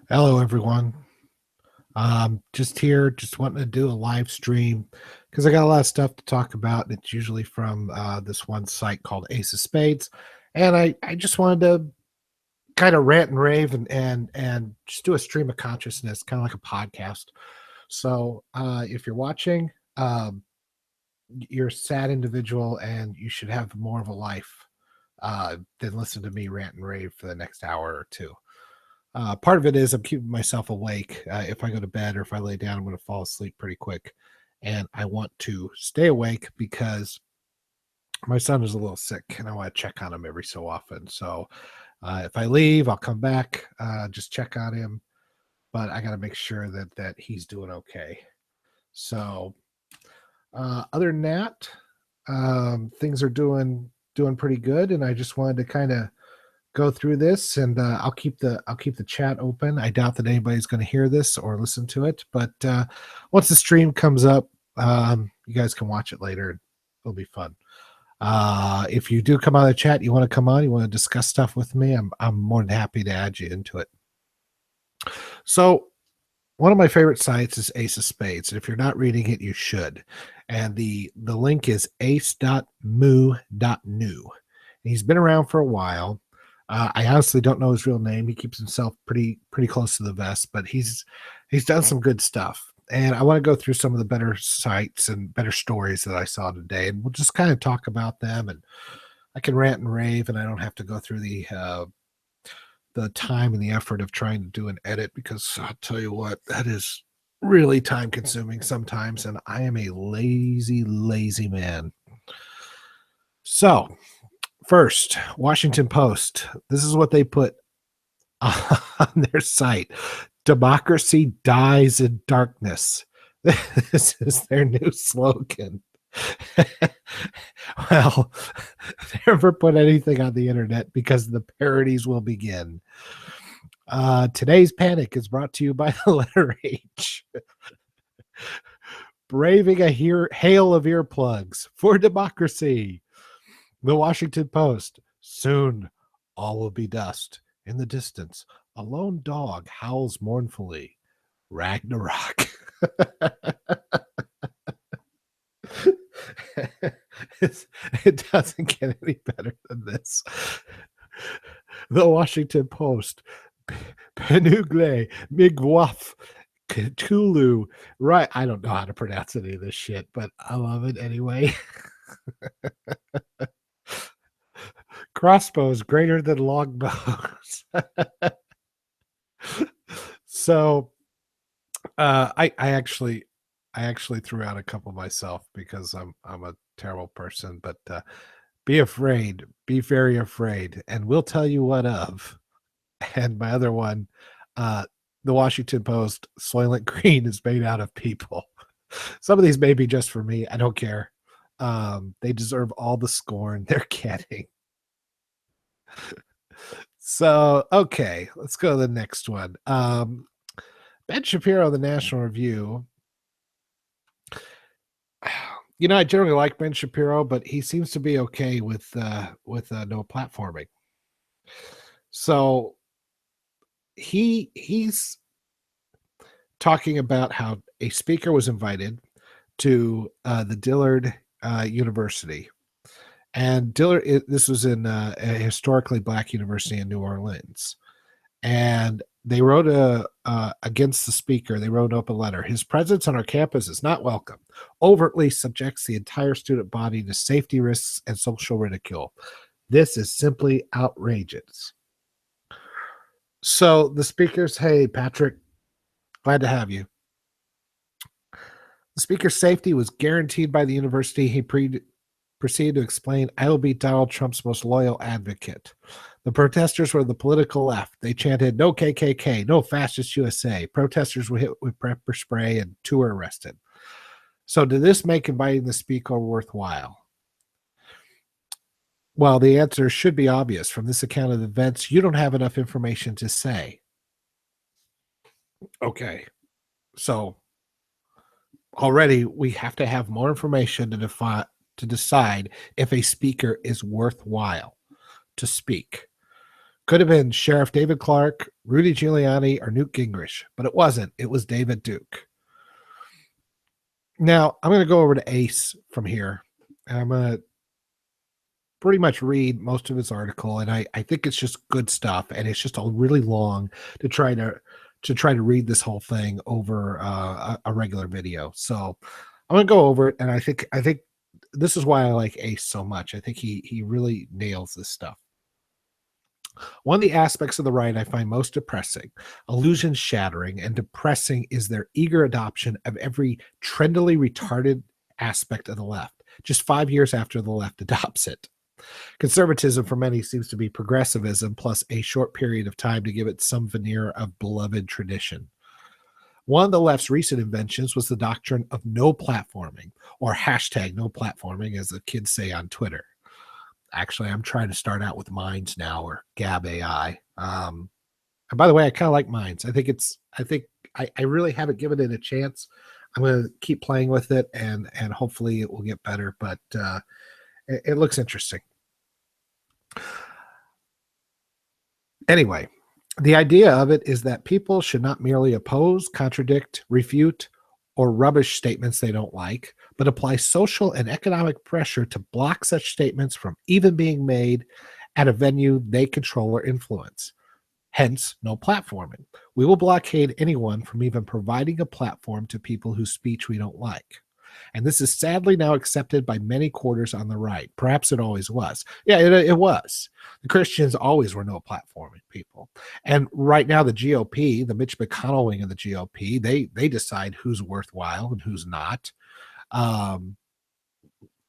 Hello, everyone. Just here, just wanting to do a live stream because I got a lot of stuff to talk about. It's usually from this one site called Ace of Spades, and I just wanted to kind of rant and rave and just do a stream of consciousness, kind of like a podcast. So if you're watching, you're a sad individual, and you should have more of a life than listen to me rant and rave for the next hour or two. Part of it is I'm keeping myself awake. If I go to bed or if I lay down, I'm going to fall asleep pretty quick. And I want to stay awake because my son is a little sick and I want to check on him every so often. So if I leave, I'll come back, just check on him. But I got to make sure that he's doing okay. So other than that, things are doing pretty good. And I just wanted to kind of go through this, and I'll keep the chat open. I doubt that anybody's going to hear this or listen to it, but once the stream comes up, you guys can watch it later. It'll be fun. If you do come out of the chat, you want to come on, you want to discuss stuff with me, I'm more than happy to add you into it. So one of my favorite sites is Ace of Spades, and if you're not reading it, you should. And the link is ace.moo.new. He's been around for a while. I honestly don't know his real name. He keeps himself pretty close to the vest, but he's done some good stuff. And I want to go through some of the better sites and better stories that I saw today, and we'll just kind of talk about them. And I can rant and rave, and I don't have to go through the time and the effort of trying to do an edit, because I'll tell you what, that is really time consuming sometimes, and I am a lazy man. So first, Washington Post. This is what they put on their site. Democracy dies in darkness. This is their new slogan. Well, never put anything on the internet because the parodies will begin. Today's panic is brought to you by the letter H. Braving a hail of earplugs for democracy. The Washington Post. Soon all will be dust. In the distance, a lone dog howls mournfully. Ragnarok. It doesn't get any better than this. The Washington Post. Penugle, Migwaf, Cthulhu. Right. I don't know how to pronounce any of this shit, but I love it anyway. Crossbows greater than longbows. So I actually threw out a couple myself because I'm a terrible person, but be afraid, be very afraid, and we'll tell you what of. And my other one, the Washington Post, Soylent Green is made out of people. Some of these may be just for me. I don't care. They deserve all the scorn they're getting. So, okay, let's go to the next one. Ben Shapiro, the National Review. You know, I generally like Ben Shapiro, but he seems to be okay with no platforming. So he's talking about how a speaker was invited to the Dillard University. And Dillard, this was in a historically black university in New Orleans. And they wrote against the speaker, they wrote up a letter. His presence on our campus is not welcome. Overtly subjects the entire student body to safety risks and social ridicule. This is simply outrageous. So the speakers, hey, Patrick, glad to have you. The speaker's safety was guaranteed by the university. He proceeded to explain, I will be Donald Trump's most loyal advocate. The protesters were the political left. They chanted, no KKK, no fascist USA. Protesters were hit with pepper spray and 2 were arrested. So did this make inviting the speaker worthwhile? Well, the answer should be obvious. From this account of events, you don't have enough information to say. Okay, so already we have to have more information to decide if a speaker is worthwhile to speak. Could have been Sheriff David Clark, Rudy Giuliani, or Newt Gingrich, but it wasn't. It was David Duke. Now, I'm going to go over to Ace from here, and I'm going to pretty much read most of his article, and I think it's just good stuff, and it's just a really long to try to read this whole thing over a regular video. So I'm going to go over it, and I think this is why I like Ace so much. I think he really nails this stuff. One of the aspects of the right I find most depressing, illusion shattering, and depressing is their eager adoption of every trendily retarded aspect of the left, just 5 years after the left adopts it. Conservatism for many seems to be progressivism plus a short period of time to give it some veneer of beloved tradition. One of the left's recent inventions was the doctrine of no platforming, or hashtag no platforming, as the kids say on Twitter. Actually, I'm trying to start out with Minds now, or Gab AI. And by the way, I kind of like Minds. I really haven't given it a chance. I'm going to keep playing with it, and hopefully it will get better. But it looks interesting. Anyway, the idea of it is that people should not merely oppose, contradict, refute, or rubbish statements they don't like, but apply social and economic pressure to block such statements from even being made at a venue they control or influence. Hence, no platforming. We will blockade anyone from even providing a platform to people whose speech we don't like. And this is sadly now accepted by many quarters on the right. Perhaps it always was. Yeah, it was. The Christians always were no platforming people. And right now, the GOP, the Mitch McConnell wing of the GOP, they decide who's worthwhile and who's not. The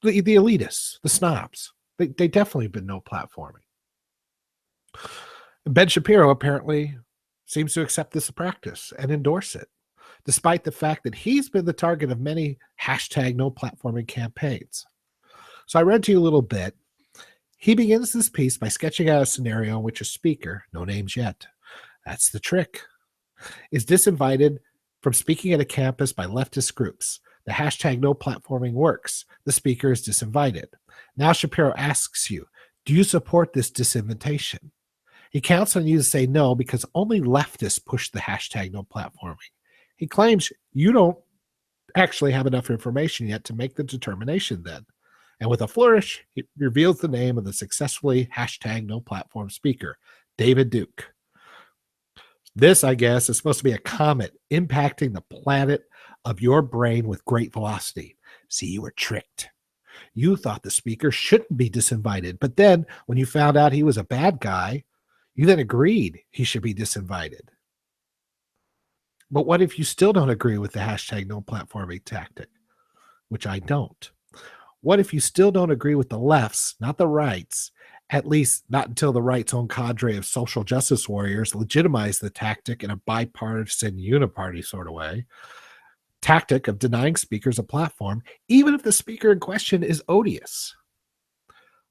elitists, the snobs, they definitely have been no platforming. Ben Shapiro apparently seems to accept this practice and endorse it, despite the fact that he's been the target of many hashtag no platforming campaigns. So I read to you a little bit. He begins this piece by sketching out a scenario in which a speaker, no names yet, that's the trick, is disinvited from speaking at a campus by leftist groups. The hashtag no platforming works. The speaker is disinvited. Now Shapiro asks you, do you support this disinvitation? He counts on you to say no because only leftists push the hashtag no platforming. He claims you don't actually have enough information yet to make the determination then. And with a flourish, he reveals the name of the successfully hashtag no platform speaker, David Duke. This, I guess, is supposed to be a comet impacting the planet of your brain with great velocity. See, you were tricked. You thought the speaker shouldn't be disinvited, but then when you found out he was a bad guy, you then agreed he should be disinvited. But what if you still don't agree with the hashtag no platforming tactic, which I don't? What if you still don't agree with the left's, not the right's, at least not until the right's own cadre of social justice warriors legitimize the tactic in a bipartisan uniparty sort of way, tactic of denying speakers a platform, even if the speaker in question is odious?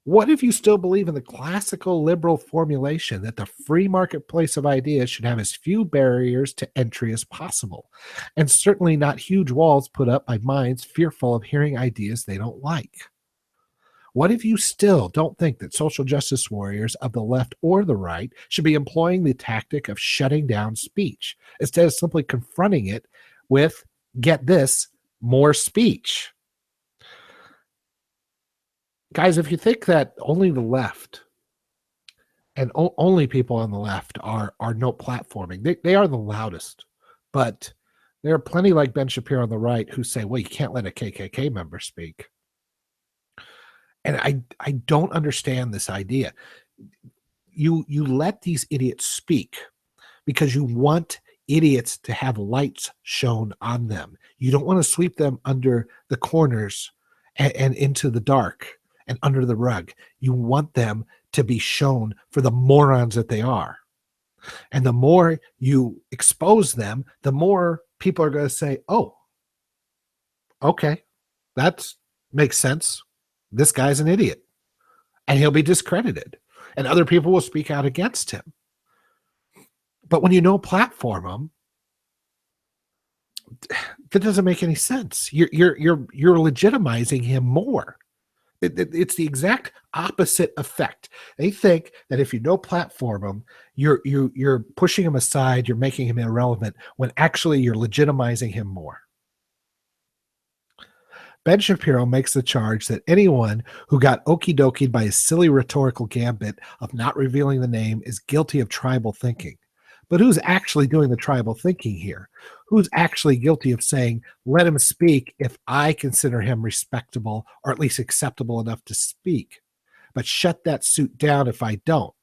What if you still believe in the classical liberal formulation that the free marketplace of ideas should have as few barriers to entry as possible, and certainly not huge walls put up by minds fearful of hearing ideas they don't like? What if you still don't think that social justice warriors of the left or the right should be employing the tactic of shutting down speech instead of simply confronting it with, get this, more speech? Guys, if you think that only the left and only people on the left are no platforming, they are the loudest. But there are plenty like Ben Shapiro on the right who say, well, you can't let a KKK member speak. And I don't understand this idea. You let these idiots speak because you want idiots to have lights shown on them. You don't want to sweep them under the corners and into the dark and under the rug. You want them to be shown for the morons that they are. And the more you expose them, the more people are going to say, oh, okay, that makes sense. This guy's an idiot. And he'll be discredited. And other people will speak out against him. But when you no platform him, that doesn't make any sense. You're legitimizing him more. It's the exact opposite effect. They think that if you no platform him, you're pushing him aside, you're making him irrelevant, when actually you're legitimizing him more. Ben Shapiro makes the charge that anyone who got okie dokied by a silly rhetorical gambit of not revealing the name is guilty of tribal thinking. But who's actually doing the tribal thinking here? Who's actually guilty of saying, let him speak if I consider him respectable or at least acceptable enough to speak, but shut that suit down if I don't?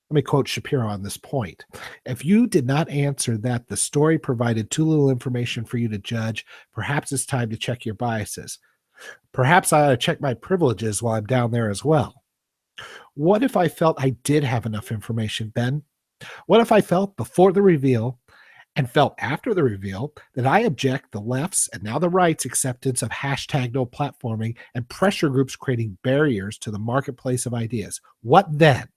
Let me quote Shapiro on this point. If you did not answer that the story provided too little information for you to judge, perhaps it's time to check your biases. Perhaps I ought to check my privileges while I'm down there as well. What if I felt I did have enough information, Ben? What if I felt before the reveal and felt after the reveal that I object the left's and now the right's acceptance of hashtag no platforming and pressure groups creating barriers to the marketplace of ideas? What then?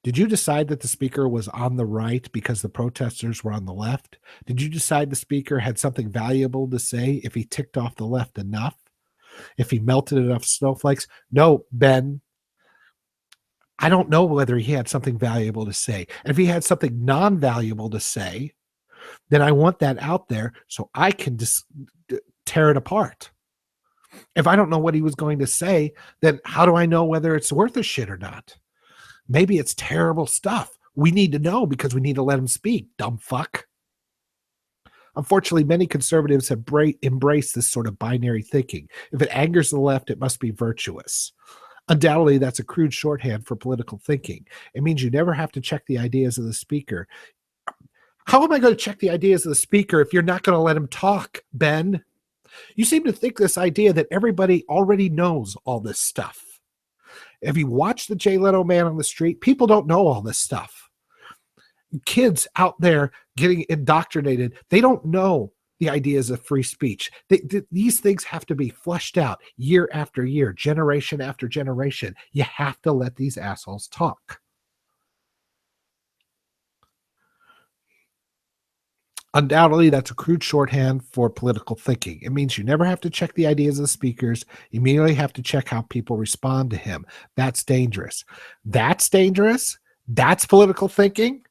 Did you decide that the speaker was on the right because the protesters were on the left? Did you decide the speaker had something valuable to say if he ticked off the left enough? If he melted enough snowflakes? No, Ben, I don't know whether he had something valuable to say. And if he had something non-valuable to say, then I want that out there so I can just tear it apart. If I don't know what he was going to say, then how do I know whether it's worth a shit or not? Maybe it's terrible stuff. We need to know because we need to let him speak, dumb fuck. Unfortunately, many conservatives have embraced this sort of binary thinking. If it angers the left, it must be virtuous. Undoubtedly, that's a crude shorthand for political thinking. It means you never have to check the ideas of the speaker. How am I going to check the ideas of the speaker if you're not going to let him talk, Ben? You seem to think this idea that everybody already knows all this stuff. If you watch the Jay Leno man on the street, people don't know all this stuff. Kids out there getting indoctrinated, they don't know the ideas of free speech. These things have to be fleshed out year after year, generation after generation. You have to let these assholes talk. Undoubtedly, that's a crude shorthand for political thinking. It means you never have to check the ideas of the speakers. You immediately have to check how people respond to him. That's dangerous. That's dangerous. That's political thinking.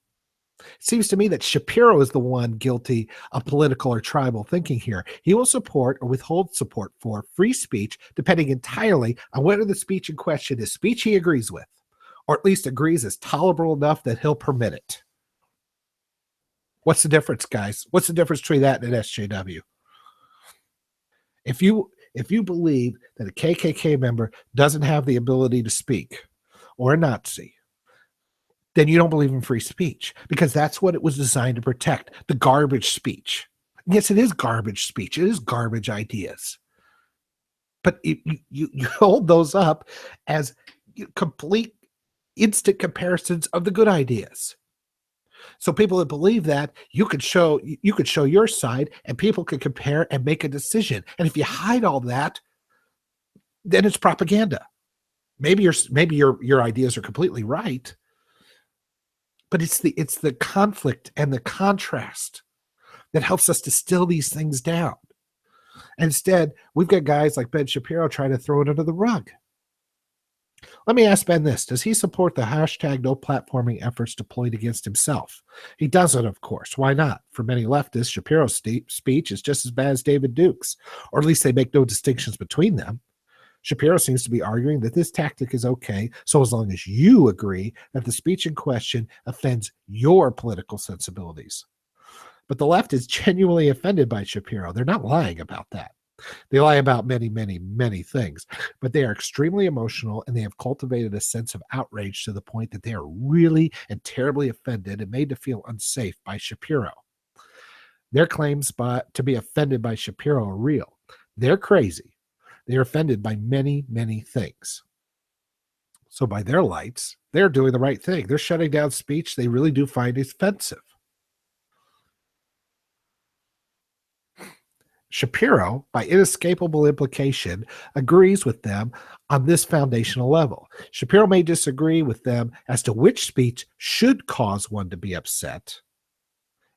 It seems to me that Shapiro is the one guilty of political or tribal thinking here. He will support or withhold support for free speech depending entirely on whether the speech in question is speech he agrees with, or at least agrees is tolerable enough that he'll permit it. What's the difference, guys? What's the difference between that and an SJW? If you believe that a KKK member doesn't have the ability to speak, or a Nazi, then you don't believe in free speech, because that's what it was designed to protect, the garbage speech. Yes, it is garbage speech. It is garbage ideas. But you hold those up as complete instant comparisons of the good ideas. So people that believe that, you could show your side and people could compare and make a decision. And if you hide all that, then it's propaganda. Maybe your ideas are completely right, but it's the conflict and the contrast that helps us distill these things down. And instead, we've got guys like Ben Shapiro trying to throw it under the rug. Let me ask Ben this. Does he support the hashtag no platforming efforts deployed against himself? He doesn't, of course. Why not? For many leftists, Shapiro's speech is just as bad as David Duke's, or at least they make no distinctions between them. Shapiro seems to be arguing that this tactic is okay, so as long as you agree that the speech in question offends your political sensibilities. But the left is genuinely offended by Shapiro. They're not lying about that. They lie about many, many, many things, but they are extremely emotional, and they have cultivated a sense of outrage to the point that they are really and terribly offended and made to feel unsafe by Shapiro. Their claims to be offended by Shapiro are real. They're crazy. They are offended by many, many things. So by their lights, they're doing the right thing. They're shutting down speech they really do find offensive. Shapiro, by inescapable implication, agrees with them on this foundational level. Shapiro may disagree with them as to which speech should cause one to be upset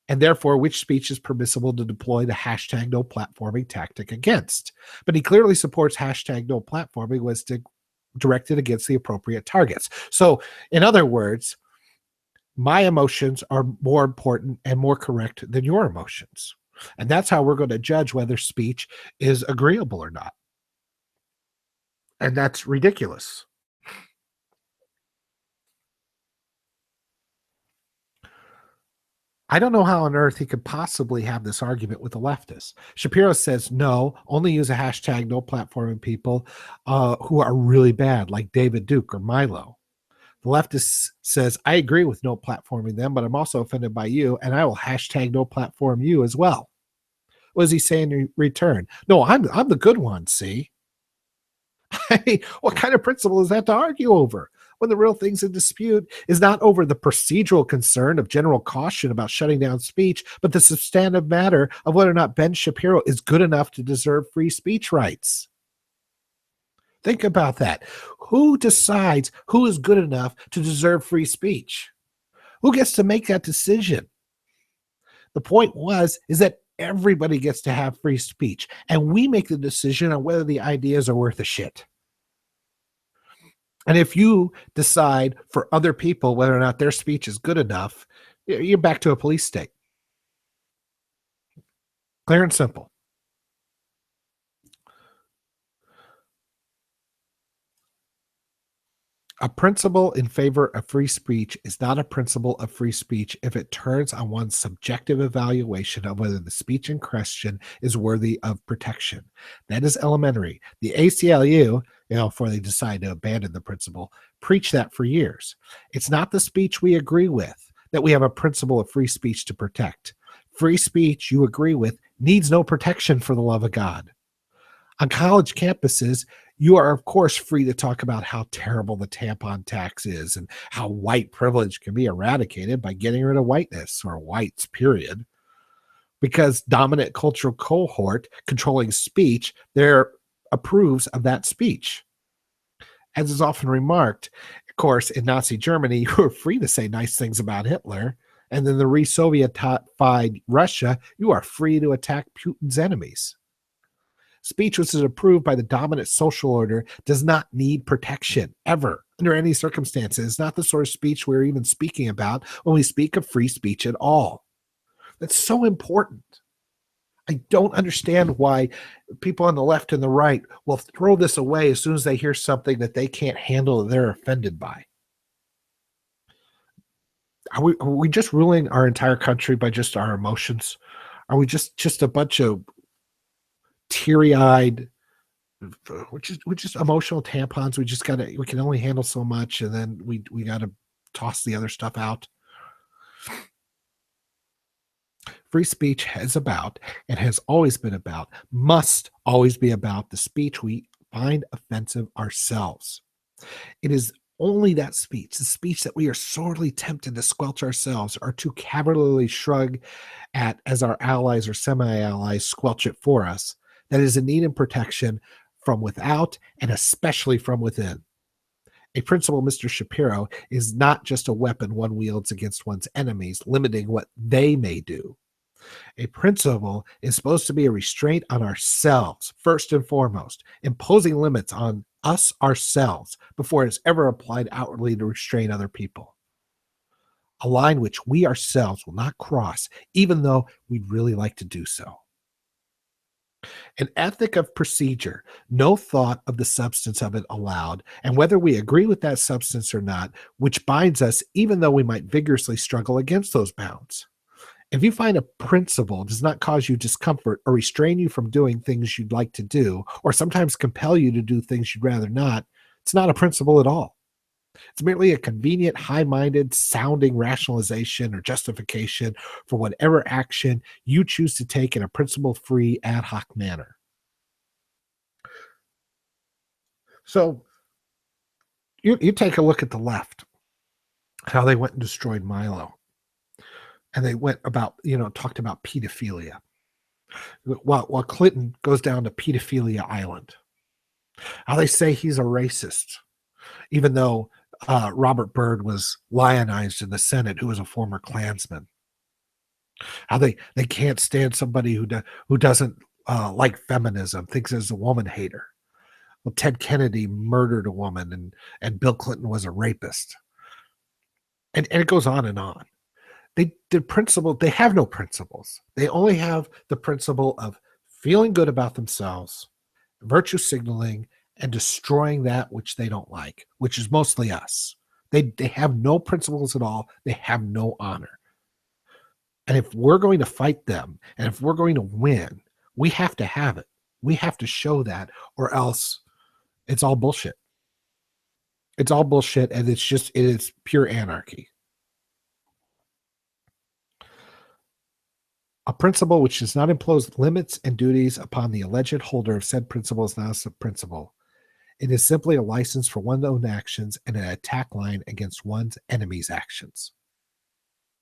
and therefore which speech is permissible to deploy the hashtag no platforming tactic against. But he clearly supports hashtag no platforming was directed against the appropriate targets. So, in other words, my emotions are more important and more correct than your emotions. And that's how we're going to judge whether speech is agreeable or not. And that's ridiculous. I don't know how on earth he could possibly have this argument with the leftists. Shapiro says, no, only use a hashtag no platforming people who are really bad, like David Duke or Milo. The leftist says, I agree with no platforming them, but I'm also offended by you, and I will hashtag no platform you as well. What does he say in return? No, I'm the good one, see? I mean, what kind of principle is that to argue over? When the real thing's in dispute is not over the procedural concern of general caution about shutting down speech, but the substantive matter of whether or not Ben Shapiro is good enough to deserve free speech rights. Think about that. Who decides who is good enough to deserve free speech? Who gets to make that decision? The point is that everybody gets to have free speech, and we make the decision on whether the ideas are worth a shit. And if you decide for other people whether or not their speech is good enough, you're back to a police state. Clear and simple. A principle in favor of free speech is not a principle of free speech if it turns on one's subjective evaluation of whether the speech in question is worthy of protection. That is elementary. The ACLU, before they decide to abandon the principle, preached that for years. It's not the speech we agree with that we have a principle of free speech to protect. Free speech you agree with needs no protection, for the love of God. On college campuses, you are, of course, free to talk about how terrible the tampon tax is and how white privilege can be eradicated by getting rid of whiteness, or whites, period. Because dominant cultural cohort controlling speech, there approves of that speech. As is often remarked, of course, in Nazi Germany, you were free to say nice things about Hitler. And in the re-Sovietified Russia, you are free to attack Putin's enemies. Speech which is approved by the dominant social order does not need protection, ever, under any circumstances. It's not the sort of speech we're even speaking about when we speak of free speech at all. That's so important. I don't understand why people on the left and the right will throw this away as soon as they hear something that they can't handle that they're offended by. Are we just ruling our entire country by just our emotions? Are we just a bunch of teary-eyed, we're just emotional tampons? We can only handle so much, and then we gotta toss the other stuff out. Free speech has always been about, must always be about the speech we find offensive ourselves. It is only that speech, the speech that we are sorely tempted to squelch ourselves or to cavalierly shrug at as our allies or semi-allies squelch it for us, that is in need of protection from without and especially from within. A principle, Mr. Shapiro, is not just a weapon one wields against one's enemies, limiting what they may do. A principle is supposed to be a restraint on ourselves, first and foremost, imposing limits on us ourselves before it's ever applied outwardly to restrain other people. A line which we ourselves will not cross, even though we'd really like to do so. An ethic of procedure, no thought of the substance of it allowed, and whether we agree with that substance or not, which binds us even though we might vigorously struggle against those bounds. If you find a principle does not cause you discomfort or restrain you from doing things you'd like to do, or sometimes compel you to do things you'd rather not, it's not a principle at all. It's merely a convenient, high-minded, sounding rationalization or justification for whatever action you choose to take in a principle-free, ad hoc manner. So you take a look at the left, how they went and destroyed Milo. And they went about, talked about pedophilia. While Clinton goes down to pedophilia island. How they say he's a racist, even though Robert Byrd was lionized in the Senate, who was a former Klansman. How they can't stand somebody who doesn't like feminism, thinks there's a woman hater. Well, Ted Kennedy murdered a woman, and Bill Clinton was a rapist, and it goes on and on. They have no principles. They only have the principle of feeling good about themselves, virtue signaling, and destroying that which they don't like, which is mostly us. They have no principles at all. They have no honor. And if we're going to fight them, and if we're going to win, we have to have it. We have to show that, or else it's all bullshit. It's all bullshit, and it is pure anarchy. A principle which does not impose limits and duties upon the alleged holder of said principle is not a principle. It is simply a license for one's own actions and an attack line against one's enemy's actions.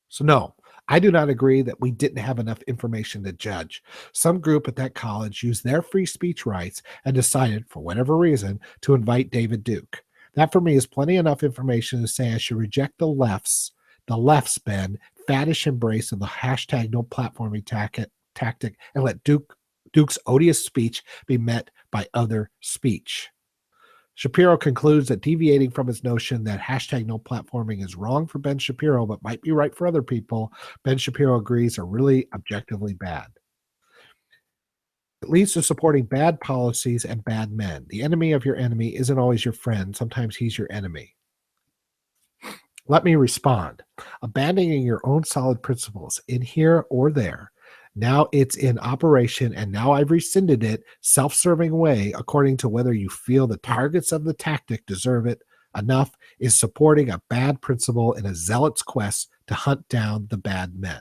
So, no, I do not agree that we didn't have enough information to judge. Some group at that college used their free speech rights and decided, for whatever reason, to invite David Duke. That for me is plenty enough information to say I should reject the left's bend, faddish embrace of the hashtag no platforming tactic, and let Duke's odious speech be met by other speech. Shapiro concludes that deviating from his notion that hashtag no platforming is wrong for Ben Shapiro, but might be right for other people, Ben Shapiro agrees are really objectively bad. It leads to supporting bad policies and bad men. The enemy of your enemy isn't always your friend. Sometimes he's your enemy. Let me respond. Abandoning your own solid principles in here or there. Now it's in operation, and now I've rescinded it, self-serving way, according to whether you feel the targets of the tactic deserve it enough, is supporting a bad principle in a zealot's quest to hunt down the bad men.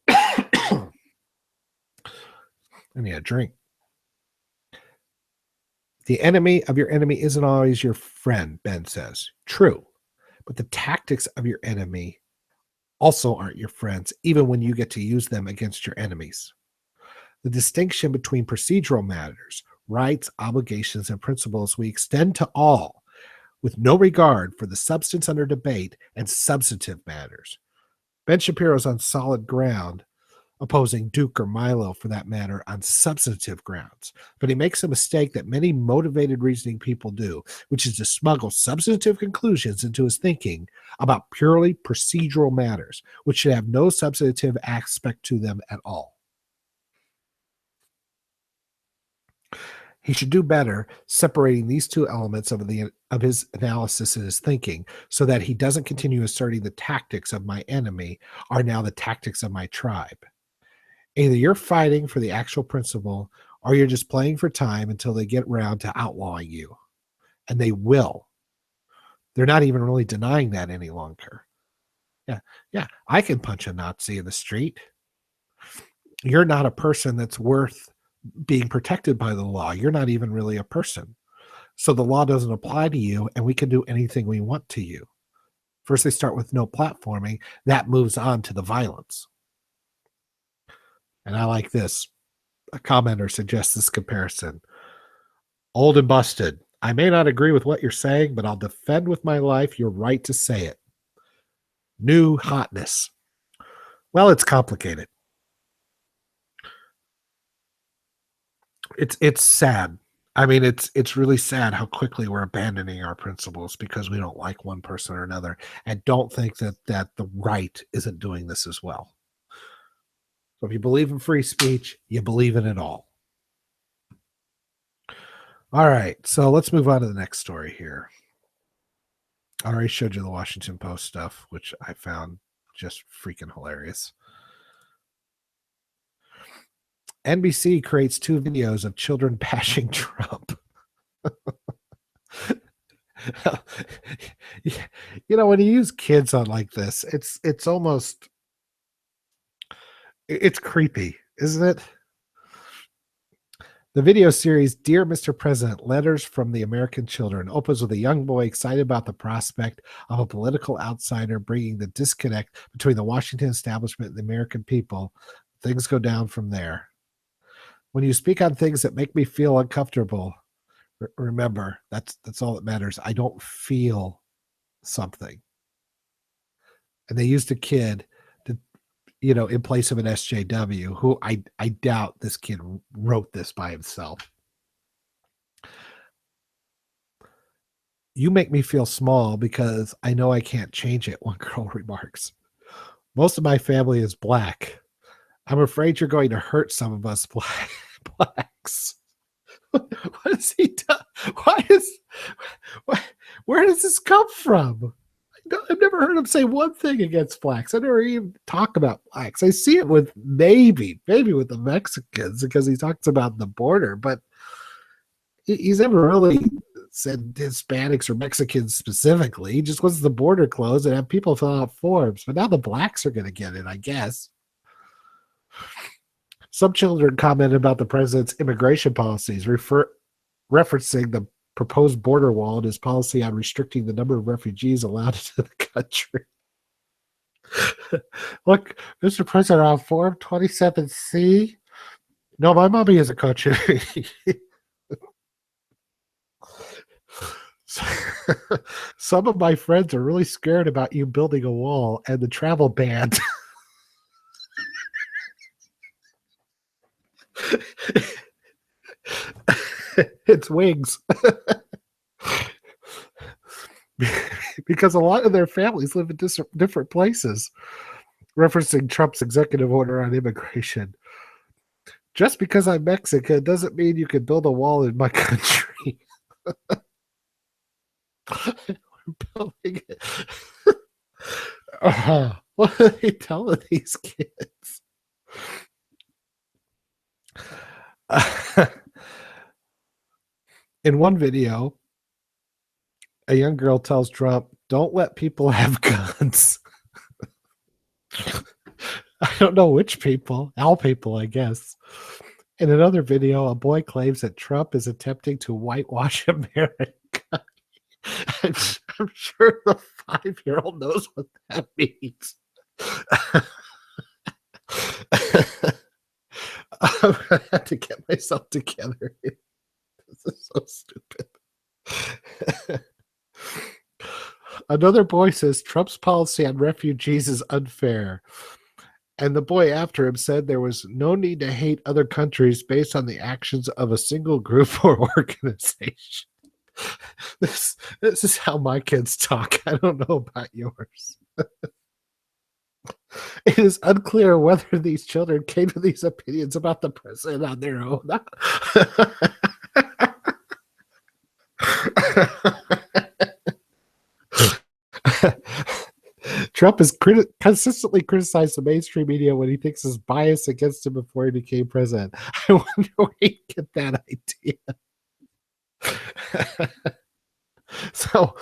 I need a drink. The enemy of your enemy isn't always your friend, Ben says. True. But the tactics of your enemy also aren't your friends, even when you get to use them against your enemies. The distinction between procedural matters, rights, obligations, and principles we extend to all, with no regard for the substance under debate, and substantive matters. Ben Shapiro's on solid ground, opposing Duke or Milo for that matter on substantive grounds. But he makes a mistake that many motivated reasoning people do, which is to smuggle substantive conclusions into his thinking about purely procedural matters, which should have no substantive aspect to them at all. He should do better separating these two elements of his analysis and his thinking, so that he doesn't continue asserting the tactics of my enemy are now the tactics of my tribe. Either you're fighting for the actual principle, or you're just playing for time until they get around to outlawing you. And they will. They're not even really denying that any longer. Yeah, I can punch a Nazi in the street. You're not a person that's worth being protected by the law. You're not even really a person. So the law doesn't apply to you, and we can do anything we want to you. First, they start with no platforming. That moves on to the violence. And I like this. A commenter suggests this comparison. Old and busted. I may not agree with what you're saying, but I'll defend with my life your right to say it. New hotness. Well, it's complicated. It's sad. I mean, it's really sad how quickly we're abandoning our principles because we don't like one person or another, and don't think that the right isn't doing this as well. So if you believe in free speech, you believe in it all. All right, so let's move on to the next story here. I already showed you the Washington Post stuff, which I found just freaking hilarious. NBC creates 2 videos of children bashing Trump. When you use kids on like this, it's almost, it's creepy, isn't it? The video series Dear Mr. President, Letters from the American Children opens with a young boy excited about the prospect of a political outsider bringing the disconnect between the Washington establishment and the American people. Things go down from there. When you speak on things that make me feel uncomfortable, remember, that's all that matters. I don't feel something. And they used a kid in place of an SJW, who I doubt this kid wrote this by himself. You make me feel small because I know I can't change it, one girl remarks. Most of my family is black. I'm afraid you're going to hurt some of us blacks. What is he done? Why is why, where does this come from? I've never heard him say one thing against blacks. I never even talk about blacks. I see it with maybe with the Mexicans because he talks about the border, but he's never really said Hispanics or Mexicans specifically. He just wants the border closed and have people fill out forms. But now the blacks are going to get it, I guess. Some children commented about the president's immigration policies, referencing the proposed border wall and his policy on restricting the number of refugees allowed into the country. Look, Mr. President, on Form 27C. No, my mommy is a country. Some of my friends are really scared about you building a wall and the travel ban. It's wings. Because a lot of their families live in different places, referencing Trump's executive order on immigration. Just because I'm Mexican doesn't mean you can build a wall in my country. We're building it. What are they telling these kids? In one video, a young girl tells Trump, "Don't let people have guns." I don't know which people, all people, I guess. In another video, a boy claims that Trump is attempting to whitewash America. I'm sure the 5-year-old knows what that means. I'm gonna have to get myself together. This is so stupid. Another boy says Trump's policy on refugees is unfair. And the boy after him said there was no need to hate other countries based on the actions of a single group or organization. This is how my kids talk. I don't know about yours. It is unclear whether these children came to these opinions about the president on their own. Trump has consistently criticized the mainstream media when he thinks his bias against him before he became president. I wonder where he get that idea. So,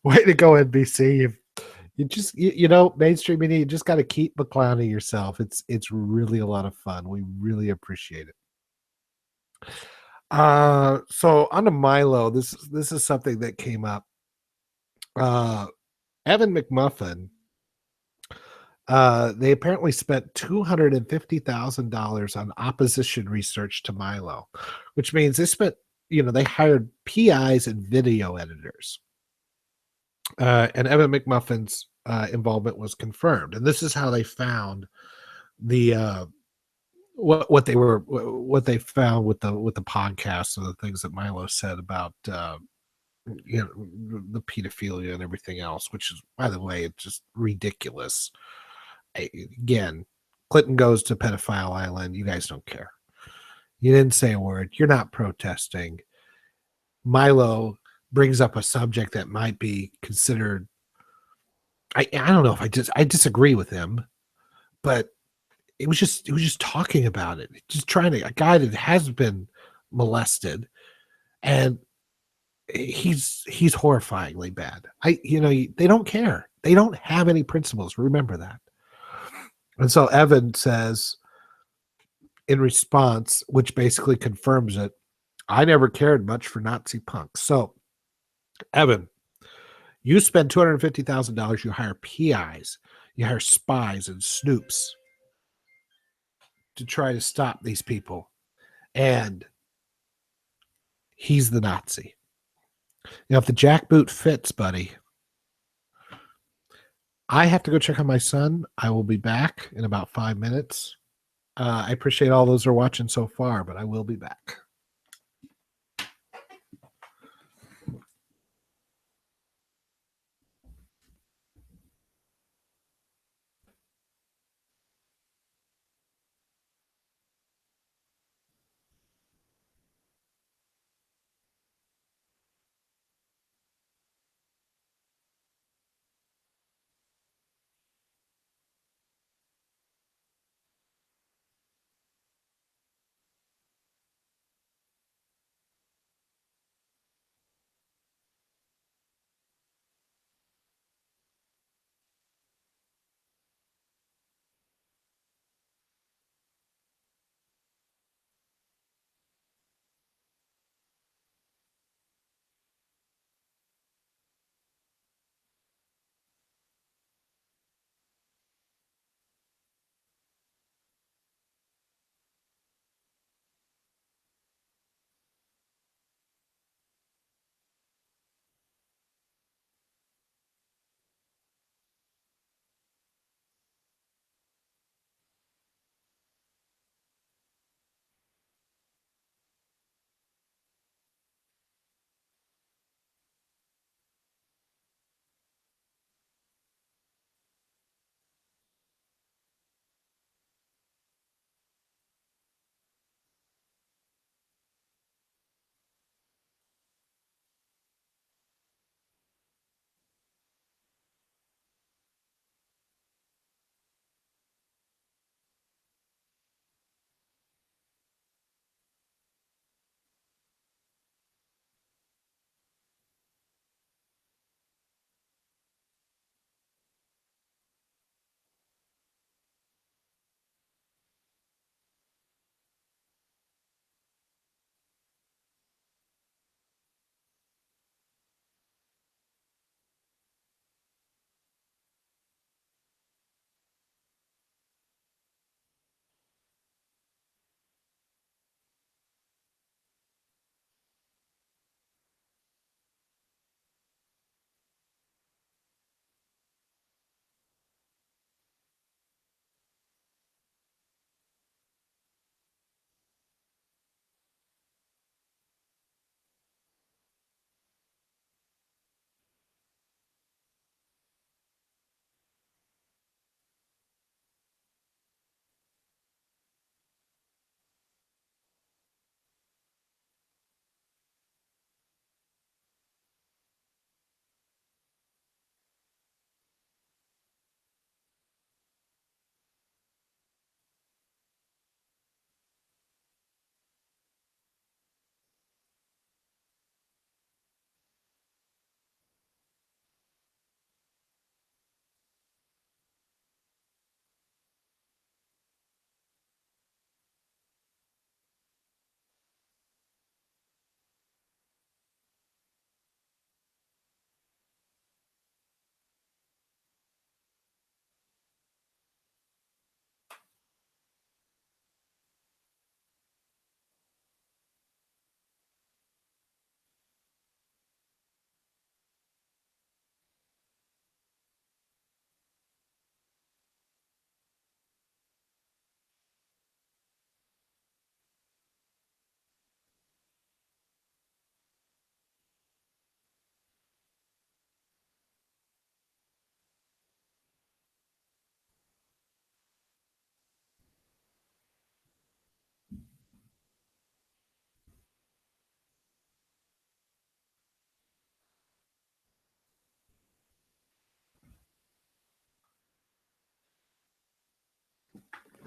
way to go, NBC. Mainstream media, you just got to keep clowning yourself. It's really a lot of fun. We really appreciate it. So on to Milo, this is something that came up. Evan McMuffin, they apparently spent $250,000 on opposition research to Milo, which means they hired PIs and video editors. And Evan McMuffin's involvement was confirmed. And this is how they found the what they found with the podcast and the things that Milo said about the pedophilia and everything else, which is, by the way, it's just ridiculous. Again, Clinton goes to pedophile island. You guys don't care. You didn't say a word. You're not protesting. Milo brings up a subject that might be considered. I don't know if I disagree with him, but it was just talking about it, just trying to, a guy that has been molested, and he's horrifyingly bad. They don't care. They don't have any principles. Remember that. And so Evan says in response, which basically confirms it, I never cared much for Nazi punks. So Evan, you spend $250,000, you hire PIs, you hire spies and snoops to try to stop these people. And he's the Nazi. If the jackboot fits, buddy, I have to go check on my son. I will be back in about 5 minutes. I appreciate all those who are watching so far, but I will be back.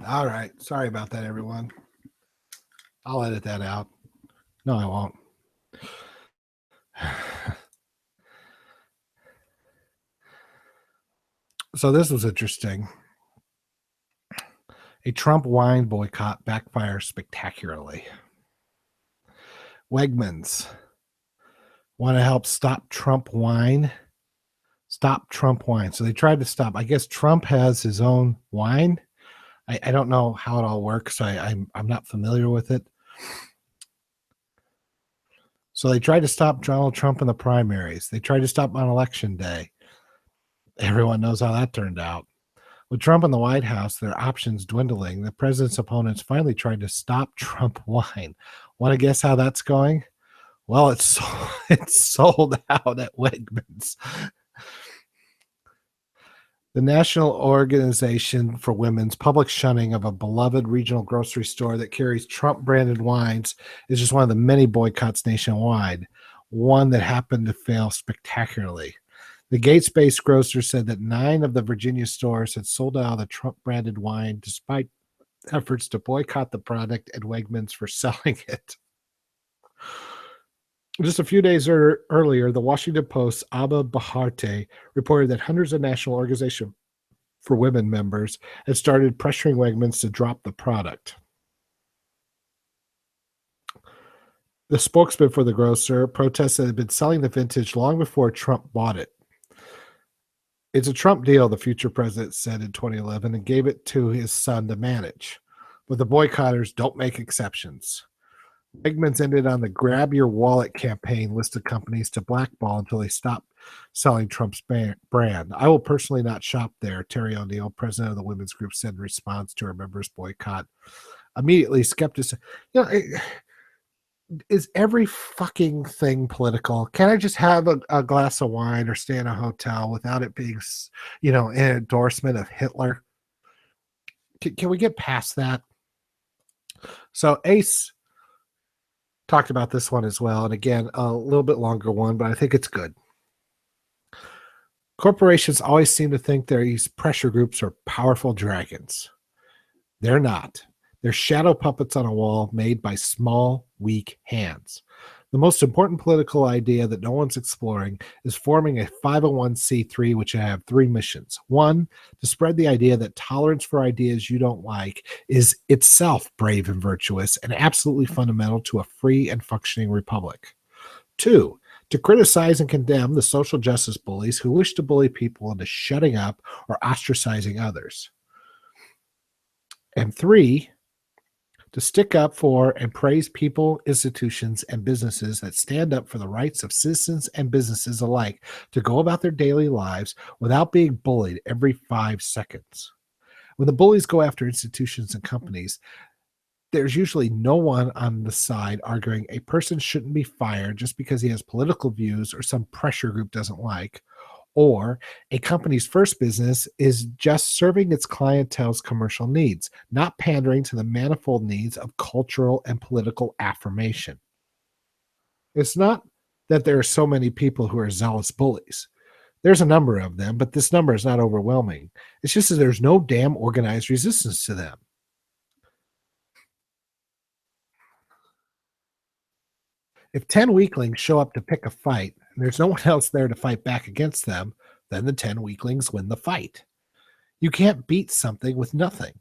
All right. Sorry about that, everyone. I'll edit that out. No, I won't. So this was interesting. A Trump wine boycott backfires spectacularly. Wegmans want to help stop Trump wine. Stop Trump wine. So they tried to stop. I guess Trump has his own wine. I don't know how it all works. I'm not familiar with it. So they tried to stop Donald Trump in the primaries. They tried to stop on election day. Everyone knows how that turned out. With Trump in the White House, their options dwindling, the president's opponents finally tried to stop Trump wine. Want to guess how that's going? Well, it's sold out at Wegmans. The National Organization for Women's public shunning of a beloved regional grocery store that carries Trump branded wines is just one of the many boycotts nationwide, one that happened to fail spectacularly. The Gates based grocer said that 9 of the Virginia stores had sold out of the Trump branded wine despite efforts to boycott the product and Wegmans for selling it. Just a few days earlier, the Washington Post's Abba Baharte reported that hundreds of National Organization for Women members had started pressuring Wegmans to drop the product. The spokesman for the grocer protested it had been selling the vintage long before Trump bought it. It's a Trump deal, the future president said in 2011, and gave it to his son to manage. But the boycotters don't make exceptions. Wegmans ended on the Grab Your Wallet campaign listed companies to blackball until they stop selling Trump's brand. I will personally not shop there, Terry O'Neill, president of the women's group, said in response to her members' boycott. Immediately, skeptics, is every fucking thing political? Can I just have a glass of wine or stay in a hotel without it being, an endorsement of Hitler? Can we get past that? So Ace talked about this one as well. And again, a little bit longer one, but I think it's good. Corporations always seem to think these pressure groups are powerful dragons. They're not. They're shadow puppets on a wall made by small, weak hands. The most important political idea that no one's exploring is forming a 501c3, which have 3 missions. 1, to spread the idea that tolerance for ideas you don't like is itself brave and virtuous and absolutely fundamental to a free and functioning republic. 2, to criticize and condemn the social justice bullies who wish to bully people into shutting up or ostracizing others. And 3, to stick up for and praise people, institutions, and businesses that stand up for the rights of citizens and businesses alike to go about their daily lives without being bullied every 5 seconds. When the bullies go after institutions and companies, there's usually no one on the side arguing a person shouldn't be fired just because he has political views or some pressure group doesn't like, or a company's first business is just serving its clientele's commercial needs, not pandering to the manifold needs of cultural and political affirmation. It's not that there are so many people who are zealous bullies. There's a number of them, but this number is not overwhelming. It's just that there's no damn organized resistance to them. If 10 weaklings show up to pick a fight and there's no one else there to fight back against them, then the 10 weaklings win the fight. You can't beat something with nothing.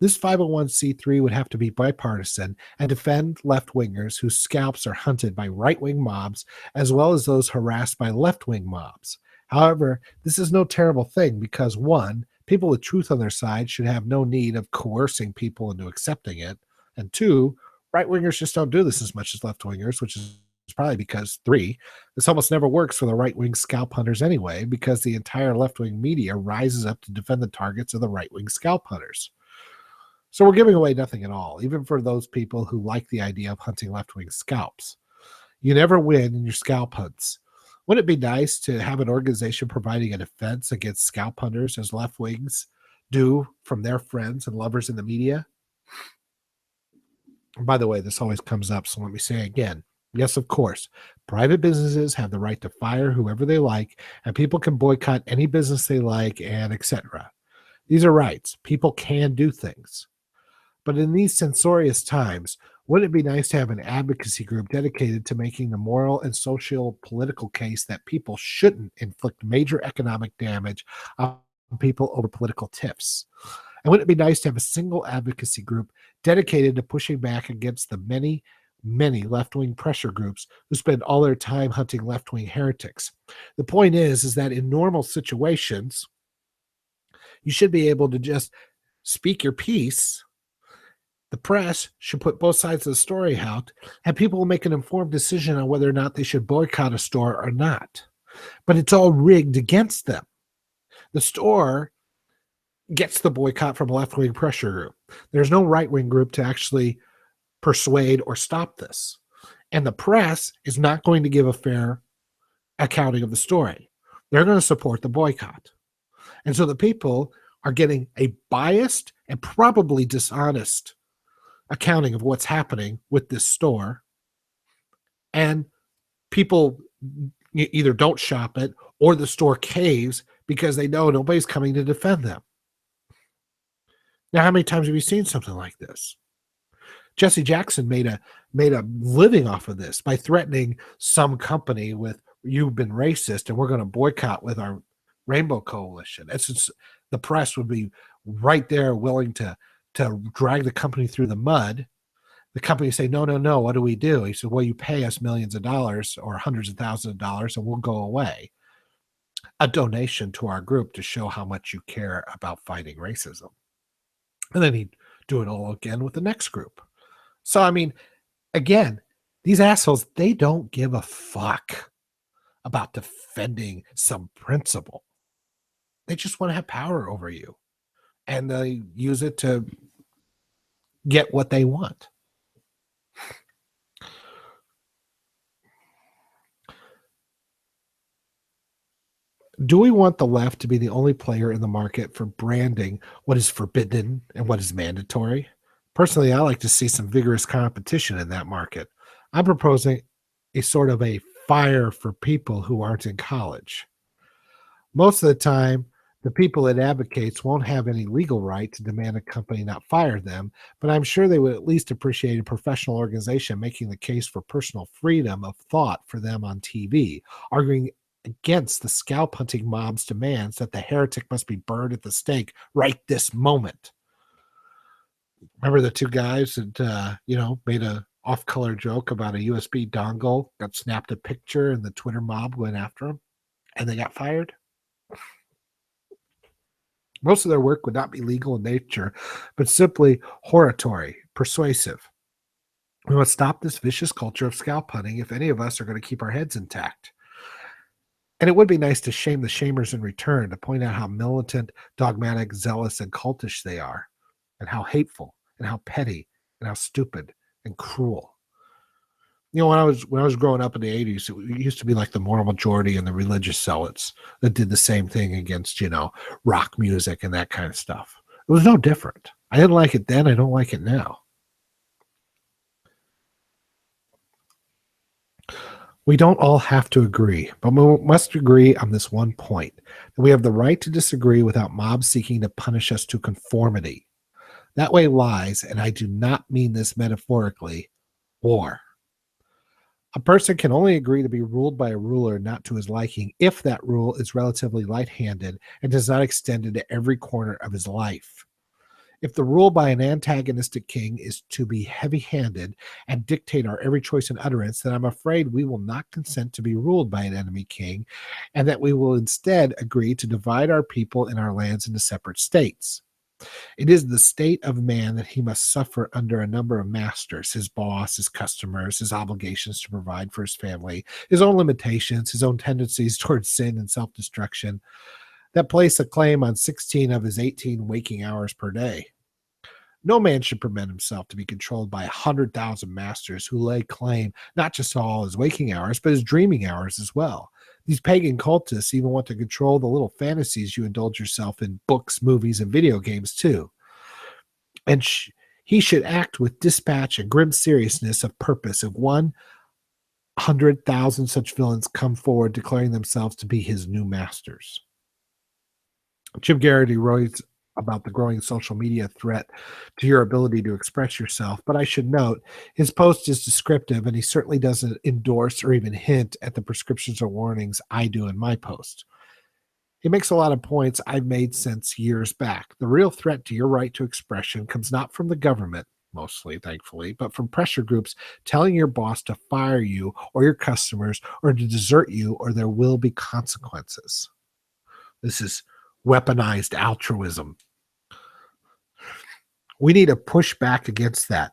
This 501c3 would have to be bipartisan and defend left-wingers whose scalps are hunted by right-wing mobs, as well as those harassed by left-wing mobs. However, this is no terrible thing because 1, people with truth on their side should have no need of coercing people into accepting it, and 2, right-wingers just don't do this as much as left-wingers, which is probably because 3, this almost never works for the right-wing scalp hunters anyway, because the entire left-wing media rises up to defend the targets of the right-wing scalp hunters. So we're giving away nothing at all, even for those people who like the idea of hunting left-wing scalps. You never win in your scalp hunts. Wouldn't it be nice to have an organization providing a defense against scalp hunters as left-wings do from their friends and lovers in the media? By the way, this always comes up, so let me say again. Yes, of course, private businesses have the right to fire whoever they like, and people can boycott any business they like, and etc. These are rights. People can do things. But in these censorious times, wouldn't it be nice to have an advocacy group dedicated to making the moral and social political case that people shouldn't inflict major economic damage on people over political tiffs? And wouldn't it be nice to have a single advocacy group dedicated to pushing back against the many, many left-wing pressure groups who spend all their time hunting left-wing heretics? The point is that in normal situations, you should be able to just speak your piece. The press should put both sides of the story out, and people will make an informed decision on whether or not they should boycott a store or not. But it's all rigged against them. The store gets the boycott from a left-wing pressure group. There's no right-wing group to actually persuade or stop this. And the press is not going to give a fair accounting of the story. They're going to support the boycott. And so the people are getting a biased and probably dishonest accounting of what's happening with this store. And people either don't shop it or the store caves because they know nobody's coming to defend them. Now, how many times have you seen something like this? Jesse Jackson made a living off of this by threatening some company with, "You've been racist and we're going to boycott with our Rainbow Coalition." It's just, the press would be right there willing to drag the company through the mud. The company say, "No, no, no, what do we do?" He said, "Well, you pay us millions of dollars or hundreds of thousands of dollars and we'll go away." A donation to our group to show how much you care about fighting racism. And then he'd do it all again with the next group. So, I mean, again, these assholes, they don't give a fuck about defending some principle. They just want to have power over you. And they use it to get what they want. Do we want the left to be the only player in the market for branding what is forbidden and what is mandatory? Personally, I like to see some vigorous competition in that market. I'm proposing a sort of a fire for people who aren't in college. Most of the time, the people it advocates won't have any legal right to demand a company not fire them, but I'm sure they would at least appreciate a professional organization making the case for personal freedom of thought for them on TV, arguing against the scalp hunting mob's demands that the heretic must be burned at the stake right this moment. Remember the two guys that made a off-color joke about a USB dongle, got snapped a picture, and the Twitter mob went after them, and they got fired? Most of their work would not be legal in nature, but simply hortatory, persuasive. We must stop this vicious culture of scalp hunting if any of us are going to keep our heads intact. And it would be nice to shame the shamers in return, to point out how militant, dogmatic, zealous, and cultish they are, and how hateful, and how petty, and how stupid and cruel. When I was growing up in the 80s, it used to be like the moral majority and the religious zealots that did the same thing against, rock music and that kind of stuff. It was no different. I didn't like it then. I don't like it now. We don't all have to agree, but we must agree on this one point, that we have the right to disagree without mobs seeking to punish us to conformity. That way lies, and I do not mean this metaphorically, war. A person can only agree to be ruled by a ruler not to his liking if that rule is relatively light-handed and does not extend into every corner of his life. If the rule by an antagonistic king is to be heavy-handed and dictate our every choice and utterance, then I'm afraid we will not consent to be ruled by an enemy king, and that we will instead agree to divide our people and our lands into separate states. It is the state of man that he must suffer under a number of masters, his boss, his customers, his obligations to provide for his family, his own limitations, his own tendencies towards sin and self-destruction, that place a claim on 16 of his 18 waking hours per day. No man should permit himself to be controlled by 100,000 masters who lay claim not just to all his waking hours, but his dreaming hours as well. These pagan cultists even want to control the little fantasies you indulge yourself in books, movies, and video games too. And he should act with dispatch and grim seriousness of purpose if 100,000 such villains come forward declaring themselves to be his new masters. Jim Garrity writes about the growing social media threat to your ability to express yourself, but I should note his post is descriptive and he certainly doesn't endorse or even hint at the prescriptions or warnings I do in my post. He makes a lot of points I've made since years back. The real threat to your right to expression comes not from the government, mostly, thankfully, but from pressure groups telling your boss to fire you or your customers or to desert you, or there will be consequences. This is weaponized altruism. We need to push back against that.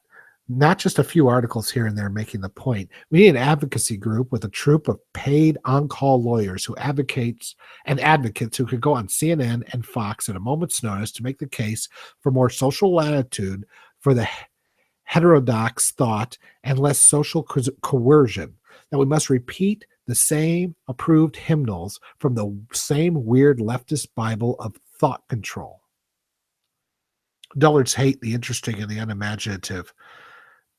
Not just a few articles here and there making the point. We need an advocacy group with a troop of paid on-call lawyers who advocates who could go on CNN and Fox at a moment's notice to make the case for more social latitude for the heterodox thought and less social coercion. That we must repeat the same approved hymnals from the same weird leftist Bible of thought control. Dullards hate the interesting and the unimaginative.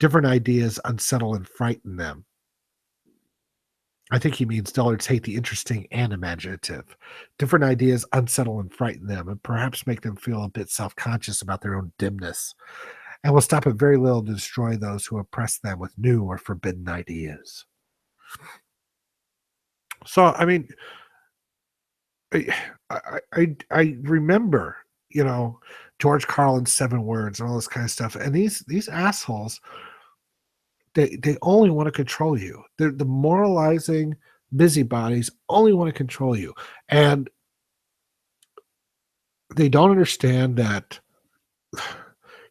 Different ideas unsettle and frighten them. I think he means dullards hate the interesting and imaginative. Different ideas unsettle and frighten them, and perhaps make them feel a bit self-conscious about their own dimness, and will stop at very little to destroy those who oppress them with new or forbidden ideas. So, I mean, I remember, George Carlin's 7 Words and all this kind of stuff, and these assholes, they only want to control you. They're the moralizing busybodies only want to control you, and they don't understand that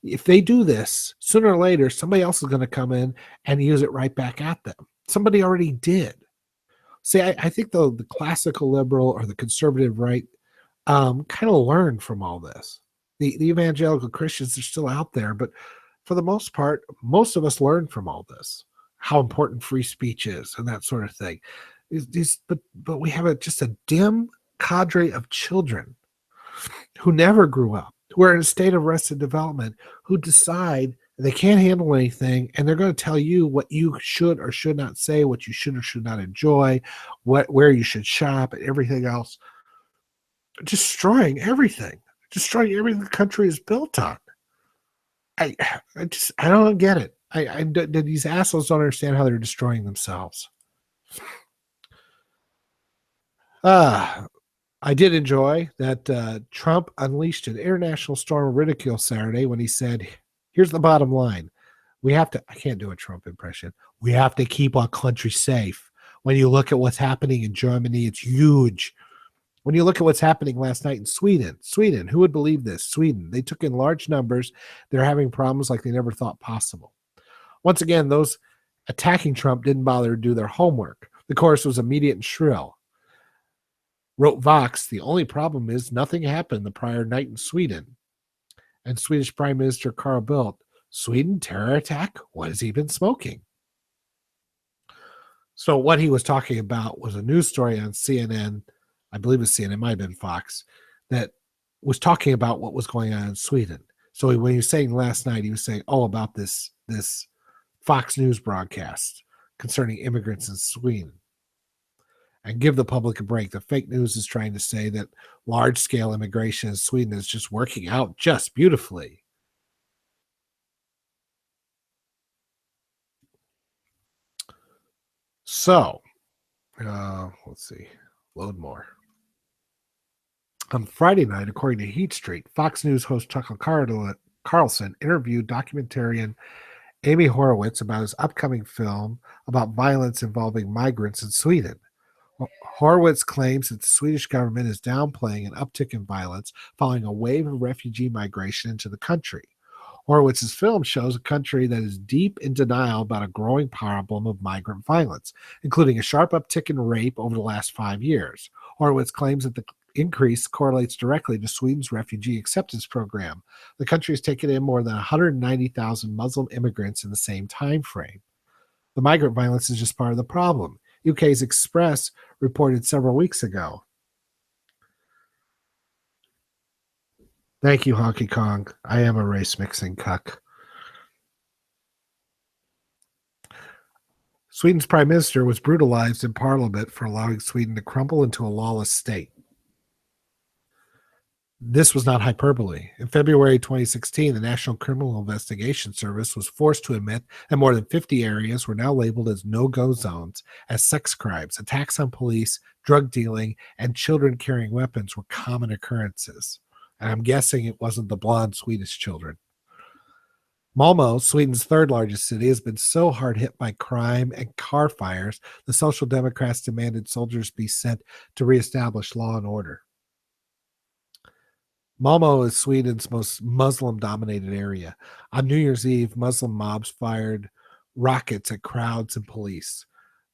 if they do this, sooner or later, somebody else is going to come in and use it right back at them. Somebody already did. See, I think the classical liberal or the conservative right kind of learned from all this. The evangelical Christians are still out there, but for the most part, most of us learn from all this, how important free speech is and that sort of thing. But we have just a dim cadre of children who never grew up, who are in a state of arrested development, who decide they can't handle anything, and they're going to tell you what you should or should not say, what you should or should not enjoy, where you should shop, and everything else, destroying everything the country is built on. I don't get it. These assholes don't understand how they're destroying themselves. I did enjoy that Trump unleashed an international storm of ridicule Saturday when he said, here's the bottom line. I can't do a Trump impression. We have to keep our country safe. When you look at what's happening in Germany, it's huge. When you look at what's happening last night in Sweden, who would believe this? Sweden, they took in large numbers. They're having problems like they never thought possible. Once again, those attacking Trump didn't bother to do their homework. The chorus was immediate and shrill. Wrote Vox, the only problem is nothing happened the prior night in Sweden. And Swedish Prime Minister Carl Bildt, Sweden terror attack? What has he been smoking? So what he was talking about was a news story on CNN, I believe it's CNN, it might have been Fox, that was talking about what was going on in Sweden. So when he was saying last night, he was saying, about this Fox News broadcast concerning immigrants in Sweden. And give the public a break. The fake news is trying to say that large-scale immigration in Sweden is just working out just beautifully. So, let's see. Load more. On Friday night, according to Heat Street, Fox News host Tucker Carlson interviewed documentarian Amy Horowitz about his upcoming film about violence involving migrants in Sweden. Horowitz claims that the Swedish government is downplaying an uptick in violence following a wave of refugee migration into the country. Horowitz's film shows a country that is deep in denial about a growing problem of migrant violence, including a sharp uptick in rape over the last 5 years. Horowitz claims that the increase correlates directly to Sweden's refugee acceptance program. The country has taken in more than 190,000 Muslim immigrants in the same time frame. The migrant violence is just part of the problem. UK's Express reported several weeks ago. Thank you, Honky Kong. I am a race-mixing cuck. Sweden's prime minister was brutalized in parliament for allowing Sweden to crumble into a lawless state. This was not hyperbole. In February 2016, the National Criminal Investigation Service was forced to admit that more than 50 areas were now labeled as no-go zones, as sex crimes, attacks on police, drug dealing, and children carrying weapons were common occurrences. And I'm guessing it wasn't the blonde Swedish children. Malmö, Sweden's third largest city, has been so hard hit by crime and car fires, the Social Democrats demanded soldiers be sent to reestablish law and order. Malmo is Sweden's most Muslim-dominated area. On New Year's Eve, Muslim mobs fired rockets at crowds and police.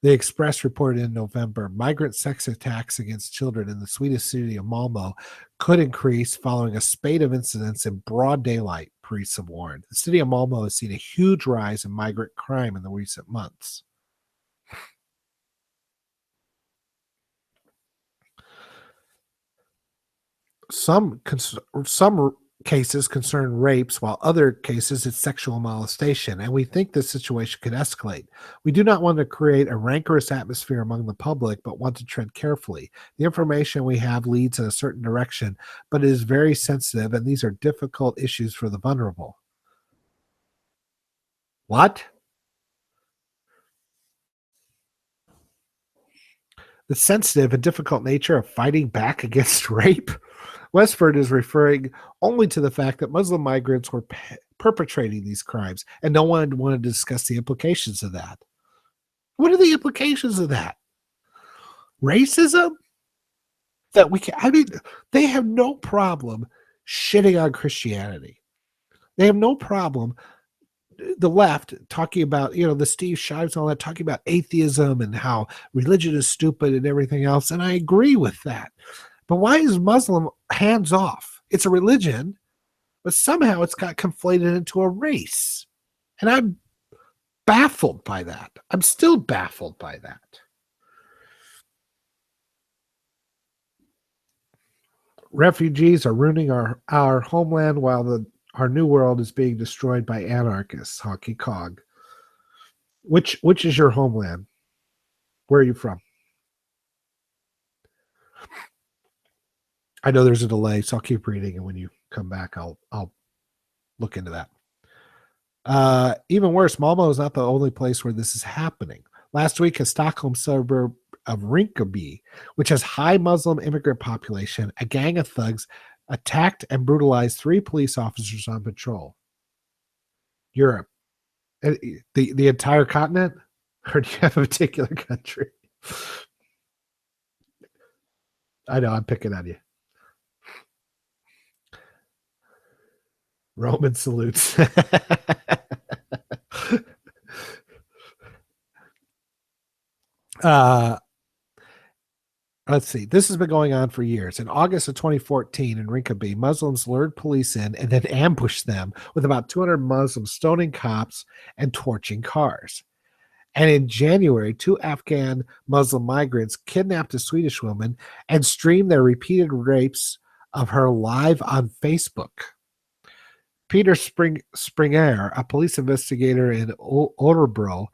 The Express reported in November migrant sex attacks against children in the Swedish city of Malmo could increase following a spate of incidents in broad daylight, police have warned. The city of Malmo has seen a huge rise in migrant crime in the recent months. Some cases concern rapes, while other cases it's sexual molestation, and we think this situation could escalate. We do not want to create a rancorous atmosphere among the public, but want to tread carefully. The information we have leads in a certain direction, but it is very sensitive, and these are difficult issues for the vulnerable. What? The sensitive and difficult nature of fighting back against rape? Westford is referring only to the fact that Muslim migrants were perpetrating these crimes, and no one wanted to discuss the implications of that. What are the implications of that? Racism? That we can, I mean, they have no problem shitting on Christianity. They have no problem, the left, talking about, the Steve Shives and all that, talking about atheism and how religion is stupid and everything else. And I agree with that. But why is Muslim hands off? It's a religion, but somehow it's got conflated into a race. And I'm baffled by that. I'm still baffled by that. Refugees are ruining our homeland while our new world is being destroyed by anarchists. Honky Cog. Which is your homeland? Where are you from? I know there's a delay, so I'll keep reading, and when you come back, I'll look into that. Even worse, Malmo is not the only place where this is happening. Last week, a Stockholm suburb of Rinkeby, which has high Muslim immigrant population, a gang of thugs attacked and brutalized 3 police officers on patrol. Europe. The entire continent? Or do you have a particular country? I know, I'm picking on you. Roman salutes. Let's see. This has been going on for years. In August of 2014 in Rinkeby, Muslims lured police in and then ambushed them with about 200 Muslims stoning cops and torching cars. And in January, 2 Afghan Muslim migrants kidnapped a Swedish woman and streamed their repeated rapes of her live on Facebook. Peter Springer, a police investigator in Örebro,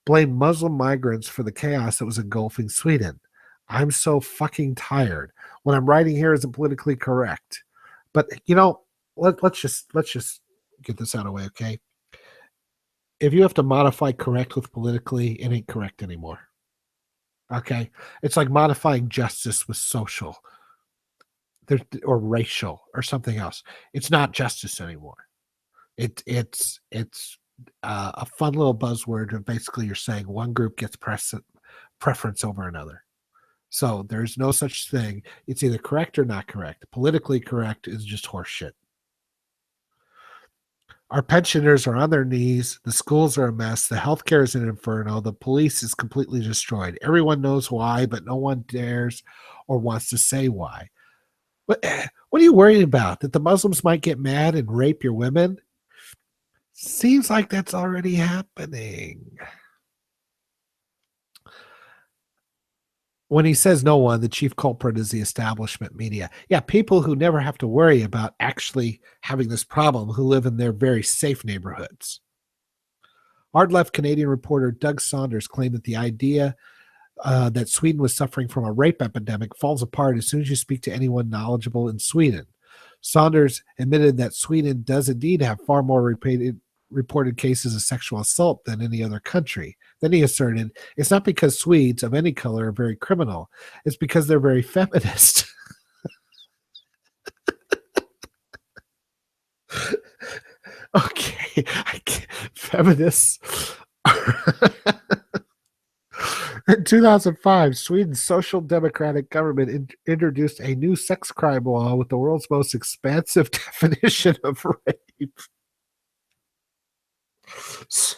blamed Muslim migrants for the chaos that was engulfing Sweden. I'm so fucking tired. What I'm writing here isn't politically correct. But, let's just get this out of the way, okay? If you have to modify correct with politically, it ain't correct anymore. Okay? It's like modifying justice with social or racial or something else. It's not justice anymore. It's a fun little buzzword, and basically you're saying one group gets preference over another. So there's no such thing. It's either correct or not correct. Politically correct is just horseshit. Our pensioners are on their knees. The schools are a mess. The healthcare is an inferno. The police is completely destroyed. Everyone knows why, but no one dares or wants to say why. What are you worried about? That the Muslims might get mad and rape your women? Seems like that's already happening. When he says no one, the chief culprit is the establishment media. Yeah, people who never have to worry about actually having this problem, who live in their very safe neighborhoods. Hard left Canadian reporter Doug Saunders claimed that the idea that Sweden was suffering from a rape epidemic falls apart as soon as you speak to anyone knowledgeable in Sweden. Saunders admitted that Sweden does indeed have far more reported cases of sexual assault than any other country. Then he asserted, it's not because Swedes of any color are very criminal. It's because they're very feminist. Okay. Feminists. In 2005, Sweden's social democratic government introduced a new sex crime law with the world's most expansive definition of rape. So,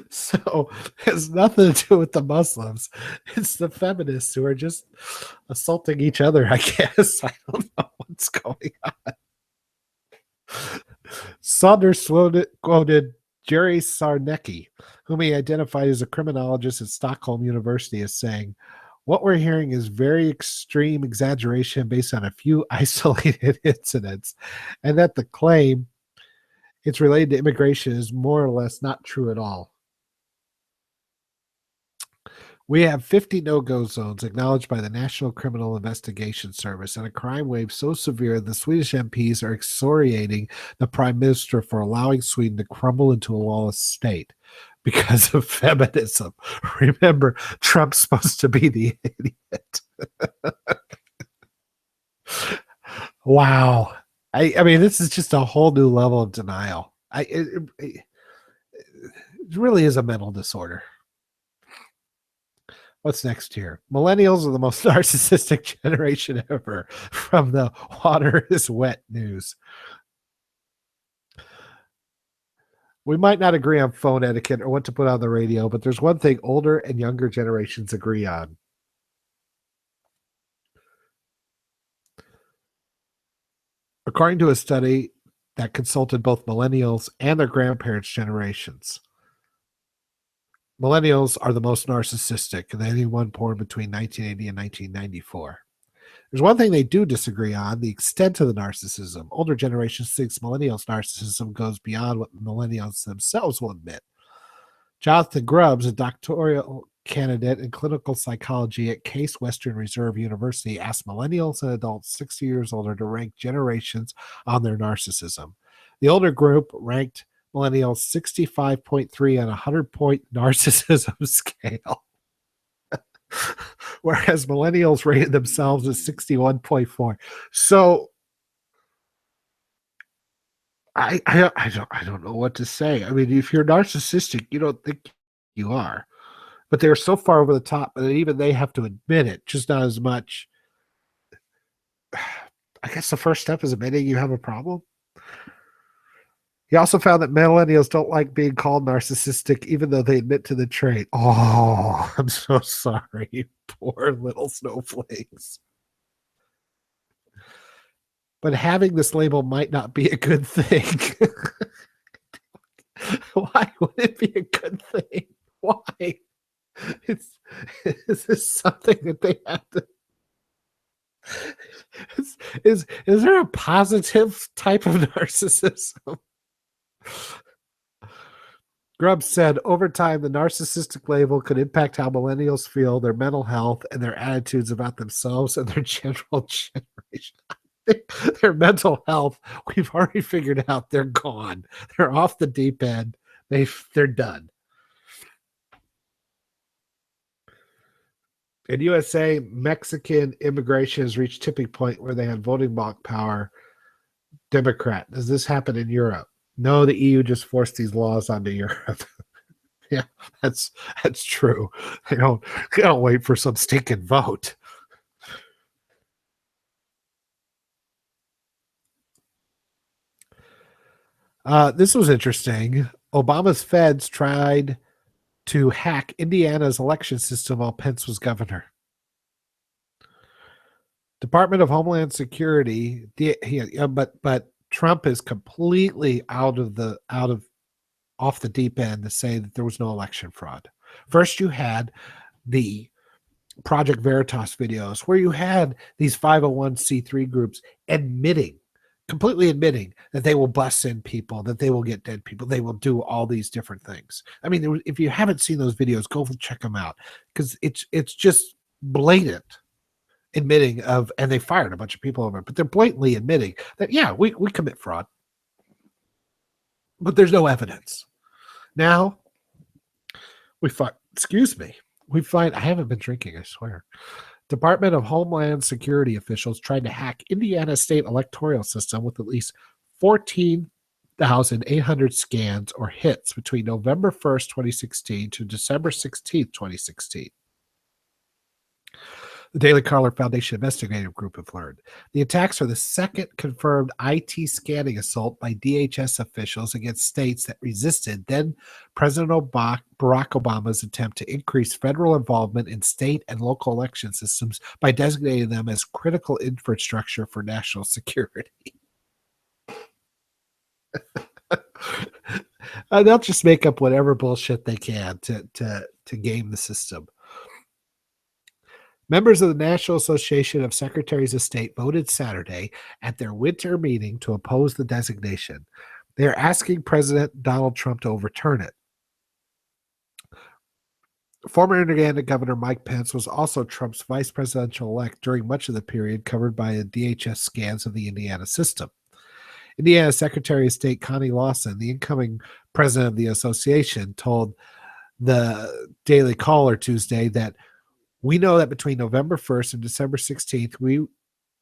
so it has nothing to do with the Muslims. It's the feminists who are just assaulting each other, I guess. I don't know what's going on. Saunders quoted Jerry Sarnecki, whom he identified as a criminologist at Stockholm University, as saying, "What we're hearing is very extreme exaggeration based on a few isolated incidents, and that the claim it's related to immigration is more or less not true at all. We have 50 no-go zones acknowledged by the National Criminal Investigation Service and a crime wave so severe the Swedish MPs are excoriating the Prime Minister for allowing Sweden to crumble into a lawless state because of feminism." Remember, Trump's supposed to be the idiot. Wow. I mean, this is just a whole new level of denial. It really is a mental disorder. What's next here? Millennials are the most narcissistic generation ever, from the water is wet news. We might not agree on phone etiquette or what to put on the radio, but there's one thing older and younger generations agree on. According to a study that consulted both millennials and their grandparents' generations, millennials are the most narcissistic of anyone born between 1980 and 1994. There's one thing they do disagree on: the extent of the narcissism. Older generations think millennials' narcissism goes beyond what millennials themselves will admit. Jonathan Grubbs, a doctoral candidate in clinical psychology at Case Western Reserve University, asked millennials and adults 60 years older to rank generations on their narcissism. The older group ranked millennials 65.3 on a 100-point narcissism scale, whereas millennials rated themselves at 61.4. So I don't know what to say. I mean, if you're narcissistic, you don't think you are, but they're so far over the top that even they have to admit it, just not as much. I guess the first step is admitting you have a problem. He also found that millennials don't like being called narcissistic, even though they admit to the trait. Oh, I'm so sorry. Poor little snowflakes. But having this label might not be a good thing. Why would it be a good thing? Why? It's Is this something that they have to? Is there a positive type of narcissism? Grubb said, over time, the narcissistic label could impact how millennials feel, their mental health, and their attitudes about themselves and their general generation. Their mental health, we've already figured out they're gone. They're off the deep end. They're done. In USA, Mexican immigration has reached tipping point where they have voting bloc power. Democrat. Does this happen in Europe? No, the EU just forced these laws onto Europe. Yeah, that's true. They don't wait for some stinking vote. This was interesting. Obama's feds tried to hack Indiana's election system while Pence was governor. Department of Homeland Security, but Trump is completely off the deep end to say that there was no election fraud. First, you had the Project Veritas videos where you had these 501c3 groups completely admitting that they will bus in people, that they will get dead people, they will do all these different things. I mean, if you haven't seen those videos, go check them out, because it's just blatant admitting of, and they fired a bunch of people over it, but they're blatantly admitting that, yeah, we commit fraud, but there's no evidence. Now we find, I haven't been drinking, I swear. Department of Homeland Security officials tried to hack Indiana state electoral system with at least 14,800 scans or hits between November 1st, 2016 to December 16th, 2016. The Daily Caller Foundation investigative group have learned. The attacks are the second confirmed IT scanning assault by DHS officials against states that resisted then President Barack Obama's attempt to increase federal involvement in state and local election systems by designating them as critical infrastructure for national security. They'll just make up whatever bullshit they can to game the system. Members of the National Association of Secretaries of State voted Saturday at their winter meeting to oppose the designation. They are asking President Donald Trump to overturn it. Former Indiana Governor Mike Pence was also Trump's vice presidential-elect during much of the period covered by the DHS scans of the Indiana system. Indiana Secretary of State Connie Lawson, the incoming president of the association, told the Daily Caller Tuesday that we know that between November 1st and December 16th, we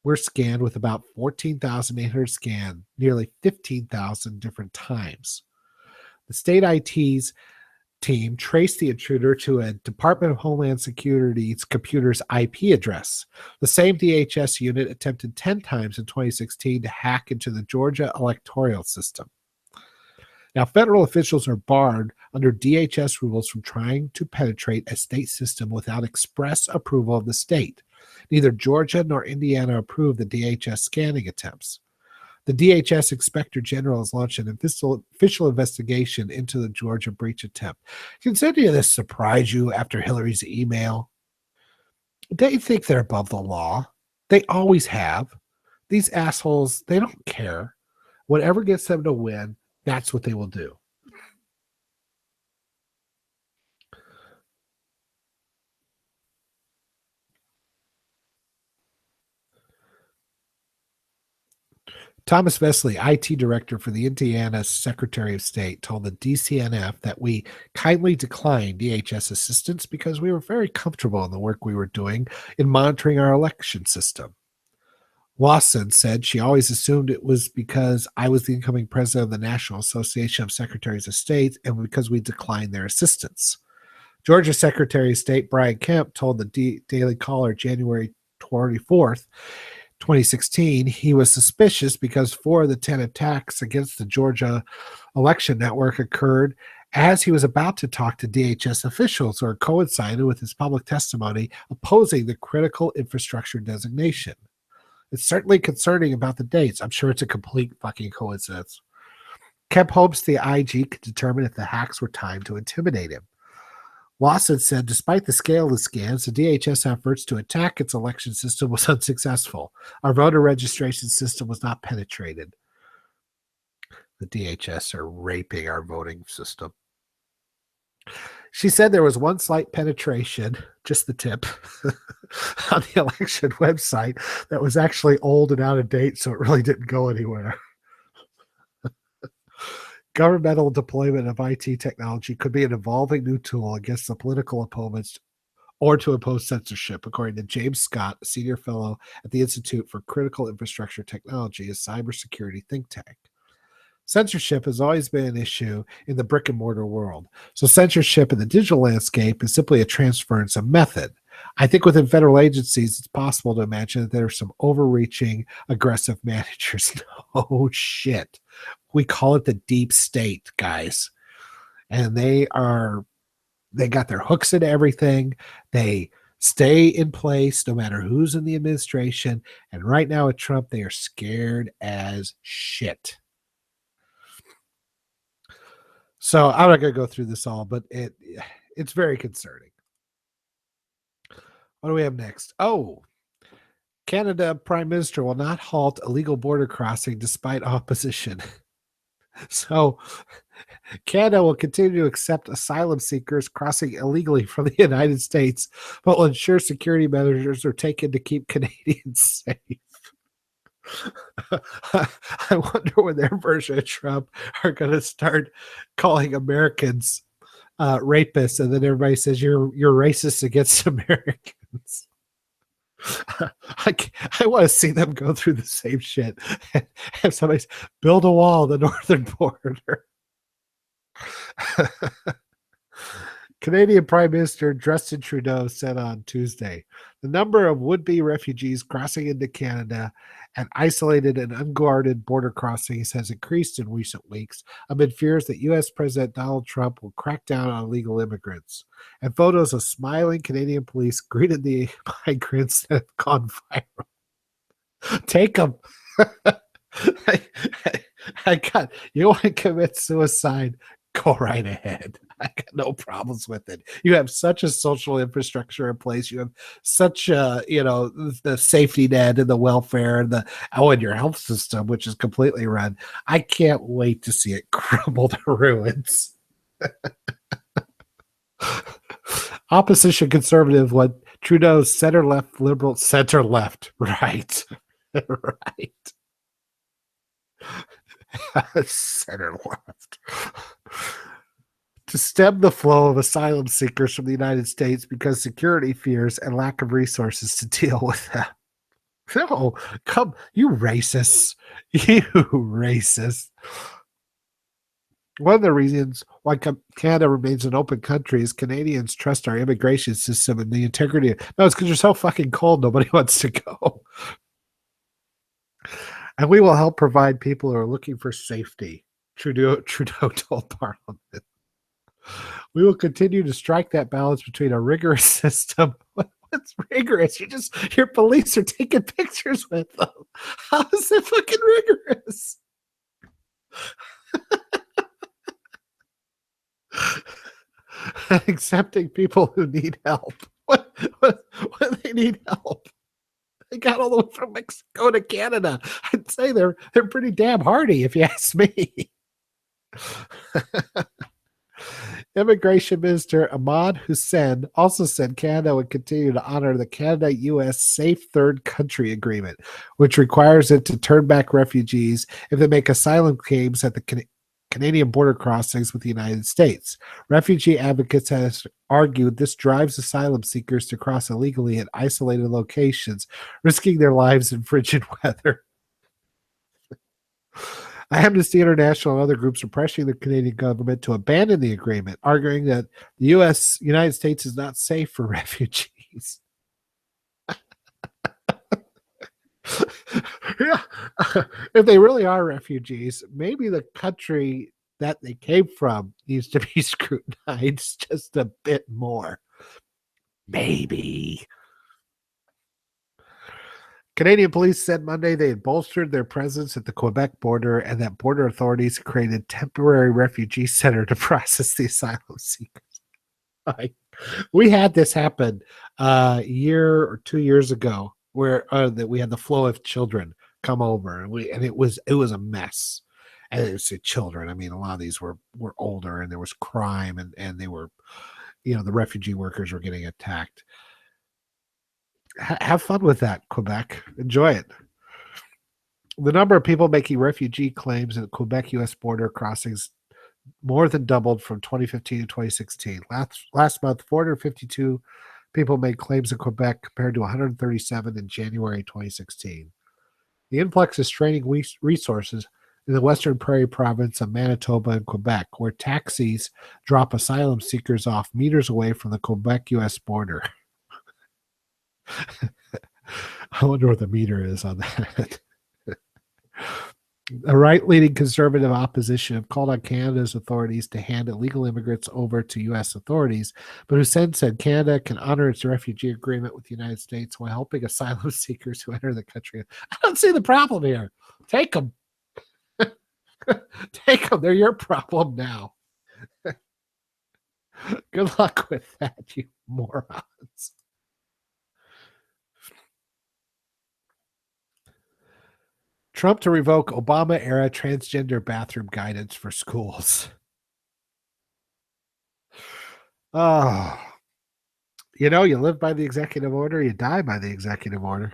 were scanned with about 14,800 scans, nearly 15,000 different times. The state IT's team traced the intruder to a Department of Homeland Security's computer's IP address. The same DHS unit attempted 10 times in 2016 to hack into the Georgia electoral system. Now, federal officials are barred under DHS rules from trying to penetrate a state system without express approval of the state. Neither Georgia nor Indiana approved the DHS scanning attempts. The DHS Inspector General has launched an official investigation into the Georgia breach attempt. Consider this surprise you after Hillary's email. They think they're above the law. They always have. These assholes, they don't care. Whatever gets them to win, that's what they will do. Thomas Vesley, IT director for the Indiana Secretary of State, told the DCNF that we kindly declined DHS assistance because we were very comfortable in the work we were doing in monitoring our election system. Lawson said she always assumed it was because I was the incoming president of the National Association of Secretaries of State and because we declined their assistance. Georgia Secretary of State Brian Kemp told the Daily Caller January 24th, 2016, he was suspicious because 4 of the 10 attacks against the Georgia election network occurred as he was about to talk to DHS officials or coincided with his public testimony opposing the critical infrastructure designation. It's certainly concerning about the dates. I'm sure it's a complete fucking coincidence. Kemp hopes the IG could determine if the hacks were timed to intimidate him. Lawson said despite the scale of the scans, the DHS efforts to attack its election system was unsuccessful. Our voter registration system was not penetrated. The DHS are raping our voting system. She said there was one slight penetration, just the tip, on the election website that was actually old and out of date, so it really didn't go anywhere. Governmental deployment of IT technology could be an evolving new tool against the political opponents or to oppose censorship, according to James Scott, a senior fellow at the Institute for Critical Infrastructure Technology, a cybersecurity think tank. Censorship has always been an issue in the brick and mortar world. So censorship in the digital landscape is simply a transference of method. I think within federal agencies, it's possible to imagine that there are some overreaching, aggressive managers. Oh, shit. We call it the deep state, guys. And they got their hooks into everything. They stay in place no matter who's in the administration. And right now with Trump, they are scared as shit. So I'm not going to go through this all, but it's very concerning. What do we have next? Oh, Canada Prime Minister will not halt illegal border crossing despite opposition. So Canada will continue to accept asylum seekers crossing illegally from the United States, but will ensure security measures are taken to keep Canadians safe. I wonder when their version of Trump are going to start calling Americans rapists, and then everybody says you're racist against Americans. I want to see them go through the same shit. Have somebody build a wall on the northern border. Canadian Prime Minister Justin Trudeau said on Tuesday the number of would be refugees crossing into Canada and isolated and unguarded border crossings has increased in recent weeks amid fears that U.S. President Donald Trump will crack down on illegal immigrants. And photos of smiling Canadian police greeted the migrants that have gone viral. Take them. I, I got you want to commit suicide, go right ahead. I got no problems with it. You have such a social infrastructure in place. You have such the safety net and the welfare and and your health system, which is completely run. I can't wait to see it crumble to ruins. Opposition conservative, what Trudeau's center left liberal, center left, right. Right. Center left. To stem the flow of asylum seekers from the United States because security fears and lack of resources to deal with them. No, come, you racists. You racist. One of the reasons why Canada remains an open country is Canadians trust our immigration system and the integrity. No, it's because you're so fucking cold, nobody wants to go. And we will help provide people who are looking for safety, Trudeau told Parliament. We will continue to strike that balance between a rigorous system. What's rigorous? Your police are taking pictures with them. How is it fucking rigorous? Accepting people who need help. What they need help? They got all the way from Mexico to Canada. I'd say they're pretty damn hardy, if you ask me. Immigration Minister Ahmad Hussein also said Canada would continue to honor the Canada-U.S. Safe Third Country Agreement, which requires it to turn back refugees if they make asylum claims at the Canadian border crossings with the United States. Refugee advocates have argued this drives asylum seekers to cross illegally at isolated locations, risking their lives in frigid weather. Amnesty International and other groups are pressuring the Canadian government to abandon the agreement, arguing that the United States is not safe for refugees. Yeah. If they really are refugees, maybe the country that they came from needs to be scrutinized just a bit more. Maybe. Canadian police said Monday they had bolstered their presence at the Quebec border and that border authorities created a temporary refugee center to process the asylum seekers. We had this happen a year or 2 years ago where that we had the flow of children come over and it was a mess. And it was children. I mean, a lot of these were older and there was crime and they were, the refugee workers were getting attacked. Have fun with that, Quebec. Enjoy it. The number of people making refugee claims at Quebec U.S. border crossings more than doubled from 2015 to 2016. Last month, 452 people made claims in Quebec compared to 137 in January 2016. The influx is straining resources in the Western Prairie province of Manitoba and Quebec, where taxis drop asylum seekers off meters away from the Quebec U.S. border. I wonder what the meter is on that. A right-leaning conservative opposition have called on Canada's authorities to hand illegal immigrants over to U.S. authorities, but Hussein said Canada can honor its refugee agreement with the United States while helping asylum seekers who enter the country. I don't see the problem here. Take them. Take them. They're your problem now. Good luck with that, you morons. Trump to revoke Obama-era transgender bathroom guidance for schools. Oh, you live by the executive order, you die by the executive order.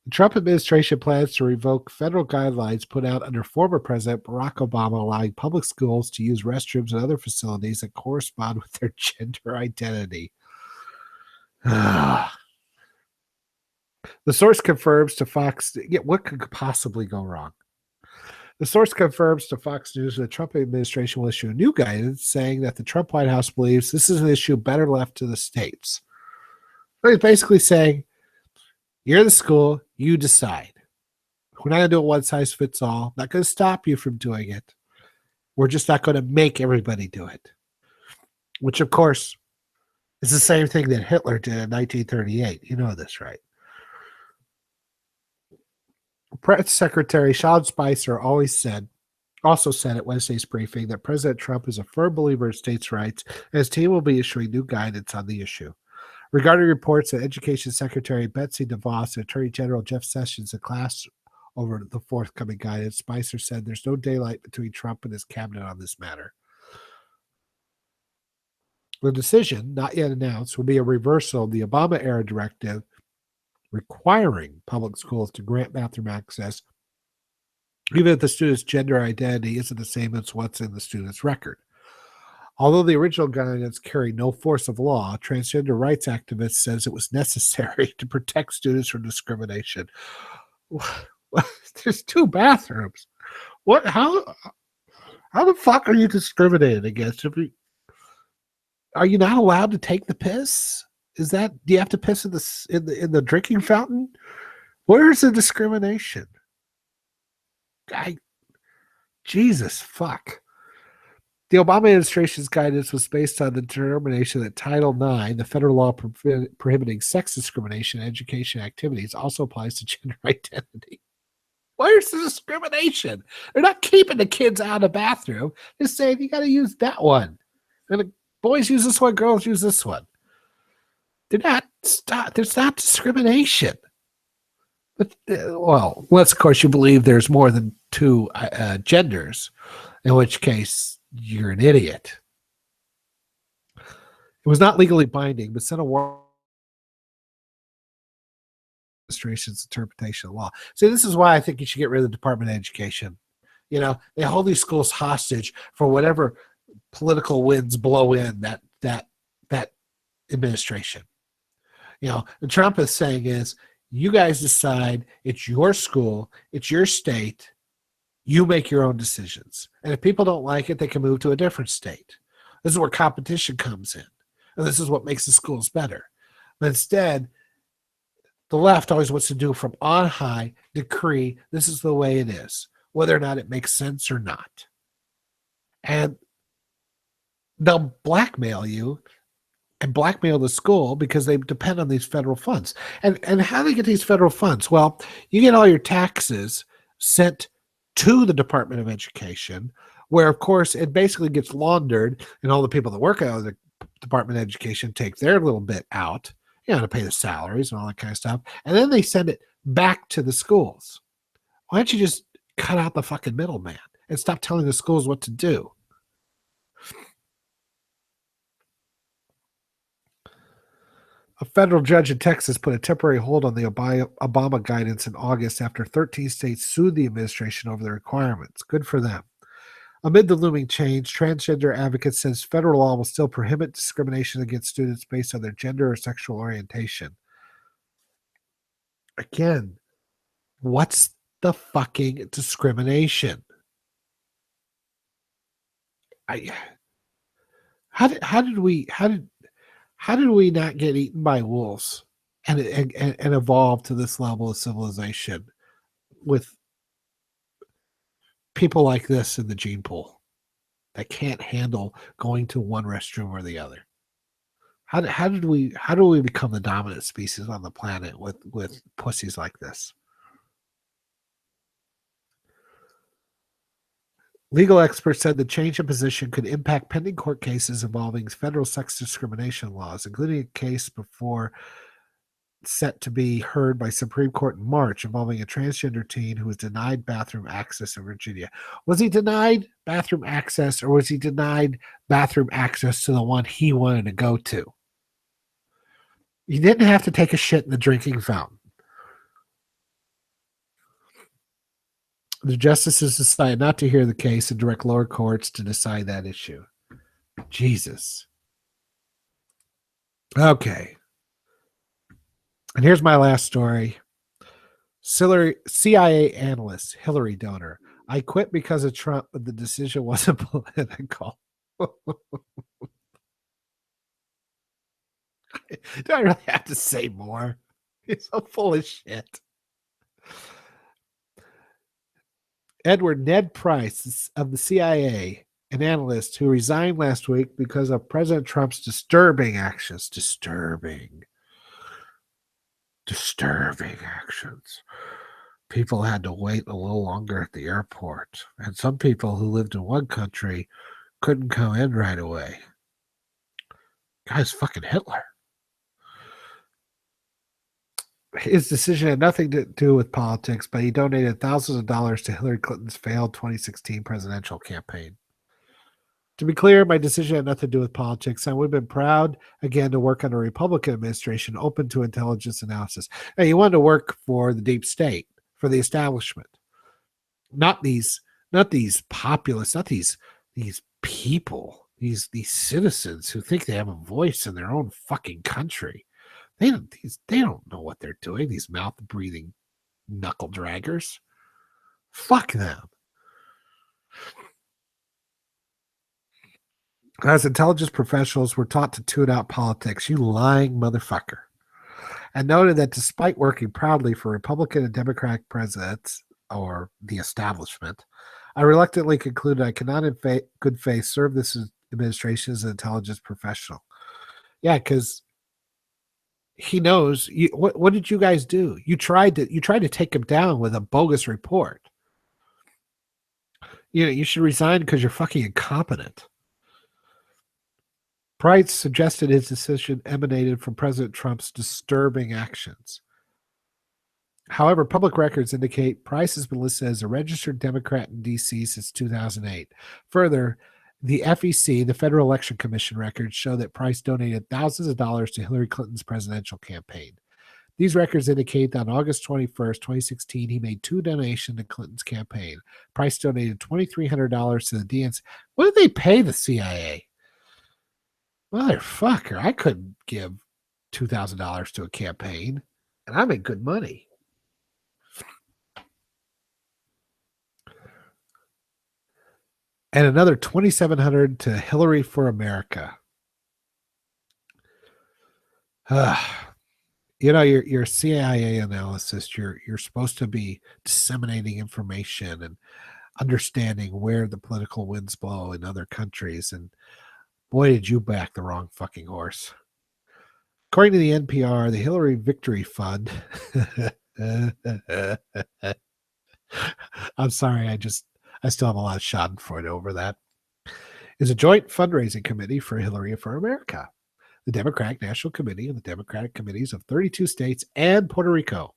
The Trump administration plans to revoke federal guidelines put out under former President Barack Obama, allowing public schools to use restrooms and other facilities that correspond with their gender identity. The source confirms to Fox, what could possibly go wrong? The source confirms to Fox News the Trump administration will issue new guidance saying that the Trump White House believes this is an issue better left to the states. So he's basically saying, you're the school, you decide. We're not going to do a one size fits all. Not going to stop you from doing it. We're just not going to make everybody do it. Which, of course, is the same thing that Hitler did in 1938. You know this, right? Press Secretary Sean Spicer also said at Wednesday's briefing that President Trump is a firm believer in states' rights, and his team will be issuing new guidance on the issue. Regarding reports that Education Secretary Betsy DeVos and Attorney General Jeff Sessions in class over the forthcoming guidance, Spicer said there's no daylight between Trump and his cabinet on this matter. The decision, not yet announced, will be a reversal of the Obama-era directive requiring public schools to grant bathroom access, even if the student's gender identity isn't the same as what's in the student's record. Although the original guidance carried no force of law, transgender rights activists says it was necessary to protect students from discrimination. There's 2 bathrooms. What? How the fuck are you discriminated against? Are you not allowed to take the piss? Do you have to piss in the drinking fountain? Where's the discrimination? Jesus fuck. The Obama administration's guidance was based on the determination that Title IX, the federal law prohibiting sex discrimination in education activities, also applies to gender identity. Where's the discrimination? They're not keeping the kids out of the bathroom. They're saying you got to use that one. And the boys use this one, girls use this one. There's not discrimination. But, unless, of course, you believe there's more than 2 genders, in which case you're an idiot. It was not legally binding, but Senate administration's interpretation of law. See, this is why I think you should get rid of the Department of Education. You know, they hold these schools hostage for whatever political winds blow in that administration. You know, what Trump is saying is, you guys decide. It's your school. It's your state. You make your own decisions. And if people don't like it, they can move to a different state. This is where competition comes in. And this is what makes the schools better. But instead, the left always wants to do from on high, decree, this is the way it is, whether or not it makes sense or not. And they'll blackmail you and blackmail the school because they depend on these federal funds. And how do they get these federal funds? Well, you get all your taxes sent to the Department of Education, where, of course, it basically gets laundered, and all the people that work out of the Department of Education take their little bit out, to pay the salaries and all that kind of stuff, and then they send it back to the schools. Why don't you just cut out the fucking middleman and stop telling the schools what to do? A federal judge in Texas put a temporary hold on the Obama guidance in August after 13 states sued the administration over the requirements. Good for them. Amid the looming change, transgender advocates says federal law will still prohibit discrimination against students based on their gender or sexual orientation. Again, what's the fucking discrimination? How did we not get eaten by wolves and evolve to this level of civilization with people like this in the gene pool that can't handle going to one restroom or the other? How do we become the dominant species on the planet with pussies like this? Legal experts said the change in position could impact pending court cases involving federal sex discrimination laws, including a case before set to be heard by Supreme Court in March involving a transgender teen who was denied bathroom access in Virginia. Was he denied bathroom access, or was he denied bathroom access to the one he wanted to go to? He didn't have to take a shit in the drinking fountain. The justices decided not to hear the case and direct lower courts to decide that issue. Jesus. Okay. And here's my last story. CIA analyst, Hillary donor. I quit because of Trump, but the decision wasn't political. Do I really have to say more? He's so full of shit. Edward Ned Price of the CIA, an analyst who resigned last week because of President Trump's disturbing actions. Disturbing actions. People had to wait a little longer at the airport. And some people who lived in one country couldn't come in right away. Guy's fucking Hitler. His decision had nothing to do with politics, but he donated thousands of dollars to Hillary Clinton's failed 2016 presidential campaign. To be clear, my decision had nothing to do with politics. I would have been proud, again, to work on a Republican administration open to intelligence analysis. Now, you wanted to work for the deep state, for the establishment, not these populists, not these people, these citizens who think they have a voice in their own fucking country. They don't know what they're doing, these mouth-breathing knuckle draggers. Fuck them. As intelligence professionals, we're taught to tune out politics, you lying motherfucker. And noted that despite working proudly for Republican and Democratic presidents, or the establishment, I reluctantly concluded I cannot in good faith serve this administration as an intelligence professional. Yeah, because he knows. What did you guys do? You tried to take him down with a bogus report. You should resign because you're fucking incompetent. Price suggested his decision emanated from President Trump's disturbing actions. However, public records indicate Price has been listed as a registered Democrat in D.C. since 2008. Further, the FEC, the Federal Election Commission records, show that Price donated thousands of dollars to Hillary Clinton's presidential campaign. These records indicate that on August 21st, 2016, he made 2 donations to Clinton's campaign. Price donated $2,300 to the DNC. What did they pay the CIA? Motherfucker, I couldn't give $2,000 to a campaign, and I made good money. And another $2,700 to Hillary for America. You're a CIA analyst. You're supposed to be disseminating information and understanding where the political winds blow in other countries. And boy, did you back the wrong fucking horse. According to the NPR, the Hillary Victory Fund. I'm sorry, I still have a lot of schadenfreude over that. Is a joint fundraising committee for Hillary for America, the Democratic National Committee and the Democratic Committees of 32 states and Puerto Rico.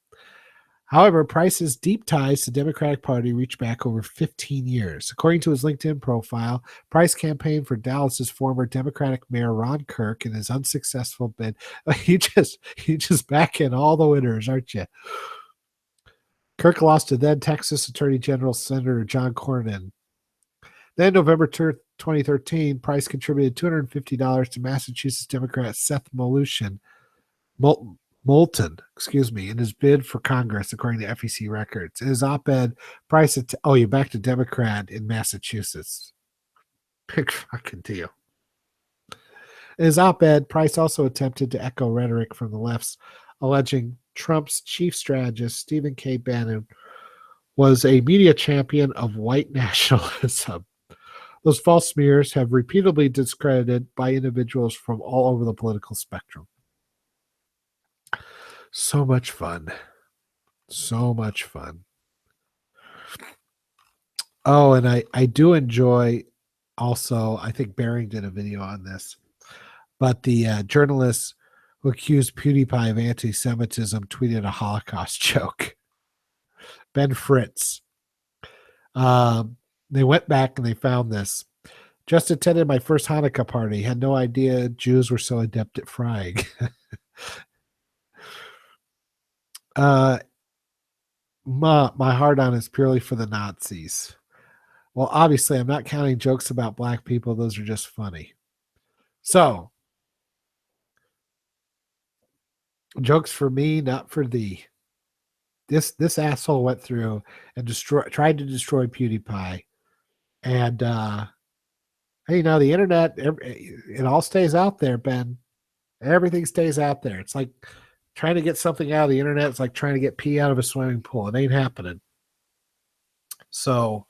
However, Price's deep ties to the Democratic Party reach back over 15 years. According to his LinkedIn profile, Price campaigned for Dallas's former Democratic Mayor Ron Kirk in his unsuccessful bid. You just back in all the winners, aren't you? Kirk lost to then Texas Attorney General Senator John Cornyn. Then, November 2013, Price contributed $250 to Massachusetts Democrat Seth Moulton, in his bid for Congress, according to FEC records. In his op-ed, Price, you backed a Democrat in Massachusetts. Big fucking deal. In his op-ed, Price also attempted to echo rhetoric from the lefts, alleging Trump's chief strategist, Stephen K. Bannon, was a media champion of white nationalism. Those false smears have repeatedly discredited by individuals from all over the political spectrum. So much fun. So much fun. Oh, and I do enjoy also, I think Bering did a video on this, but the journalists who accused PewDiePie of anti-Semitism tweeted a Holocaust joke. Ben Fritz. They went back and they found this. Just attended my first Hanukkah party. Had no idea Jews were so adept at frying. My hard on is purely for the Nazis. Well, obviously, I'm not counting jokes about black people. Those are just funny. So, jokes for me, not for thee. this asshole went through and tried to destroy PewDiePie, and the internet, it all stays out there, Ben. Everything stays out there. It's like trying to get something out of the internet. It's like trying to get pee out of a swimming pool. It ain't happening. So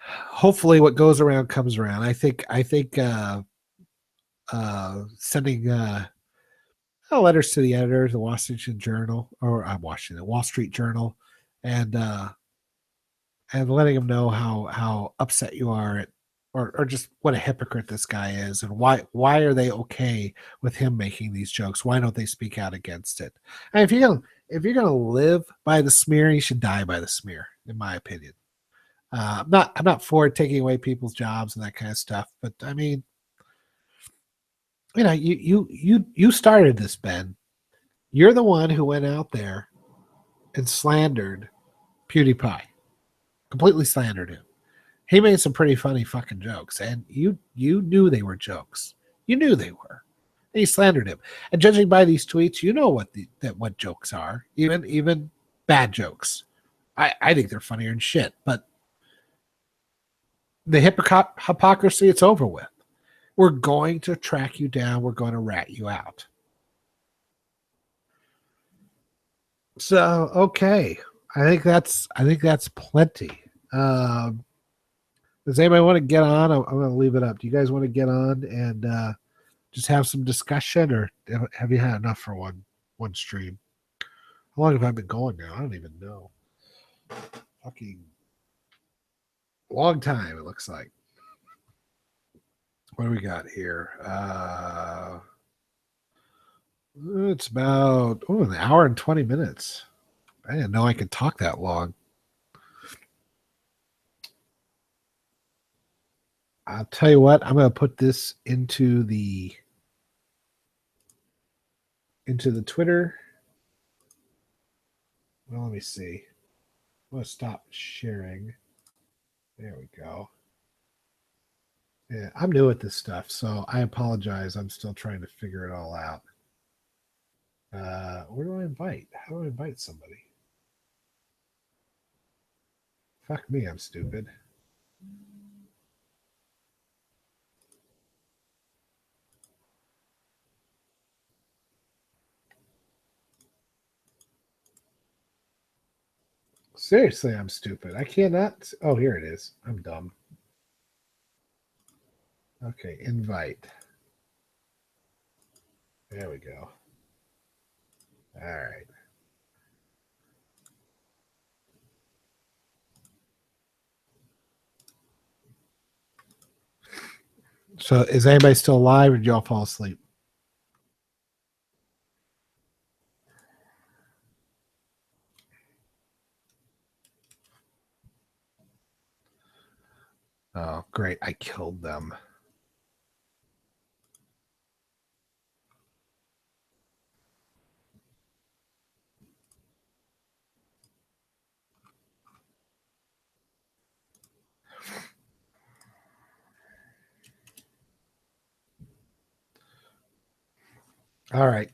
hopefully, what goes around comes around. I think sending letters to the editor of the Washington Journal or Washington Wall Street Journal, and letting them know how upset you are at, or just what a hypocrite this guy is, and why are they okay with him making these jokes? Why don't they speak out against it? And if you're gonna live by the smear, you should die by the smear, in my opinion. I'm not for taking away people's jobs and that kind of stuff, but I mean, you started this, Ben. You're the one who went out there and slandered PewDiePie, completely slandered him. He made some pretty funny fucking jokes, and you knew they were jokes. You knew they were. And he slandered him. And judging by these tweets, you know what jokes are, even bad jokes. I think they're funnier than shit, but the hypocrisy, it's over with. We're going to track you down. We're going to rat you out. So, okay. I think that's plenty. Does anybody want to get on? I'm going to leave it up. Do you guys want to get on and just have some discussion, or have you had enough for one stream? How long have I been going now? I don't even know. Fucking long time, it looks like. What do we got here? It's about an hour and 20 minutes. I didn't know I could talk that long. I'll tell you what, I'm going to put this into the Twitter. Well, let me see. I'm going to stop sharing. There we go. Yeah, I'm new at this stuff, so I apologize. I'm still trying to figure it all out. Where do I invite? How do I invite somebody? Fuck me, I'm stupid. Seriously, I'm stupid. I cannot. Oh, here it is. I'm dumb. Okay, invite. There we go. All right. So is anybody still alive, or did y'all fall asleep? Oh, great. I killed them. All right.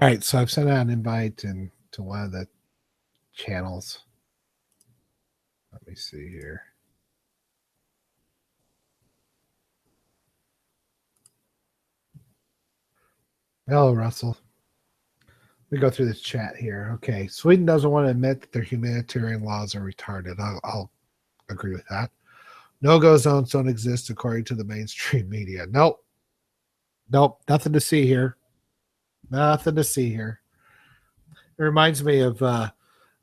All right. So I've sent out an invite to one of the channels. Let me see here. Hello, Russell. Let me go through this chat here. Okay. Sweden doesn't want to admit that their humanitarian laws are retarded. I'll agree with that. No-go zones don't exist according to the mainstream media. Nope. Nothing to see here. Nothing to see here. It reminds me of I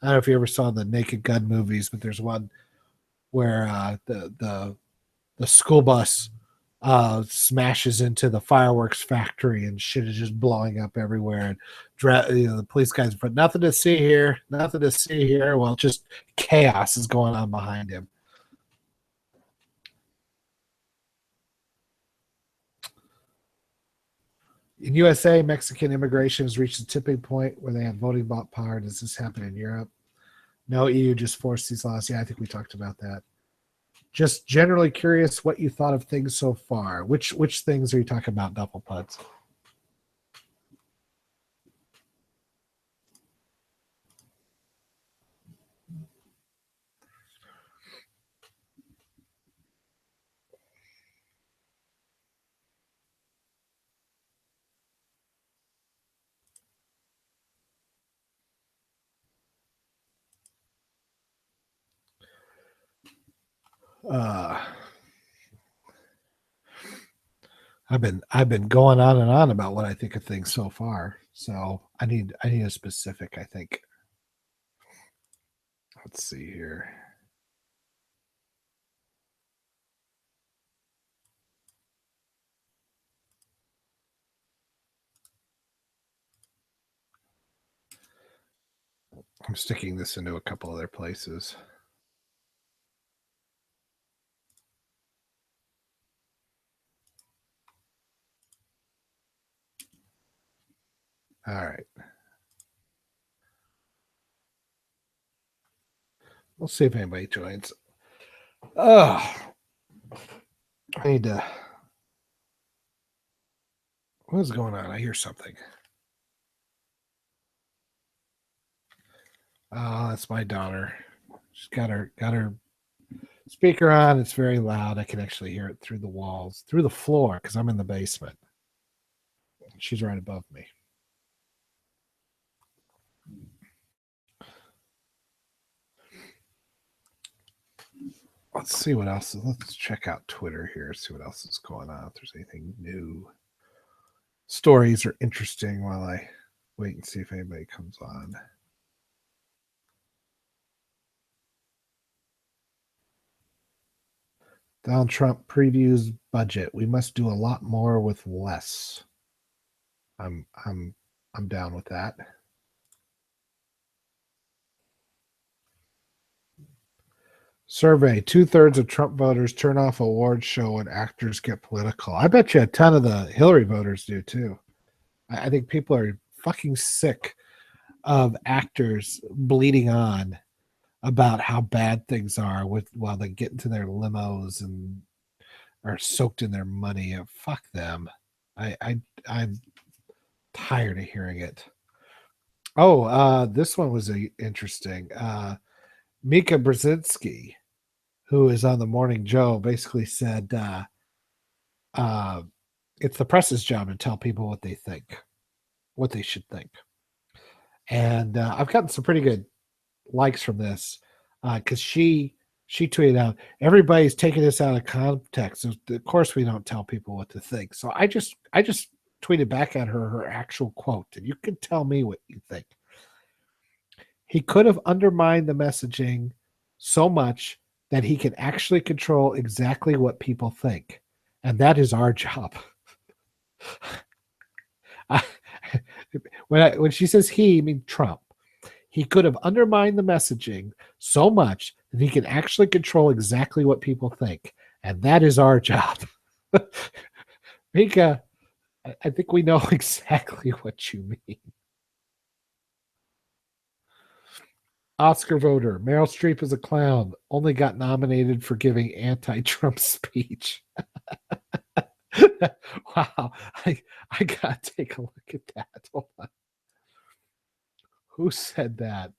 don't know if you ever saw the Naked Gun movies, but there's one where the school bus smashes into the fireworks factory and shit is just blowing up everywhere. And the police guys, but nothing to see here. Nothing to see here. Well, just chaos is going on behind him. In USA, Mexican immigration has reached a tipping point where they have voting power. Does this happen in Europe? No, EU just forced these laws. Yeah, I think we talked about that. Just generally curious what you thought of things so far. Which things are you talking about, Duffel Puds? Uh, I've been going on and on about what I think of things so far. So I need a specific, I think. Let's see here. I'm sticking this into a couple other places. All right. We'll see if anybody joins. Oh, I need to. What's going on? I hear something. Oh, that's my daughter. She's got her speaker on. It's very loud. I can actually hear it through the walls, through the floor, because I'm in the basement. She's right above me. Let's see what else. Let's check out Twitter here, see what else is going on. If there's anything new, stories are interesting while I wait and see if anybody comes on. Donald Trump previews budget. We must do a lot more with less. I'm down with that. Survey: 2/3 of Trump voters turn off award show when actors get political. I bet you a ton of the Hillary voters do too. I think people are fucking sick of actors bleeding on about how bad things are while they get into their limos and are soaked in their money. Fuck them. I'm tired of hearing it. Oh, this one was interesting. Mika Brzezinski, who is on the Morning Joe, basically said uh, it's the press's job to tell people what they think, what they should think. And I've gotten some pretty good likes from this because she tweeted out, everybody's taking this out of context. So of course, we don't tell people what to think. So I just tweeted back at her actual quote, and you can tell me what you think. He could have undermined the messaging so much that he can actually control exactly what people think. And that is our job. I, when she says he, I mean Trump. He could have undermined the messaging so much that he can actually control exactly what people think. And that is our job. Mika, I think we know exactly what you mean. Oscar voter, Meryl Streep is a clown, only got nominated for giving anti-Trump speech. Wow. I got to take a look at that. Hold on. Who said that?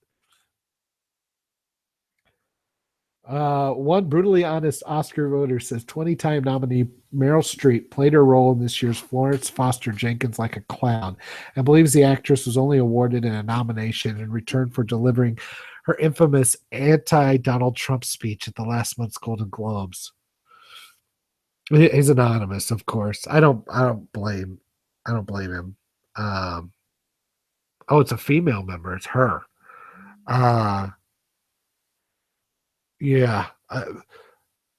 One brutally honest Oscar voter says 20-time nominee Meryl Streep played her role in this year's Florence Foster Jenkins like a clown and believes the actress was only awarded a nomination in return for delivering her infamous anti-Donald Trump speech at the last month's Golden Globes. He's anonymous, of course. I don't blame him. Um, oh, it's a female member. It's her. Uh, yeah.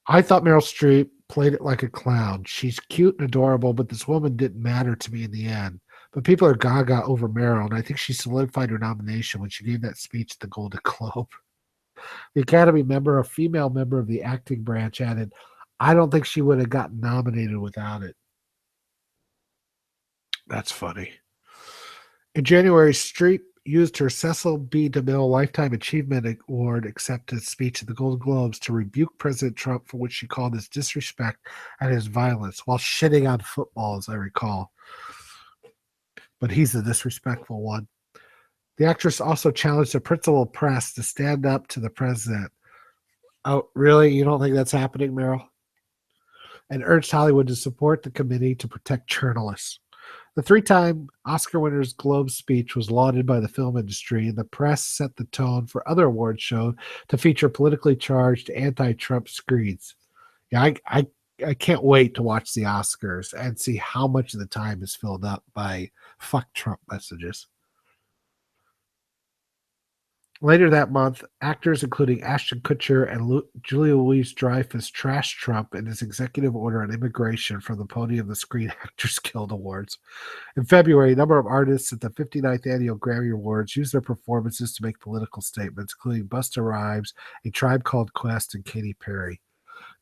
I thought Meryl Streep played it like a clown. She's cute and adorable, but this woman didn't matter to me in the end. But people are gaga over Meryl, and I think she solidified her nomination when she gave that speech at the Golden Globe. The Academy member, a female member of the acting branch, added, I don't think she would have gotten nominated without it. That's funny. In January, Streep used her Cecil B. DeMille Lifetime Achievement Award acceptance speech at the Golden Globes to rebuke President Trump for what she called his disrespect and his violence while shitting on football, as I recall. But he's the disrespectful one. The actress also challenged the principal press to stand up to the president. Oh, really? You don't think that's happening, Meryl? And urged Hollywood to support the committee to protect journalists. The three-time Oscar winner's Globe speech was lauded by the film industry, and the press set the tone for other award shows to feature politically charged anti-Trump screeds. Yeah, I can't wait to watch the Oscars and see how much of the time is filled up by fuck Trump messages. Later that month, actors including Ashton Kutcher and Julia Louis-Dreyfus trashed Trump in his executive order on immigration from the podium of the Screen Actors Guild Awards. In February, a number of artists at the 59th Annual Grammy Awards used their performances to make political statements, including Busta Rhymes, A Tribe Called Quest, and Katy Perry.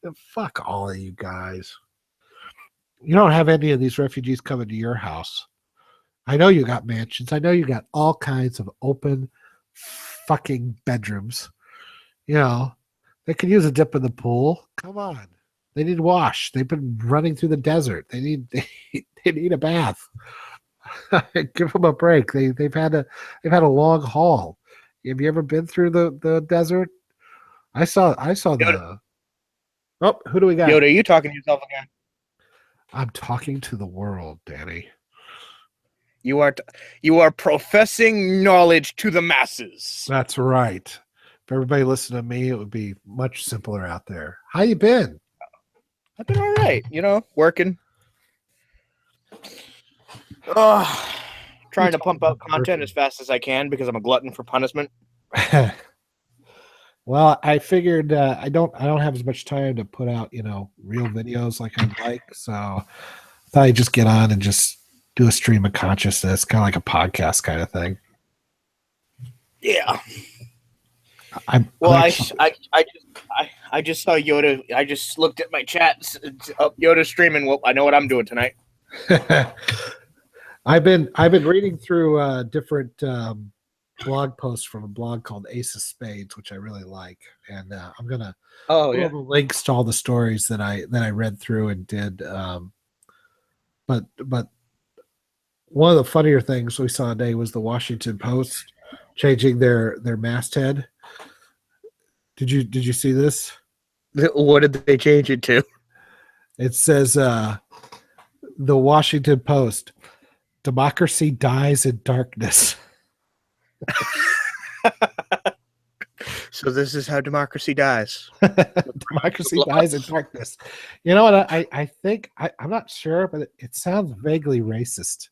And fuck all of you guys. You don't have any of these refugees coming to your house. I know you got mansions. I know you got all kinds of open fucking bedrooms. You know, they can use a dip in the pool. Come on. They need wash. They've been running through the desert. They need a bath. Give them a break. They've had a long haul. Have you ever been through the desert? I saw the Oh, who do we got? Yoda, are you talking to yourself again? I'm talking to the world, Danny. You are professing knowledge to the masses. That's right. If everybody listened to me, it would be much simpler out there. How you been? I've been all right, working. Trying to pump out content as fast as I can because I'm a glutton for punishment. Well, I figured I don't have as much time to put out, real videos like I'd like. So I thought I'd just get on and just do a stream of consciousness, kind of like a podcast kind of thing. Yeah. I just saw Yoda. I just looked at my chat. Yoda streaming. Well, I know what I'm doing tonight. I've been reading through different blog posts from a blog called Ace of Spades, which I really like, and I'm gonna put all the links to all the stories that I read through and did. But one of the funnier things we saw today was the Washington Post changing their masthead. Did you see this? What did they change it to? It says the Washington Post, democracy dies in darkness. So this is how democracy dies. Democracy dies in darkness. You know what? I think I'm not sure, but it sounds vaguely racist.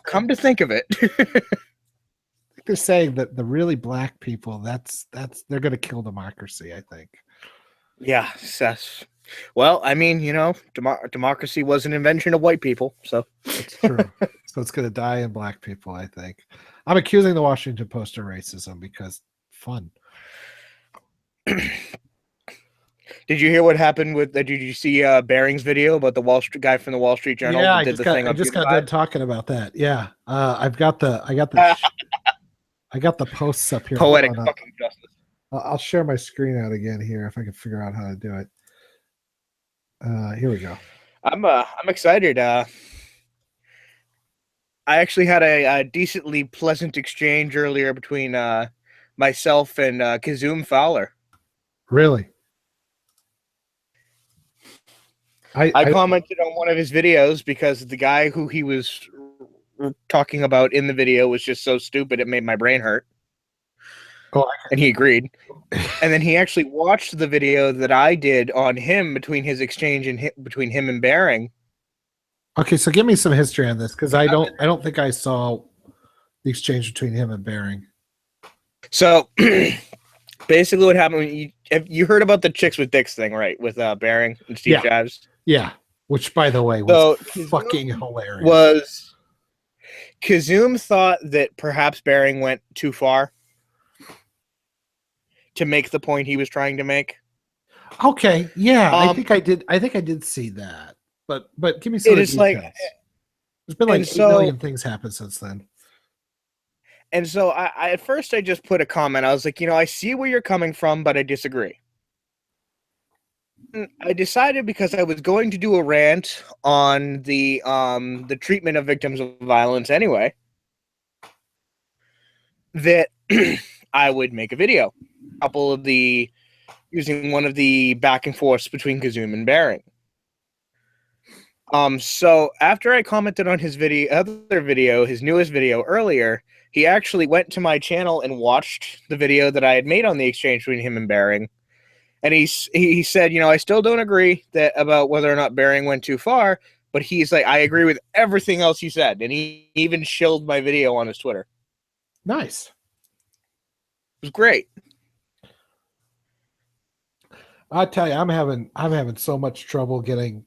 Come to think of it, they're saying that the really black people, that's they're going to kill democracy, I think. Yeah. Well, I mean, democracy was an invention of white people, so it's true. So it's going to die in black people, I think. I'm accusing the Washington Post of racism because fun. Did you hear what happened with? Did you see Barring's video about the Wall Street guy from the Wall Street Journal? Yeah, I just got done talking about that. Yeah, I got the posts up here. Poetic fucking justice. I'll share my screen out again here if I can figure out how to do it. Here we go. I'm excited. I actually had a decently pleasant exchange earlier between myself and Kazum Fowler. Really? I commented on one of his videos because the guy who he was talking about in the video was just so stupid it made my brain hurt. And he agreed. And then he actually watched the video that I did on him between his exchange and between him and Baring. Okay, so give me some history on this because I don't think I saw the exchange between him and Baring. So basically, what happened? You heard about the chicks with dicks thing, right? With Baring and Steve Jobs. Yeah, which by the way was fucking hilarious. Kazum thought that perhaps Baring went too far to make the point he was trying to make. Okay, yeah, I think I did see that, but give me some details. There's been like 8 million things happen since then. And so I at first I just put a comment. I was like, I see where you're coming from, but I disagree. I decided, because I was going to do a rant on the treatment of victims of violence anyway, that I would make a video. Using one of the back and forths between Kazum and Bering. So after I commented on his his newest video earlier, he actually went to my channel and watched the video that I had made on the exchange between him and Bering. And he said, I still don't agree about whether or not Bering went too far, but he's like, I agree with everything else you said. And he even shilled my video on his Twitter. Nice. It was great. I tell you, I'm having so much trouble getting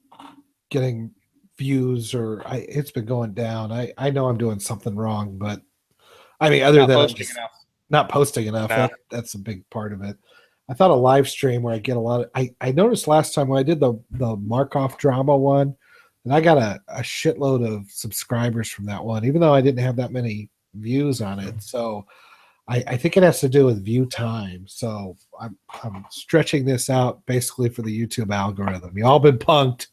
views, or it's been going down. I know I'm doing something wrong, but I mean, other than not posting enough, no. that's a big part of it. I thought a live stream where I get a lot of, I noticed last time when I did the Markov drama one, and I got a shitload of subscribers from that one, even though I didn't have that many views on it. So I think it has to do with view time. So I'm stretching this out basically for the YouTube algorithm. You all been punked.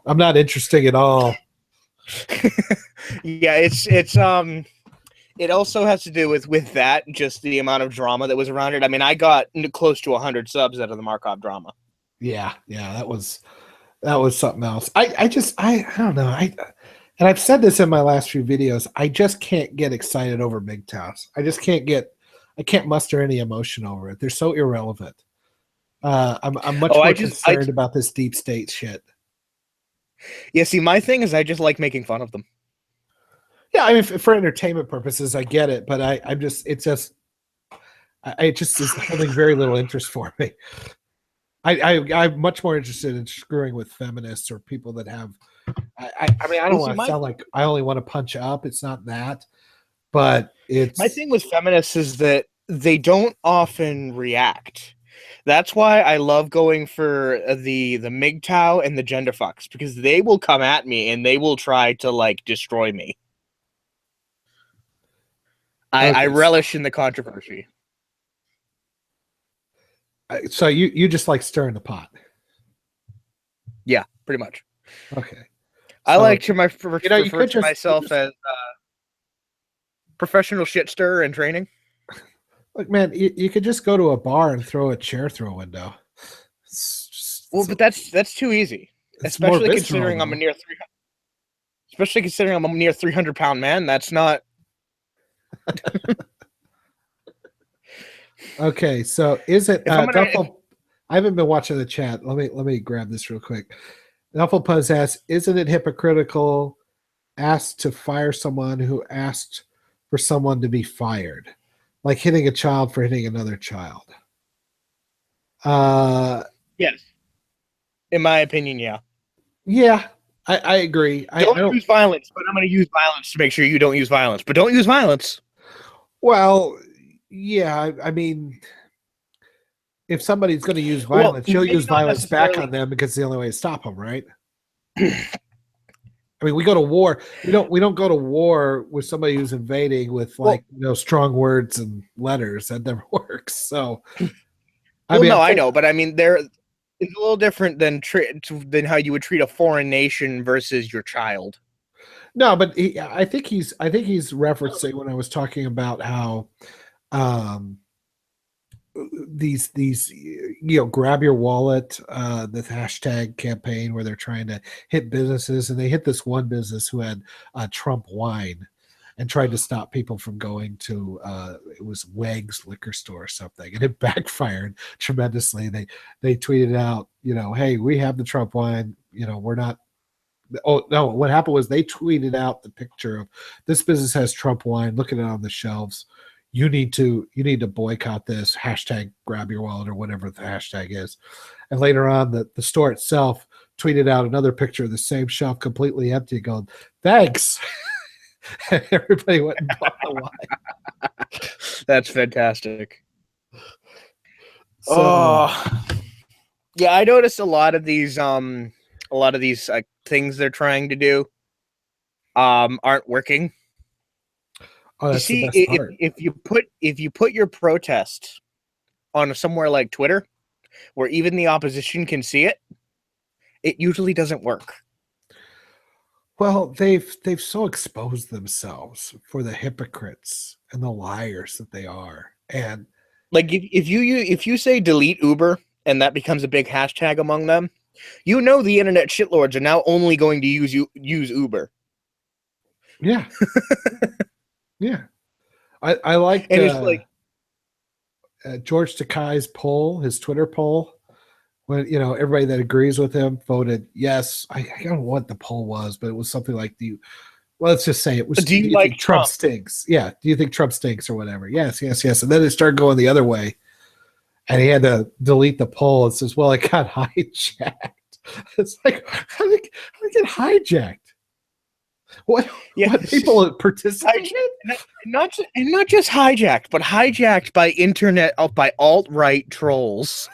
I'm not interesting at all. Yeah, it also has to do with that, just the amount of drama that was around it. I mean, I got close to 100 subs out of the Markov drama. Yeah, that was something else. I don't know. And I've said this in my last few videos, I just can't get excited over MGTOWs. I can't muster any emotion over it. They're so irrelevant. I'm much more concerned about this deep state shit. Yeah, see, my thing is I just like making fun of them. Yeah, I mean, for entertainment purposes, I get it, but it just is holding very little interest for me. I'm much more interested in screwing with feminists or people that have. I mean, I don't want to sound like I only want to punch up. It's not that, but it's my thing with feminists is that they don't often react. That's why I love going for the MGTOW and the gender fucks, because they will come at me and they will try to like destroy me. I relish in the controversy. So you just like stirring the pot. Yeah, pretty much. Okay. I like to refer to myself as professional shit stirrer in training. Look, man, you could just go to a bar and throw a chair through a window. But that's too easy, especially considering I'm a near 300. Especially considering I'm a near 300-pound man. That's not. Okay, so is it? I haven't been watching the chat. Let me grab this real quick. Nufflepuzz asks, "Isn't it hypocritical asked to fire someone who asked for someone to be fired, like hitting a child for hitting another child?" Yes, in my opinion, yeah. Yeah, I agree. I don't use violence, but I'm going to use violence to make sure you don't use violence. But don't use violence. Well, yeah, I mean, if somebody's going to use violence, you'll use violence back on them because it's the only way to stop them, right? I mean, we go to war. We don't go to war with somebody who's invading with strong words and letters. That never works. So, I know, but I mean, it's a little different than how you would treat a foreign nation versus your child. No, but I think he's referencing when I was talking about how these grab your wallet, the hashtag campaign where they're trying to hit businesses, and they hit this one business who had Trump wine and tried to stop people from going to it was Weg's liquor store or something, and it backfired tremendously. They tweeted out, hey, we have the Trump wine, we're not. Oh no, what happened was they tweeted out the picture of this business has Trump wine, look at it on the shelves. You need to boycott this, hashtag grab your wallet or whatever the hashtag is. And later on, the store itself tweeted out another picture of the same shelf completely empty, going, thanks. And everybody went and bought the wine. That's fantastic. So, yeah, I noticed a lot of these things they're trying to do aren't working. Oh, You that's the see, best part. if you put your protest on somewhere like Twitter, where even the opposition can see it, it usually doesn't work. Well, they've so exposed themselves for the hypocrites and the liars that they are. And like if you say delete Uber and that becomes a big hashtag among them, you know the internet shitlords are now only going to use Uber. yeah. Yeah. I liked And it's like George Takei's poll, his Twitter poll, when everybody that agrees with him voted yes. I don't know what the poll was, but it was something like well, let's just say it was. do you Do you like think Trump stinks? Yeah. Do you think Trump stinks or whatever? Yes, yes, yes. And then it started going the other way, and he had to delete the poll. It says, "Well, it got hijacked." It's like how did it get hijacked? What people participated? Not just hijacked, but hijacked by by alt-right trolls.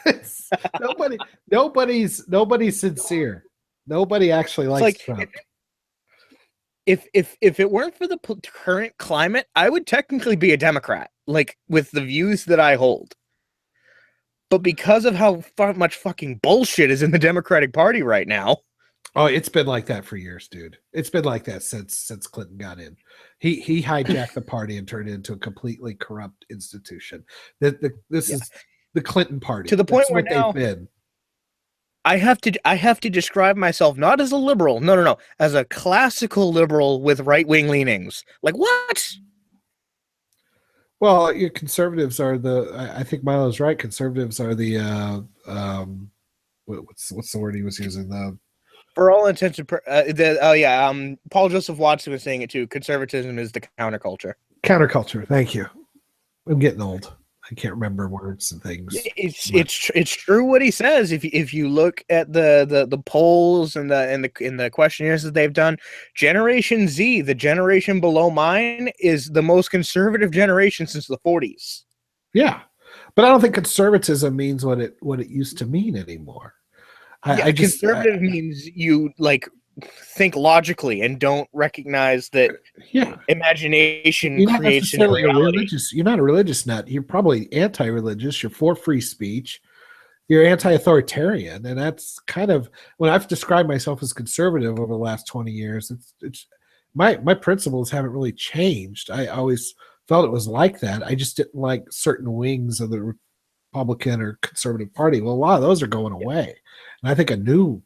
Nobody's sincere. Nobody actually likes like Trump. If it weren't for the current climate, I would technically be a Democrat, like with the views that I hold. But because of how much fucking bullshit is in the Democratic Party right now. Oh, it's been like that for years, dude. It's been like that since Clinton got in. He hijacked the party and turned it into a completely corrupt institution. This is the Clinton party. To the point That's where what now they've been. I have to describe myself not as a liberal, no, as a classical liberal with right-wing leanings. Like what? Well, your conservatives are I think Milo's right. Conservatives are the what's the word he was using? For all intents and Paul Joseph Watson was saying it too. Conservatism is the counterculture. Counterculture. Thank you. I'm getting old. I can't remember words and things. It's true what he says. If you look at the polls and the questionnaires that they've done, Generation Z, the generation below mine, is the most conservative generation since the 40s. Yeah, but I don't think conservatism means what it used to mean anymore. Conservative means you like think logically and don't recognize that imagination creates a reality. You're not a religious nut. You're probably anti-religious. You're for free speech. You're anti-authoritarian, and that's kind of when I've described myself as conservative over the last 20 years. It's my principles haven't really changed. I always felt it was like that. I just didn't like certain wings of the Republican or conservative party. Well, a lot of those are going away, and I think a new,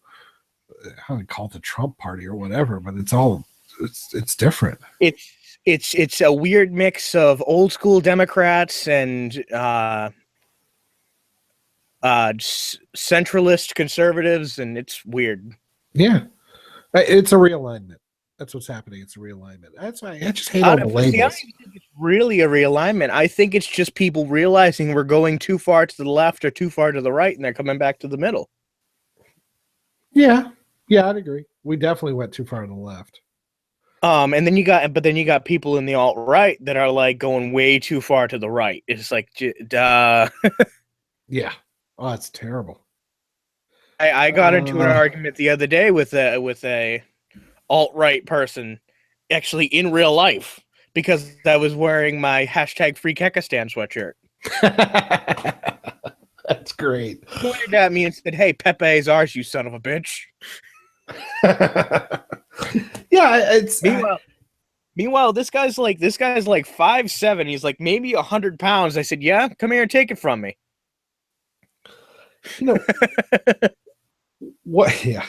how do you call it, the Trump party or whatever, but it's different. It's a weird mix of old school Democrats and centralist conservatives, and it's weird. Yeah, it's a realignment. That's what's happening. It's a realignment. That's why I just hate all the labels. I don't think it's really a realignment. I think it's just people realizing we're going too far to the left or too far to the right, and they're coming back to the middle. Yeah, I'd agree. We definitely went too far to the left. And then you got people in the alt-right that are like going way too far to the right. It's like, duh. Yeah. Oh, that's terrible. I got into an argument the other day with a alt-right person, actually in real life, because I was wearing my #FreeKekistan sweatshirt. That's great. Pointed at me and said, "Hey, Pepe is ours, you son of a bitch." Yeah, it's meanwhile, this guy's like 5'7". He's like maybe 100 pounds. I said, "Yeah, come here and take it from me." What? Yeah.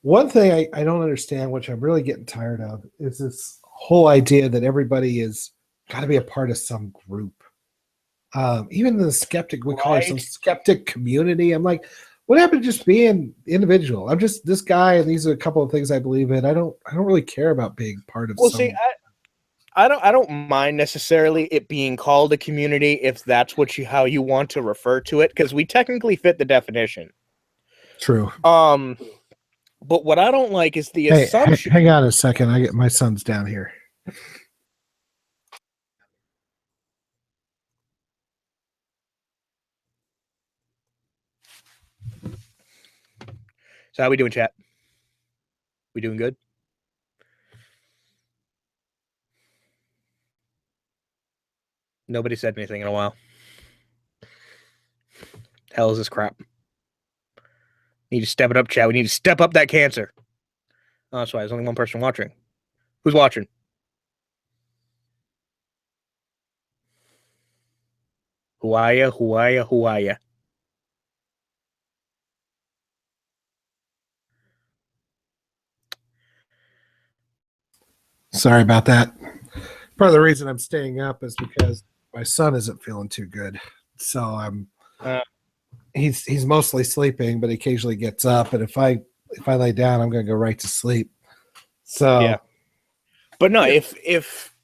One thing I don't understand, which I'm really getting tired of, is this whole idea that everybody is got to be a part of some group. Even the skeptic, we call ourselves skeptic community. I'm like, what happened to just being individual? I'm just this guy, and these are a couple of things I believe in. I don't really care about being part of. I don't mind necessarily it being called a community if that's how you want to refer to it, because we technically fit the definition. True. But what I don't like is the assumption. Hang on a second. I get my son's down here. So how we doing, chat? We doing good? Nobody said anything in a while. Hell is this crap? Need to step it up, chat. We need to step up that cancer. Oh, that's why there's only one person watching. Who's watching? Who are ya? Who are ya? Who are ya? Sorry about that. Part of the reason I'm staying up is because my son isn't feeling too good. So I'm he's mostly sleeping, but occasionally gets up, and if I lay down, I'm gonna go right to sleep. So yeah. But no, if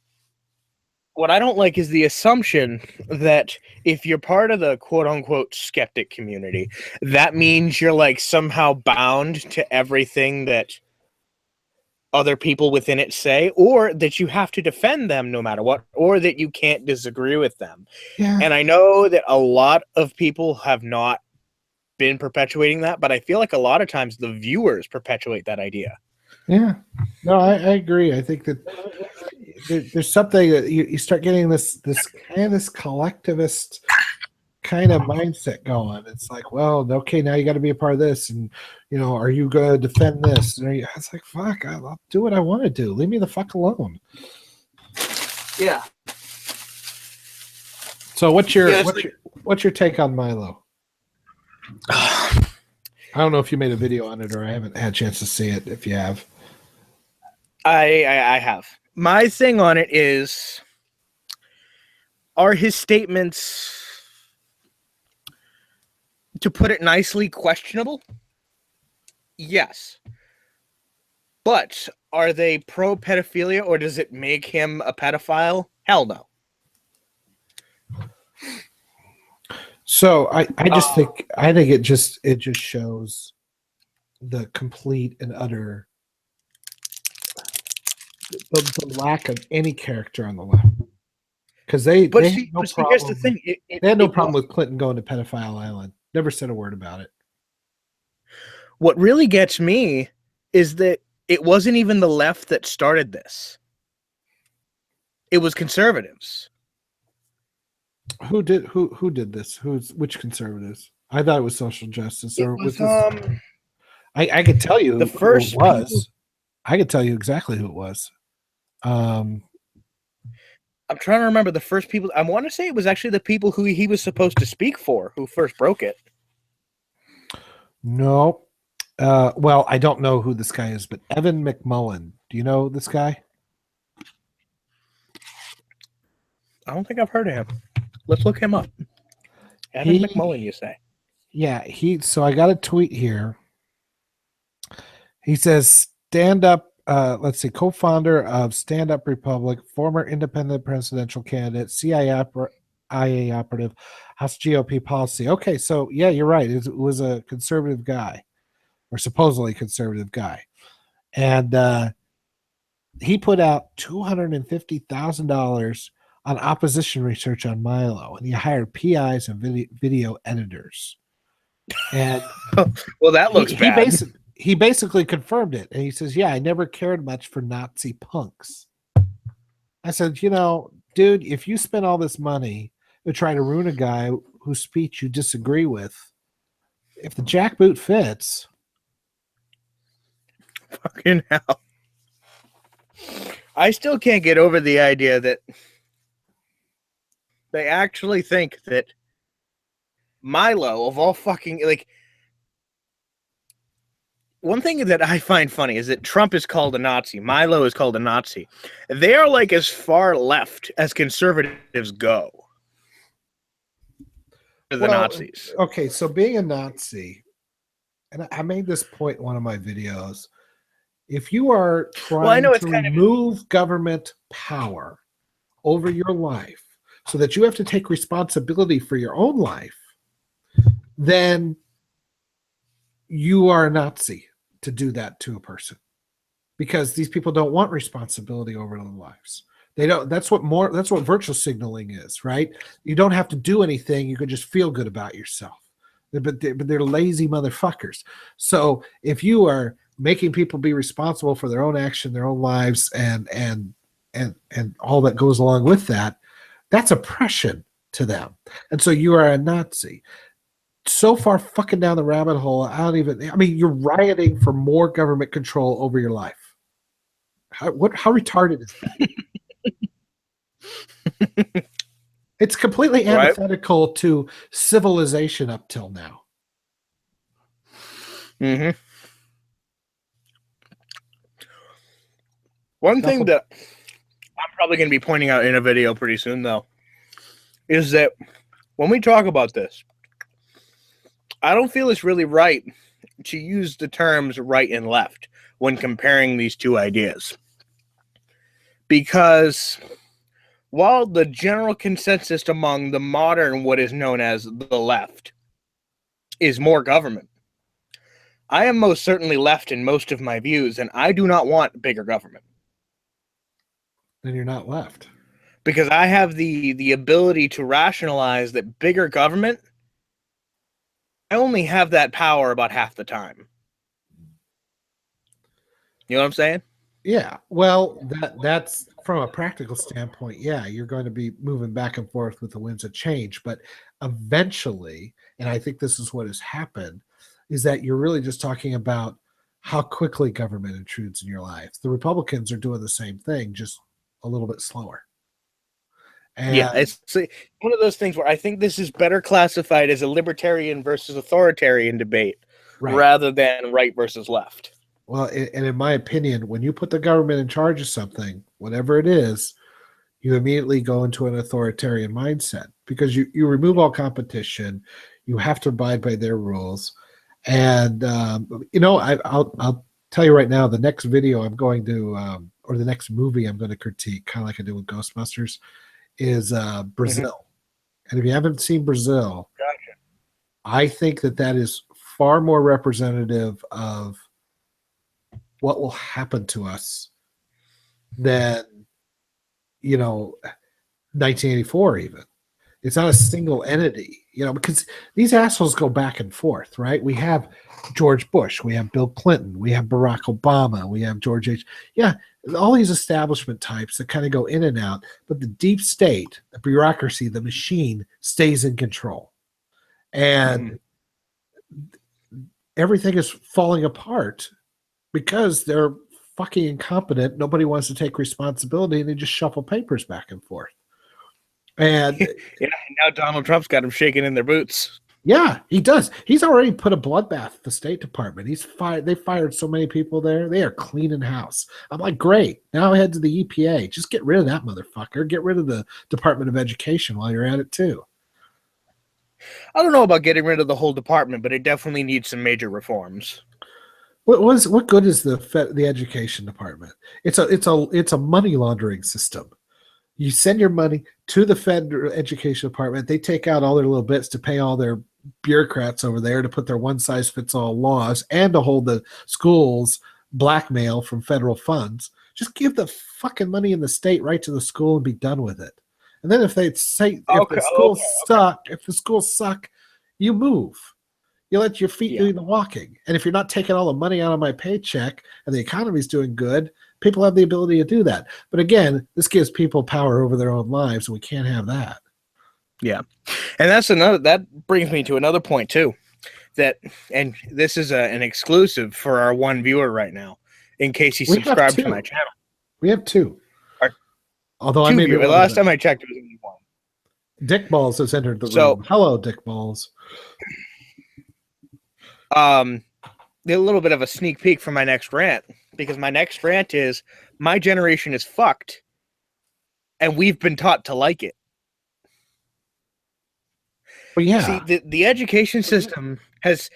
what I don't like is the assumption that if you're part of the quote unquote skeptic community, that means you're like somehow bound to everything that other people within it say, or that you have to defend them no matter what, or that you can't disagree with them. Yeah. And I know that a lot of people have not been perpetuating that, but I feel like a lot of times the viewers perpetuate that idea. Yeah. No, I agree. I think that there's something that you start getting this collectivist kind of mindset going. It's like, well, okay, now you got to be a part of this, and are you going to defend this? And it's like, fuck, I'll do what I want to do. Leave me the fuck alone. Yeah. So what's your take on Milo? I don't know if you made a video on it, or I haven't had a chance to see it. If you have, I have. My thing on it is, are his statements, to put it nicely, questionable? Yes. But are they pro-pedophilia, or does it make him a pedophile? Hell no. So I think it just shows the complete and utter the lack of any character on the left, because they had no problem. Here's the thing: they had no problem with Clinton going to Pedophile Island. Never said a word about it. What really gets me is that it wasn't even the left that started this. It was conservatives. Who did this? Which conservatives? I thought it was social justice. Or was this, I could tell you the first who it was. I could tell you exactly who it was. I'm trying to remember the first people. I want to say it was actually the people who he was supposed to speak for who first broke it. No. Well, I don't know who this guy is, but Evan McMullen. Do you know this guy? I don't think I've heard of him. Let's look him up. Evan McMullen, you say? Yeah, so I got a tweet here. He says, stand up, let's see, co-founder of Stand Up Republic, former independent presidential candidate, CIA operative, House GOP policy. Okay, so yeah, you're right. It was a conservative guy, or supposedly conservative guy. And he put out $250,000 on opposition research on Milo, and he hired PIs and video editors. And well, that looks bad. He basically confirmed it, and he says, "Yeah, I never cared much for Nazi punks." I said, dude, if you spend all this money to try to ruin a guy whose speech you disagree with, if the jackboot fits, fucking hell. I still can't get over the idea that they actually think that Milo, of all fucking, like, one thing that I find funny is that Trump is called a Nazi. Milo is called a Nazi. They are like as far left as conservatives go. The Nazis. Okay, so being a Nazi, and I made this point in one of my videos, if you are trying to remove government power over your life so that you have to take responsibility for your own life, then you are a Nazi to do that to a person, because these people don't want responsibility over their lives. They don't. That's what virtual signaling is, right? You don't have to do anything. You can just feel good about yourself. But they're lazy motherfuckers. So if you are making people be responsible for their own action, their own lives, and all that goes along with that, That's oppression to them. And so you are a Nazi. So far fucking down the rabbit hole, I mean, you're rioting for more government control over your life. How retarded is that? It's completely antithetical to civilization up till now. Mm-hmm. One thing that I'm probably going to be pointing out in a video pretty soon, though, is that when we talk about this, I don't feel it's really right to use the terms right and left when comparing these two ideas. Because while the general consensus among the modern, what is known as the left, is more government, I am most certainly left in most of my views, and I do not want bigger government. Then you're not left. Because I have the ability to rationalize that bigger government, I only have that power about half the time. You know what I'm saying? Yeah. Well, that's from a practical standpoint. Yeah, you're going to be moving back and forth with the winds of change, but eventually, and I think this is what has happened, is that you're really just talking about how quickly government intrudes in your life. The Republicans are doing the same thing, just a little bit slower. And yeah, it's one of those things where I think this is better classified as a libertarian versus authoritarian debate rather than right versus left. Well, and in my opinion, when you put the government in charge of something, whatever it is, you immediately go into an authoritarian mindset because you remove all competition. You have to abide by their rules. And, I'll tell you right now, the next video I'm going to, or the next movie I'm going to critique, kind of like I did with Ghostbusters, is Brazil. Mm-hmm. And if you haven't seen Brazil, gotcha. I think that is far more representative of what will happen to us than 1984 even. It's not a single entity, because these assholes go back and forth, right? We have George Bush, we have Bill Clinton, we have Barack Obama, we have George H. Yeah, all these establishment types that kind of go in and out, but the deep state, the bureaucracy, the machine stays in control. And everything is falling apart because they're fucking incompetent. Nobody wants to take responsibility, and they just shuffle papers back and forth. And now Donald Trump's got them shaking in their boots. Yeah, he does. He's already put a bloodbath at the State Department. They fired so many people there. They are cleaning house. I'm like, great. Now head to the EPA. Just get rid of that motherfucker. Get rid of the Department of Education while you're at it too. I don't know about getting rid of the whole department, but it definitely needs some major reforms. What good is the education department? It's a money laundering system. You send your money to the federal education department. They take out all their little bits to pay all their bureaucrats over there to put their one-size-fits-all laws and to hold the schools blackmail from federal funds. Just give the fucking money in the state right to the school and be done with it. And then if they say if the schools suck, you move. You let your feet do the walking. And if you're not taking all the money out of my paycheck and the economy's doing good, people have the ability to do that. But again, this gives people power over their own lives, and we can't have that. Yeah. And that brings me to another point too. And this is an exclusive for our one viewer right now, in case he subscribed to my channel. We have two. Although I maybe last time I checked, it was only one. Dick Balls has entered the room. Hello, Dick Balls. A little bit of a sneak peek for my next rant, because my next rant is my generation is fucked, and we've been taught to like it. Well, yeah. See, the education system has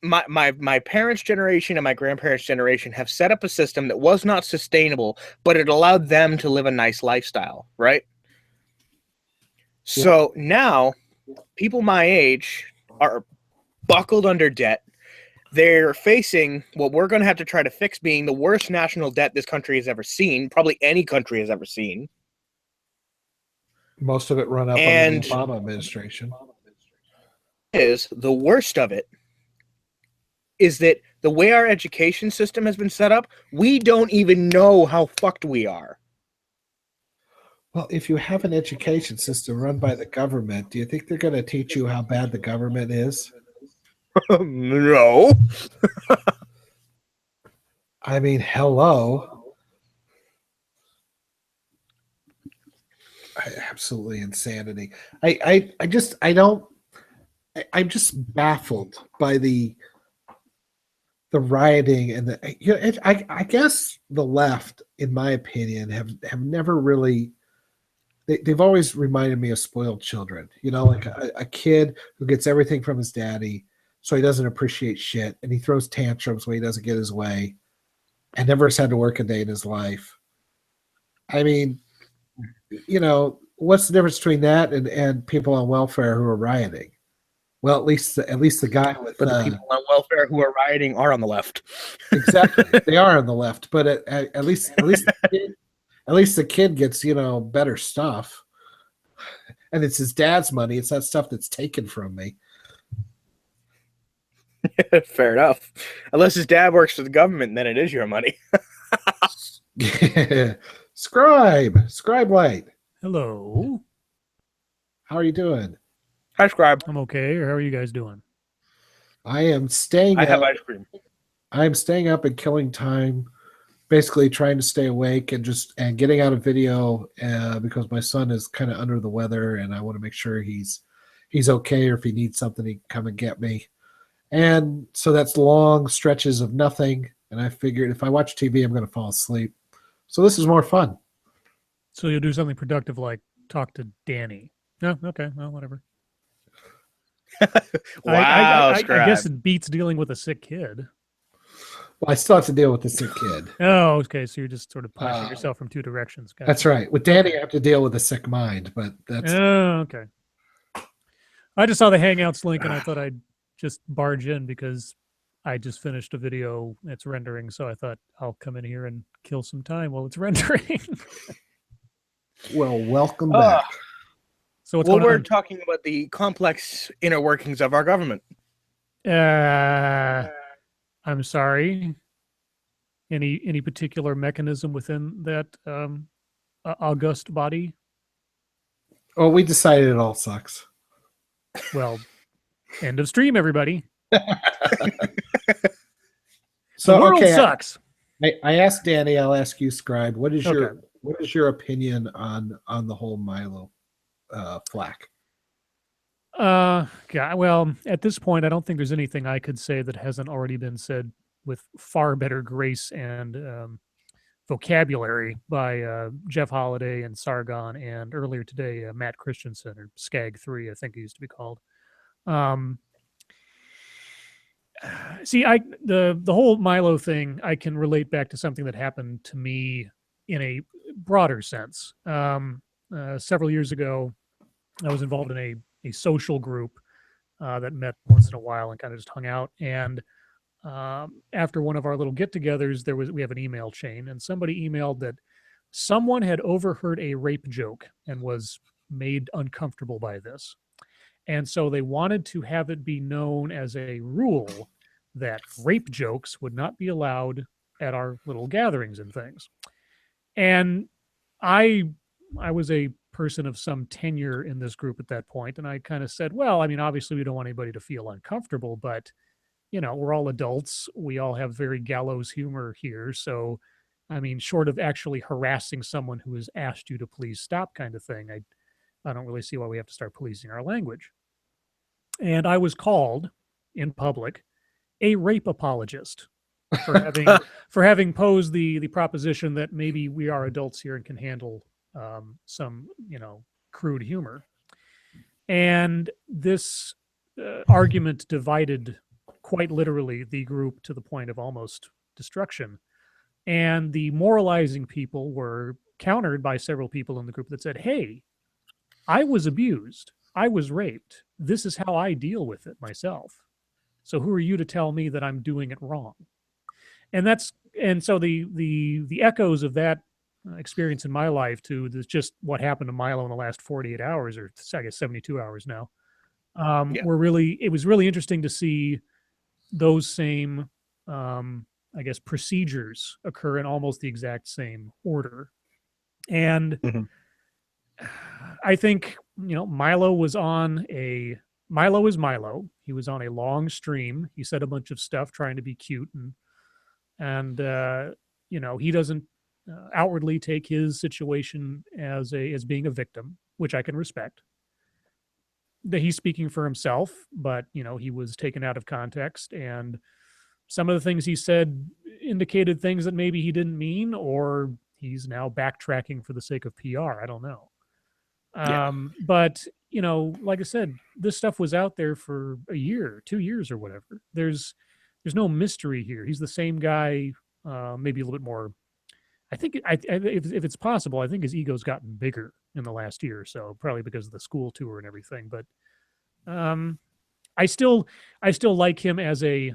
my parents' generation and my grandparents' generation have set up a system that was not sustainable, but it allowed them to live a nice lifestyle, right? Yeah. So now people my age are buckled under debt. They're facing what we're going to have to try to fix being the worst national debt this country has ever seen, probably any country has ever seen. Most of it run up under the Obama administration. Is the worst of it is that the way our education system has been set up, we don't even know how fucked we are. Well, if you have an education system run by the government, do you think they're going to teach you how bad the government is? No. I mean, hello. Absolutely insanity. I don't. I'm just baffled by the rioting and the. You know, I guess the left, in my opinion, have never really. They've always reminded me of spoiled children. You know, like a kid who gets everything from his daddy, so he doesn't appreciate shit, and he throws tantrums when he doesn't get his way, and never has had to work a day in his life. I mean, you know, what's the difference between that and people on welfare who are rioting? Well, at least the guy with But the people on welfare who are rioting are on the left. exactly, they are on the left, but at least the kid gets better stuff, and it's his dad's money. It's that stuff that's taken from me. Fair enough. Unless his dad works for the government, then it is your money. Scribe light. Hello. How are you doing? Hi, Scribe. I'm okay. How are you guys doing? I am staying. I have ice cream. I'm staying up and killing time, basically trying to stay awake and getting out a video because my son is kind of under the weather, and I want to make sure he's okay, or if he needs something, he can come and get me. And so that's long stretches of nothing. And I figured if I watch TV, I'm going to fall asleep. So this is more fun. So you'll do something productive like talk to Danny. No, okay, well, whatever. Wow, I guess it beats dealing with a sick kid. Well, I still have to deal with the sick kid. Oh, okay. So you're just sort of punishing yourself from two directions. Gotcha. That's right. With Danny, I have to deal with a sick mind, but that's. Oh, okay. I just saw the Hangouts link and I thought I'd just barge in because I just finished a video that's rendering. So I thought I'll come in here and kill some time while it's rendering. Well, welcome back. So what's we're talking about the complex inner workings of our government. I'm sorry. Any particular mechanism within that august body? Oh, we decided it all sucks. Well, end of stream, everybody. So the world sucks. I asked Danny. I'll ask you, Scribe. What is your opinion on the whole Milo flack? Well, at this point, I don't think there's anything I could say that hasn't already been said with far better grace and vocabulary by Jeff Holiday and Sargon, and earlier today, Matt Christensen, or Skag 3, I think he used to be called. See, the whole Milo thing, I can relate back to something that happened to me in a broader sense. Several years ago, I was involved in a social group that met once in a while and kind of just hung out. And after one of our little get-togethers, we have an email chain, and somebody emailed that someone had overheard a rape joke and was made uncomfortable by this. And so they wanted to have it be known as a rule that rape jokes would not be allowed at our little gatherings and things. And I was a person of some tenure in this group at that point, and I kind of said, well, I mean, obviously we don't want anybody to feel uncomfortable, but we're all adults. We all have very gallows humor here. So, I mean, short of actually harassing someone who has asked you to please stop kind of thing, I don't really see why we have to start policing our language. And I was called in public a rape apologist for having posed the proposition that maybe we are adults here and can handle some crude humor. And this argument divided quite literally the group to the point of almost destruction. And the moralizing people were countered by several people in the group that said, hey, I was abused. I was raped. This is how I deal with it myself. So who are you to tell me that I'm doing it wrong? And so the echoes of that experience in my life to just what happened to Milo in the last 48 hours, or I guess 72 hours now, it was really interesting to see those same, I guess, procedures occur in almost the exact same order. And I think, Milo was on Milo is Milo. He was on a long stream. He said a bunch of stuff trying to be cute, and he doesn't outwardly take his situation as being a victim, which I can respect. That he's speaking for himself, but he was taken out of context, and some of the things he said indicated things that maybe he didn't mean, or he's now backtracking for the sake of PR. I don't know. But like I said, this stuff was out there for a year, 2 years, or whatever. There's no mystery here. He's the same guy, maybe a little bit more. I think if it's possible, I think his ego's gotten bigger in the last year or so, probably because of the school tour and everything. But I still like him as a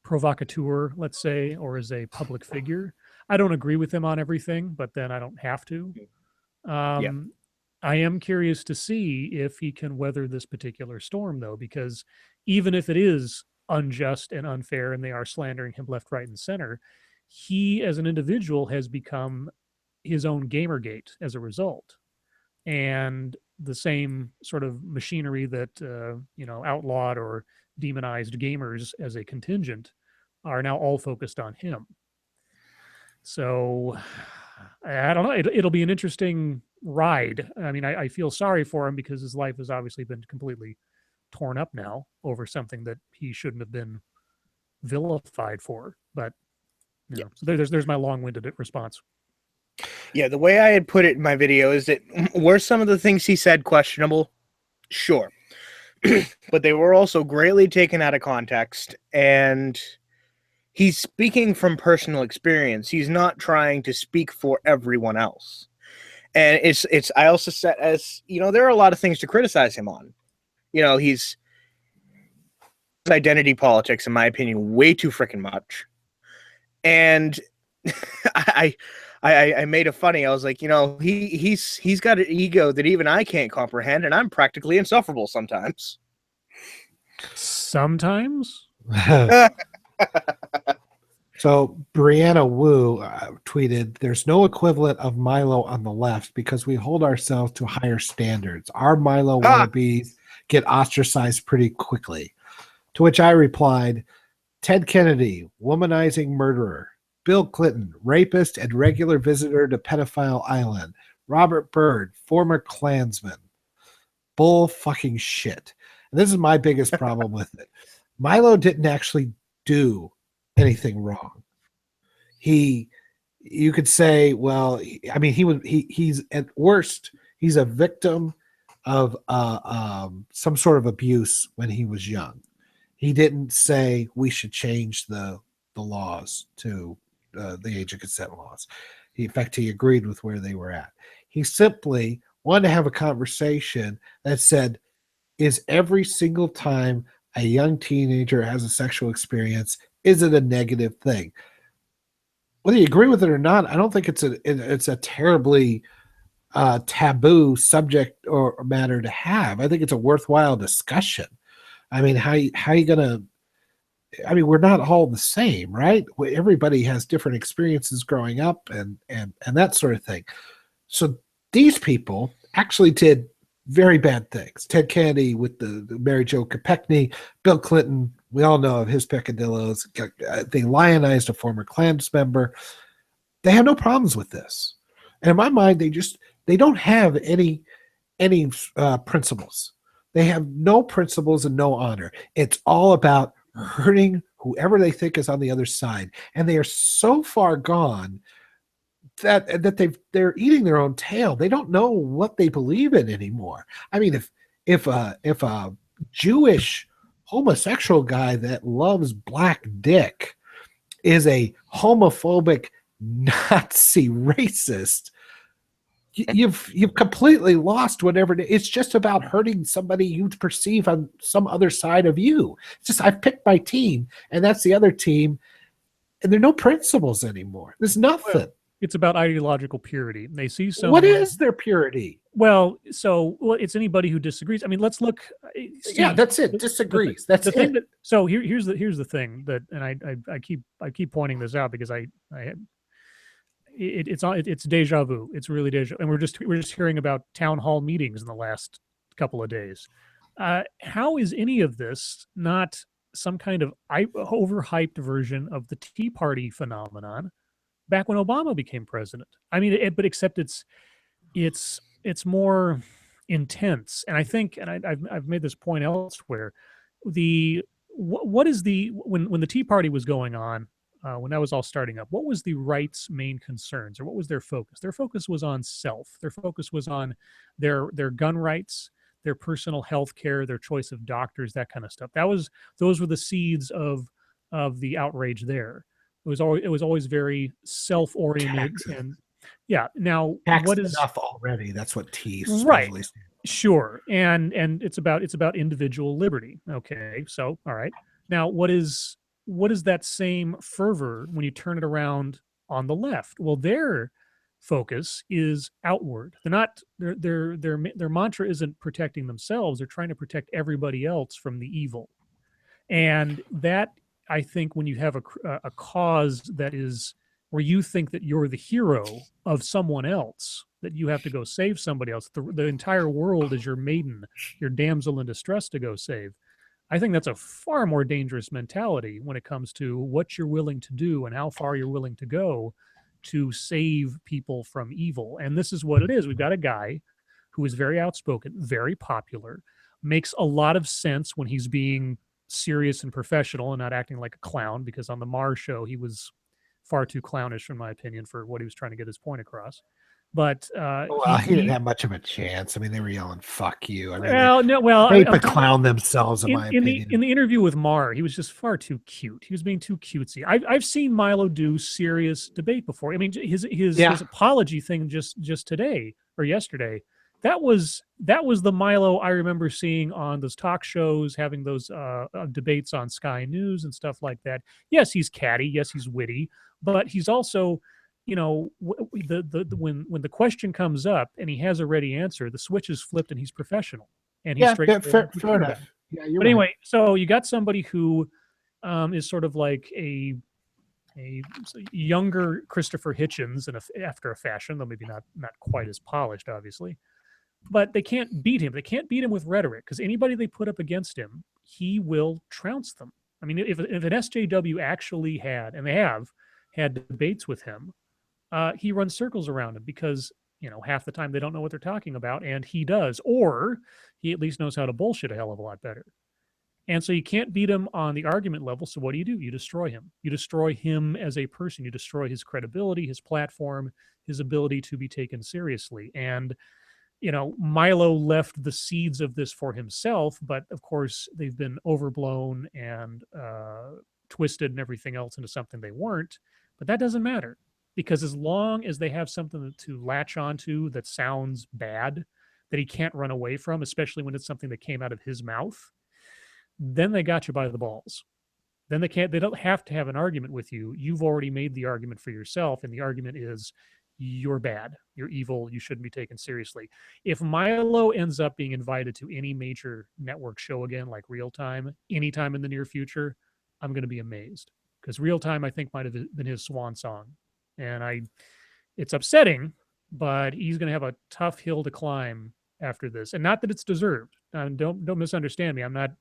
provocateur, let's say, or as a public figure. I don't agree with him on everything, but then I don't have to. I am curious to see if he can weather this particular storm, though, because even if it is unjust and unfair and they are slandering him left, right, and center, he as an individual has become his own Gamergate as a result. And the same sort of machinery that, outlawed or demonized gamers as a contingent are now all focused on him. So I don't know. It'll be an interesting ride. I mean, I feel sorry for him because his life has obviously been completely torn up now over something that he shouldn't have been vilified for. But so there's my long-winded response. Yeah, the way I had put it in my video is that were some of the things he said questionable? Sure. But they were also greatly taken out of context, and he's speaking from personal experience. He's not trying to speak for everyone else. And it's I also set as, there are a lot of things to criticize him on. He's identity politics, in my opinion, way too freaking much. And I made it funny. I was like, he's got an ego that even I can't comprehend, and I'm practically insufferable sometimes. Sometimes? So Brianna Wu tweeted, "There's no equivalent of Milo on the left because we hold ourselves to higher standards. Our Milo wannabes get ostracized pretty quickly." To which I replied, "Ted Kennedy, womanizing murderer. Bill Clinton, rapist and regular visitor to Pedophile Island. Robert Byrd, former Klansman. Bull fucking shit." And this is my biggest problem with it. Milo didn't actually do anything wrong. You could say, well, he's at worst, he's a victim of some sort of abuse when he was young. He didn't say we should change the laws to the age of consent laws. In fact, he agreed with where they were at. He simply wanted to have a conversation that said, is every single time a young teenager has a sexual experience, is it a negative thing? Whether you agree with it or not, I don't think it's a terribly taboo subject or matter to have. I think it's a worthwhile discussion. I mean, how you gonna? I mean, we're not all the same, right? Everybody has different experiences growing up and that sort of thing. So these people actually did very bad things. Ted Kennedy with the Mary Jo Kopechne, Bill Clinton, we all know of his peccadillos. They lionized a former Klans member. They have no problems with this. And in my mind, they don't have any principles. They have no principles and no honor. It's all about hurting whoever they think is on the other side. And they are so far gone that they're eating their own tail. They don't know what they believe in anymore. I mean, if a Jewish homosexual guy that loves black dick is a homophobic Nazi racist, you've completely lost whatever it is. It's just about hurting somebody you perceive on some other side of you. It's just, I've picked my team and that's the other team, and there are no principles anymore. There's nothing. Well, it's about ideological purity. They see someone. What is their purity? Well, it's anybody who disagrees. I mean, let's look. Steve, yeah, that's it. Disagrees. That's it. Here's the thing that, and I keep pointing this out because it's deja vu. It's really deja, and we're just hearing about town hall meetings in the last couple of days. How is any of this not some kind of overhyped version of the Tea Party phenomenon back when Obama became president? I mean, but except it's more intense, and I think, and I've made this point elsewhere. What is the when the Tea Party was going on, when that was all starting up, what was the right's main concerns, or what was their focus? Their focus was on self. Their focus was on their gun rights, their personal health care, their choice of doctors, that kind of stuff. Those were the seeds of the outrage there. It was always very self-oriented. And yeah, now what is enough already? That's what T right? Sure, and it's about individual liberty. Okay, so all right, now what is that same fervor when you turn it around on the left? Well, their focus is outward. They're not their mantra isn't protecting themselves. They're trying to protect everybody else from the evil. And that, I think, when you have a cause that is where you think that you're the hero of someone else, that you have to go save somebody else, the entire world is your maiden, your damsel in distress to go save. I think that's a far more dangerous mentality when it comes to what you're willing to do and how far you're willing to go to save people from evil. And this is what it is. We've got a guy who is very outspoken, very popular, makes a lot of sense when he's being serious and professional and not acting like a clown, because on the Mars show, he was far too clownish, in my opinion, for what he was trying to get his point across. But he didn't have much of a chance. I mean, they were yelling "fuck you." I mean, they clown themselves. In my opinion, in the interview with Mar, he was just far too cute. He was being too cutesy. I've seen Milo do serious debate before. I mean, his apology thing just today or yesterday, that was the Milo I remember seeing on those talk shows, having those debates on Sky News and stuff like that. Yes, he's catty. Yes, he's witty, but he's also, when the question comes up and he has a ready answer, the switch is flipped and he's professional and he's straight. Fair enough. Yeah, but anyway, so you got somebody who is sort of like a younger Christopher Hitchens after a fashion, though maybe not quite as polished, obviously. But they can't beat him. They can't beat him with rhetoric, because anybody they put up against him, he will trounce them. I mean, if an SJW actually had, and they have had debates with him, he runs circles around him, because half the time they don't know what they're talking about, and he does, or he at least knows how to bullshit a hell of a lot better. And so you can't beat him on the argument level. So what do? You destroy him. You destroy him as a person. You destroy his credibility, his platform, his ability to be taken seriously. And Milo left the seeds of this for himself, but of course they've been overblown and twisted and everything else into something they weren't. But that doesn't matter, because as long as they have something to latch onto that sounds bad, that he can't run away from, especially when it's something that came out of his mouth, then they got you by the balls. Then they don't have to have an argument with you. You've already made the argument for yourself, and the argument is, you're bad, you're evil, you shouldn't be taken seriously. If Milo ends up being invited to any major network show again, like Real Time, anytime in the near future, I'm going to be amazed, because Real Time, I think, might have been his swan song. And it's upsetting, but he's going to have a tough hill to climb after this. And not that it's deserved. Don't misunderstand me. I'm not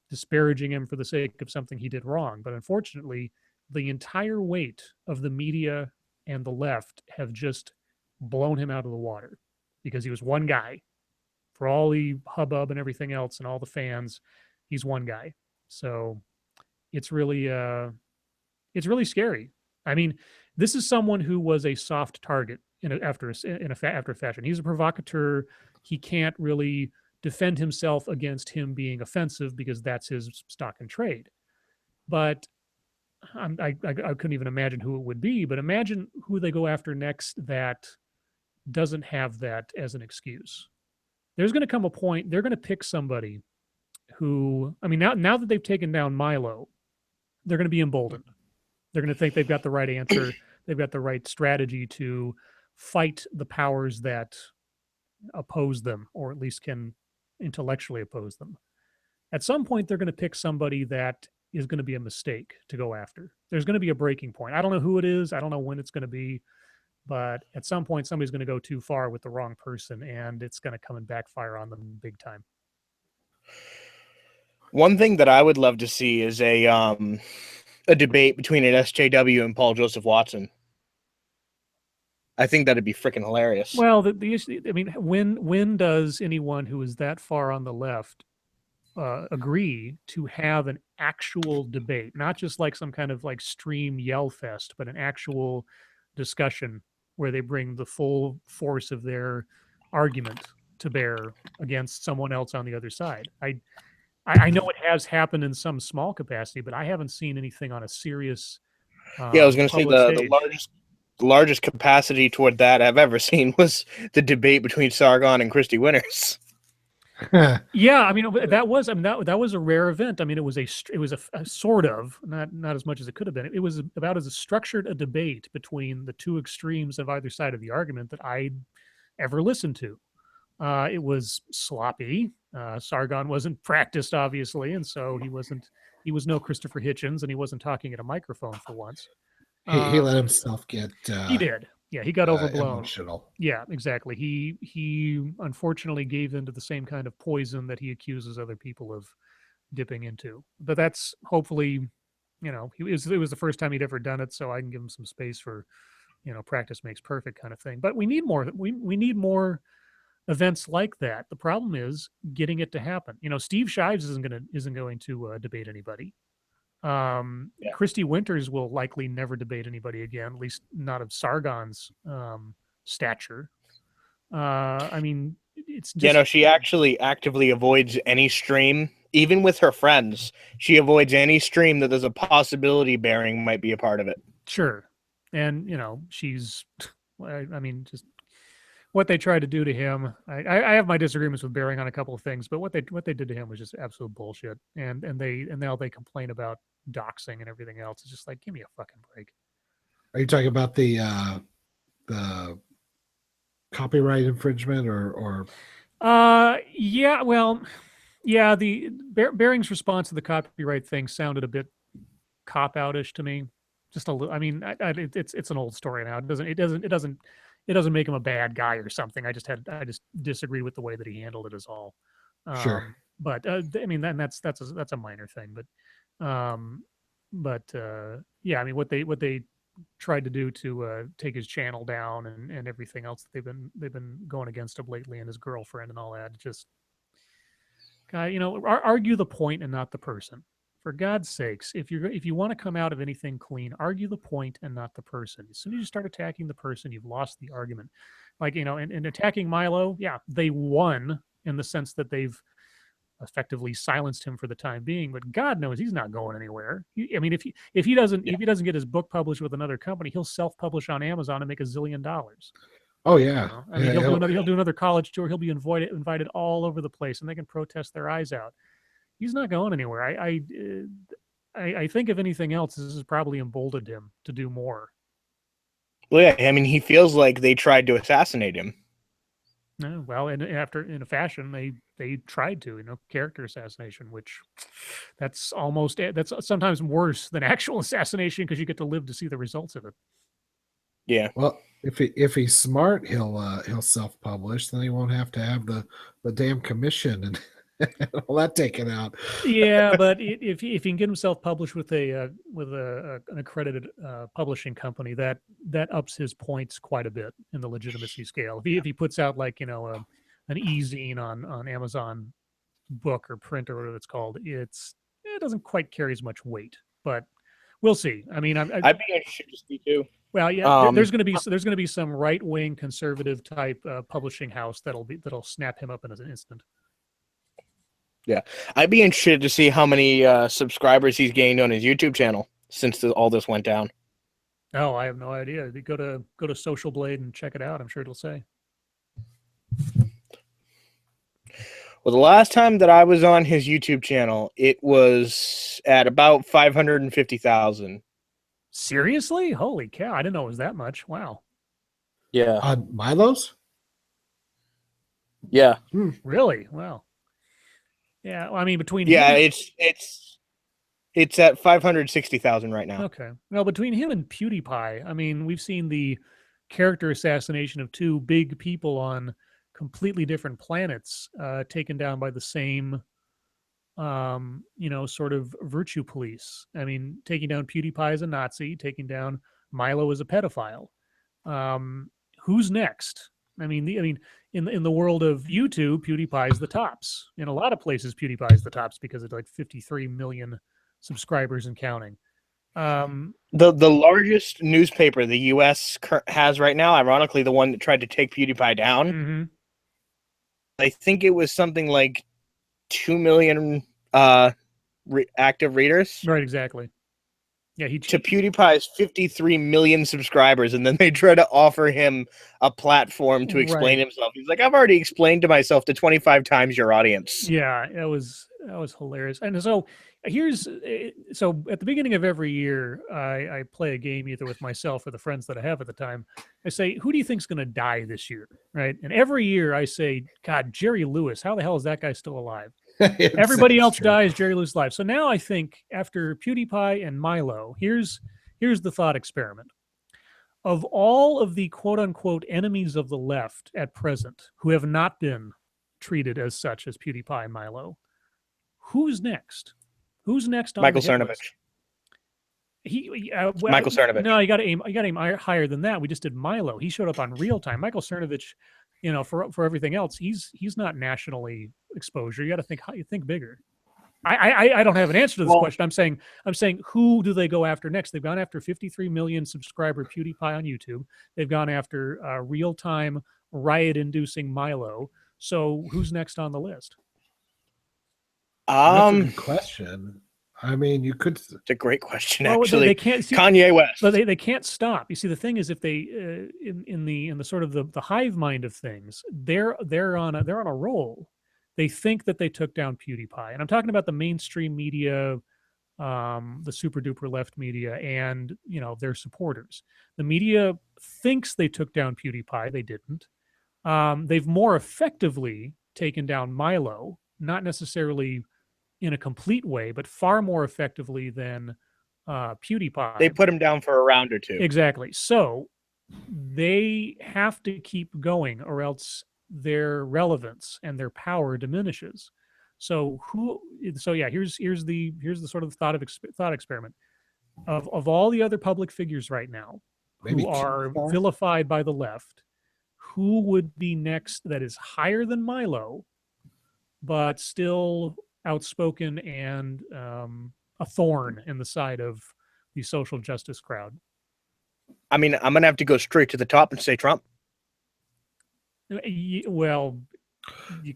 disparaging him for the sake of something he did wrong. But unfortunately, the entire weight of the media and the left have just blown him out of the water, because he was one guy. For all the hubbub and everything else and all the fans, he's one guy. So it's really scary. I mean, this is someone who was a soft target after fashion. He's a provocateur. He can't really defend himself against him being offensive, because that's his stock and trade. But I couldn't even imagine who it would be, but imagine who they go after next that doesn't have that as an excuse. There's going to come a point, they're going to pick somebody who, I mean, now that they've taken down Milo, they're going to be emboldened. They're going to think they've got the right answer. They've got the right strategy to fight the powers that oppose them, or at least can intellectually oppose them. At some point, they're going to pick somebody that is going to be a mistake to go after. There's going to be a breaking point. I don't know who it is. I don't know when it's going to be, But at some point, somebody's going to go too far with the wrong person, and it's going to come and backfire on them big time. One thing that I would love to see is a debate between an SJW and Paul Joseph Watson. I think that'd be freaking hilarious. Well, the issue, I mean, when does anyone who is that far on the left agree to have an actual debate, not just like some kind of like stream yell fest, but an actual discussion where they bring the full force of their argument to bear against someone else on the other side? I know it has happened in some small capacity, but I haven't seen anything on a serious. Yeah, I was going to say the largest capacity toward that I've ever seen was the debate between Sargon and Christy Winters. Yeah, I mean that was that was a rare event. I mean, it was a sort of not as much as it could have been. It was about as structured a debate between the two extremes of either side of the argument that I'd ever listened to. It was sloppy. Sargon wasn't practiced, obviously, and so he was no Christopher Hitchens, and he wasn't talking at a microphone for once. He let himself get. He did. Yeah, he got overblown. Emotional. Yeah, exactly. He unfortunately gave into the same kind of poison that he accuses other people of dipping into. But that's hopefully, it was the first time he'd ever done it, so I can give him some space for, practice makes perfect kind of thing. But we need more. We need more events like that. The problem is getting it to happen. Steve Shives isn't going to debate anybody. Christy Winters will likely never debate anybody again, at least not of Sargon's stature. I mean, it's just... she actually actively avoids any stream, even with her friends. She avoids any stream that there's a possibility Bering might be a part of it. Sure. And, she's, I mean, just what they tried to do to him. I have my disagreements with Bering on a couple of things, but what they did to him was just absolute bullshit. And now they complain about doxing and everything else. It's just like, give me a fucking break. Are you talking about the copyright infringement or yeah, well, yeah, the Bering's response to the copyright thing sounded a bit cop-out-ish to me. Just a little. I mean, it's an old story now. It doesn't make him a bad guy or something. I just disagreed with the way that he handled it is all. Sure. But I mean, that's a minor thing. But yeah, I mean, what they tried to do to take his channel down and everything else that they've been going against him lately, and his girlfriend and all that. Just, guy, argue the point and not the person. For God's sakes, if you want to come out of anything clean, argue the point and not the person. As soon as you start attacking the person, you've lost the argument. Like, in attacking Milo, yeah, they won in the sense that they've effectively silenced him for the time being, but God knows he's not going anywhere. I mean, if he doesn't get his book published with another company, he'll self-publish on Amazon and make $1 zillion. Oh yeah. I mean, he'll do another college tour. He'll be invited all over the place, and they can protest their eyes out. He's not going anywhere. I think if anything else, this has probably emboldened him to do more. Well, yeah, I mean, he feels like they tried to assassinate him. Well, in a fashion, they tried to, character assassination, which that's sometimes worse than actual assassination because you get to live to see the results of it. Yeah. Well, if he's smart, he'll self-publish. Then he won't have to have the damn commission and all that taken out. Yeah, but if he can get himself published with an accredited publishing company, that ups his points quite a bit in the legitimacy scale. If he puts out like an e-zine on Amazon book or print or whatever it's called, it doesn't quite carry as much weight. But we'll see. I mean, I'd be interested to see too. Well, yeah, there's going to be some right-wing conservative type publishing house that'll snap him up in an instant. Yeah, I'd be interested to see how many subscribers he's gained on his YouTube channel since all this went down. Oh, I have no idea. Go to Social Blade and check it out. I'm sure it'll say. Well, the last time that I was on his YouTube channel, it was at about 550,000. Seriously? Holy cow! I didn't know it was that much. Wow. Yeah. On Milo's? Yeah. Really? Wow. Yeah, well, I mean, between it's at 560,000 right now. Okay. Well, between him and PewDiePie, I mean, we've seen the character assassination of two big people on completely different planets, taken down by the same, sort of virtue police. I mean, taking down PewDiePie as a Nazi, taking down Milo as a pedophile. Who's next? I mean, in the world of YouTube, PewDiePie's the tops. In a lot of places, PewDiePie's the tops because of like 53 million subscribers and counting. The largest newspaper the U.S. has right now, ironically, the one that tried to take PewDiePie down, mm-hmm. I think it was something like 2 million active readers. Right, exactly. Yeah, to PewDiePie's 53 million subscribers, and then they try to offer him a platform to explain himself. He's like, I've already explained to myself to 25 times your audience. Yeah, that was hilarious. And so at the beginning of every year, I play a game either with myself or the friends that I have at the time. I say, who do you think's going to die this year? Right. And every year I say, God, Jerry Lewis, how the hell is that guy still alive? Everybody else dies, Jerry Lewis live. So now I think after PewDiePie and Milo, here's the thought experiment. Of all of the quote unquote enemies of the left at present who have not been treated as such as PewDiePie and Milo, who's next? Who's next on Michael the hit Cernovich. list? Michael Cernovich. No, you got to aim higher than that. We just did Milo. He showed up on Real Time. Michael Cernovich, for everything else, he's not nationally exposure. You got to think bigger. I don't have an answer to this question. I'm saying who do they go after next? They've gone after 53 million subscriber PewDiePie on YouTube. They've gone after Real Time riot-inducing Milo. So who's next on the list? That's a good question. I mean, you could. It's a great question, actually. They can't see, Kanye West. But they can't stop. You see, the thing is, if they in the sort of the hive mind of things, they're on a roll. They think that they took down PewDiePie, and I'm talking about the mainstream media, the super duper left media, and their supporters. The media thinks they took down PewDiePie. They didn't. They've more effectively taken down Milo, not necessarily in a complete way, but far more effectively than PewDiePie. They put him down for a round or two. Exactly. So they have to keep going, or else their relevance and their power diminishes. So here's the sort of thought experiment of all the other public figures right now who are vilified by the left. Who would be next that is higher than Milo, but still outspoken and a thorn in the side of the social justice crowd? I mean, I'm going to have to go straight to the top and say Trump. Well,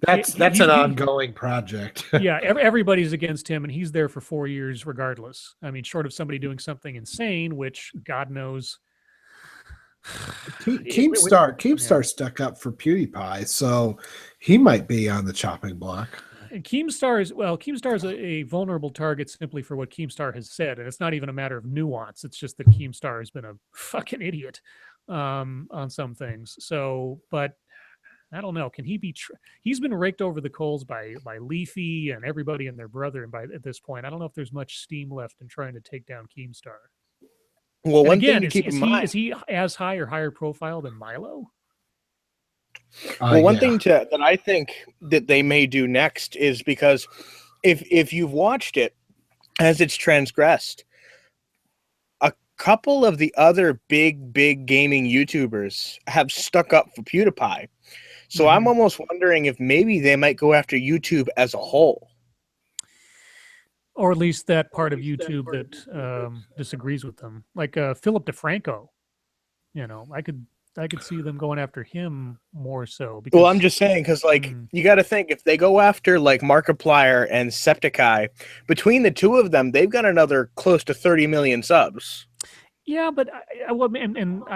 that's an ongoing project. Yeah, everybody's against him, and he's there for 4 years regardless. I mean, short of somebody doing something insane, which God knows. Keemstar stuck up for PewDiePie, so he might be on the chopping block. And Keemstar is a vulnerable target simply for what Keemstar has said, and it's not even a matter of nuance. It's just that Keemstar has been a fucking idiot on some things. So, but I don't know. Can he be? He's been raked over the coals by Leafy and everybody and their brother, and at this point, I don't know if there's much steam left in trying to take down Keemstar. Well, one thing to keep in mind is he as high or higher profile than Milo? Well, one thing that I think that they may do next is, because if you've watched it as it's transgressed, a couple of the other big gaming YouTubers have stuck up for PewDiePie. So I'm almost wondering if maybe they might go after YouTube as a whole. Or at least that part of YouTube that disagrees with them. Like Philip DeFranco. I could see them going after him more so. Because, well, I'm just saying, because you got to think, if they go after like Markiplier and Septiceye, between the two of them, they've got another close to 30 million subs. Yeah, but I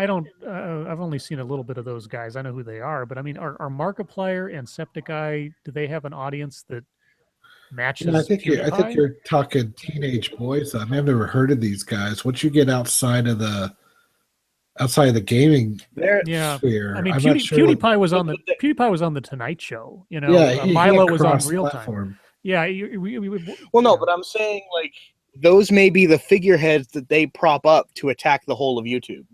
don't. I've only seen a little bit of those guys. I know who they are, but I mean, are Markiplier and Septiceye? Do they have an audience that matches? I think you're talking teenage boys. I've never heard of these guys. Once you get outside of the gaming sphere, I mean, PewDiePie was on the Tonight Show. Milo was on Real Time. Yeah, no, but I'm saying those may be the figureheads that they prop up to attack the whole of YouTube.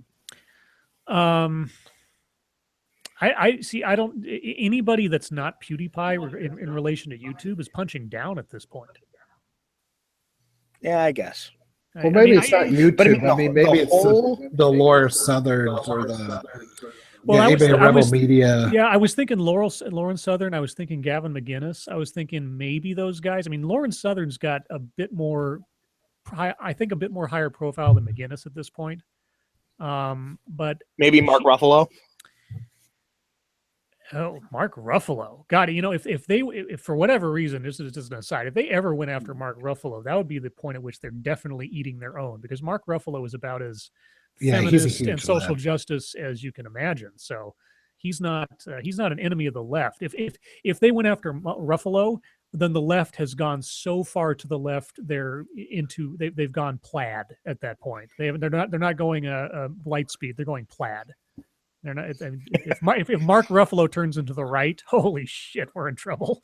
I see. I don't. Anybody that's not PewDiePie in relation to YouTube is punching down at this point. Yeah, I guess. Well, maybe it's not YouTube. But maybe it's the Laura Southerns or the Rebel Media. Yeah, I was thinking Lauren Southern. I was thinking Gavin McGinnis. I was thinking maybe those guys. I mean, Lauren Southern's got a bit more, I think, a bit more higher profile than McGinnis at this point. But maybe Mark Ruffalo. Oh, Mark Ruffalo. God, if for whatever reason, this is just an aside, if they ever went after Mark Ruffalo, that would be the point at which they're definitely eating their own, because Mark Ruffalo is about as feminist and social justice as you can imagine. So he's not an enemy of the left. If they went after Ruffalo, then the left has gone so far to the left, they've gone plaid at that point. They're not going a light speed, they're going plaid. They're not. If Mark Ruffalo turns into the right, holy shit, we're in trouble.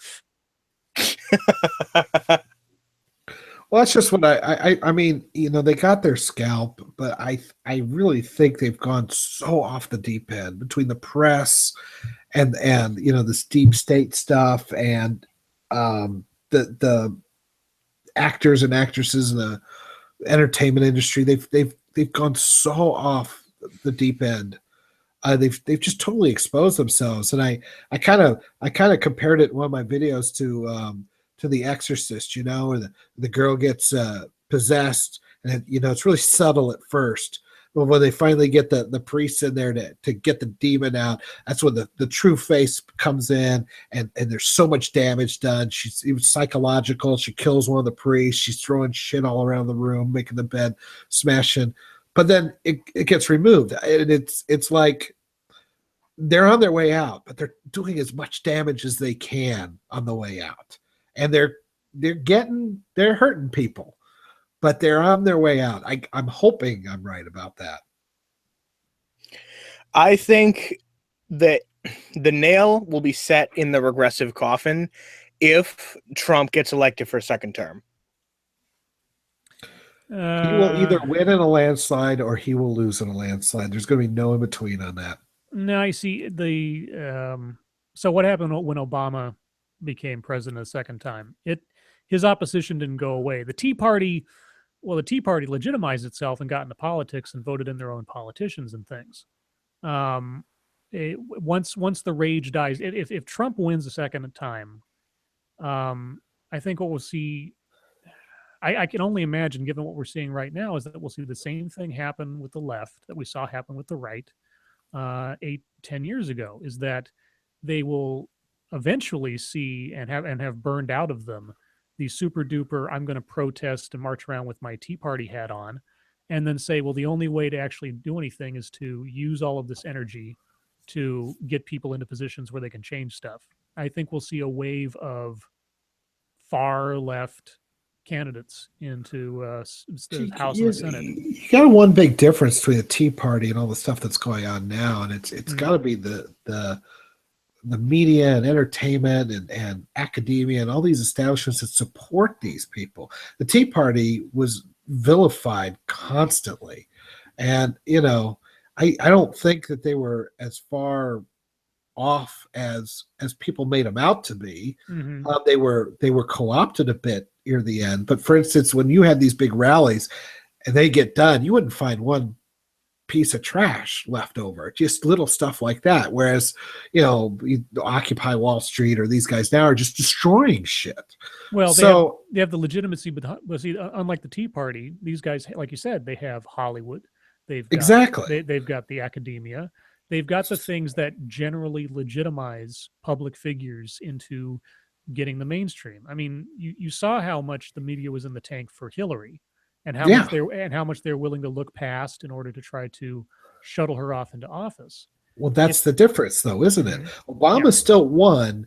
Well, that's just what I mean. They got their scalp, but I really think they've gone so off the deep end between the press and this deep state stuff and the actors and actresses in the entertainment industry. They've gone so off the deep end. They've just totally exposed themselves, and I kind of compared it in one of my videos to The Exorcist, where the girl gets possessed, and it's really subtle at first, but when they finally get the priest in there to get the demon out, that's when the true face comes in, and there's so much damage done. It was psychological. She kills one of the priests. She's throwing shit all around the room, making the bed smashing. But then it gets removed, and it's like they're on their way out, but they're doing as much damage as they can on the way out, and they're hurting people, but they're on their way out. I'm hoping I'm right about that. I think that the nail will be set in the regressive coffin if Trump gets elected for a second term. He will either win in a landslide or he will lose in a landslide. There's going to be no in between on that. No, I see so what happened when Obama became president a second time? His opposition didn't go away. The Tea Party legitimized itself and got into politics and voted in their own politicians and things. Once the rage dies, if Trump wins a second time, I think what we'll see. I can only imagine, given what we're seeing right now, is that we'll see the same thing happen with the left that we saw happen with the right 8-10 years ago, is that they will eventually see and have burned out of them the super duper, I'm going to protest and march around with my Tea Party hat on, and then say, well, the only way to actually do anything is to use all of this energy to get people into positions where they can change stuff. I think we'll see a wave of far left candidates into the House and the Senate. You got one big difference between the Tea Party and all the stuff that's going on now, and it's got to be the media and entertainment and academia and all these establishments that support these people. The Tea Party was vilified constantly, and I don't think that they were as far off as people made them out to be. Mm-hmm. They were co-opted a bit near the end. But for instance, when you had these big rallies and they get done, you wouldn't find one piece of trash left over, just little stuff like that. Whereas, Occupy Wall Street or these guys now are just destroying shit. Well, they have the legitimacy, but see, unlike the Tea Party, these guys, like you said, they have Hollywood. They've got the academia. They've got the things that generally legitimize public figures into getting the mainstream. I mean, you saw how much the media was in the tank for Hillary, and how much they're willing to look past in order to try to shuttle her off into office. Well, that's the difference, though, isn't it? Obama still won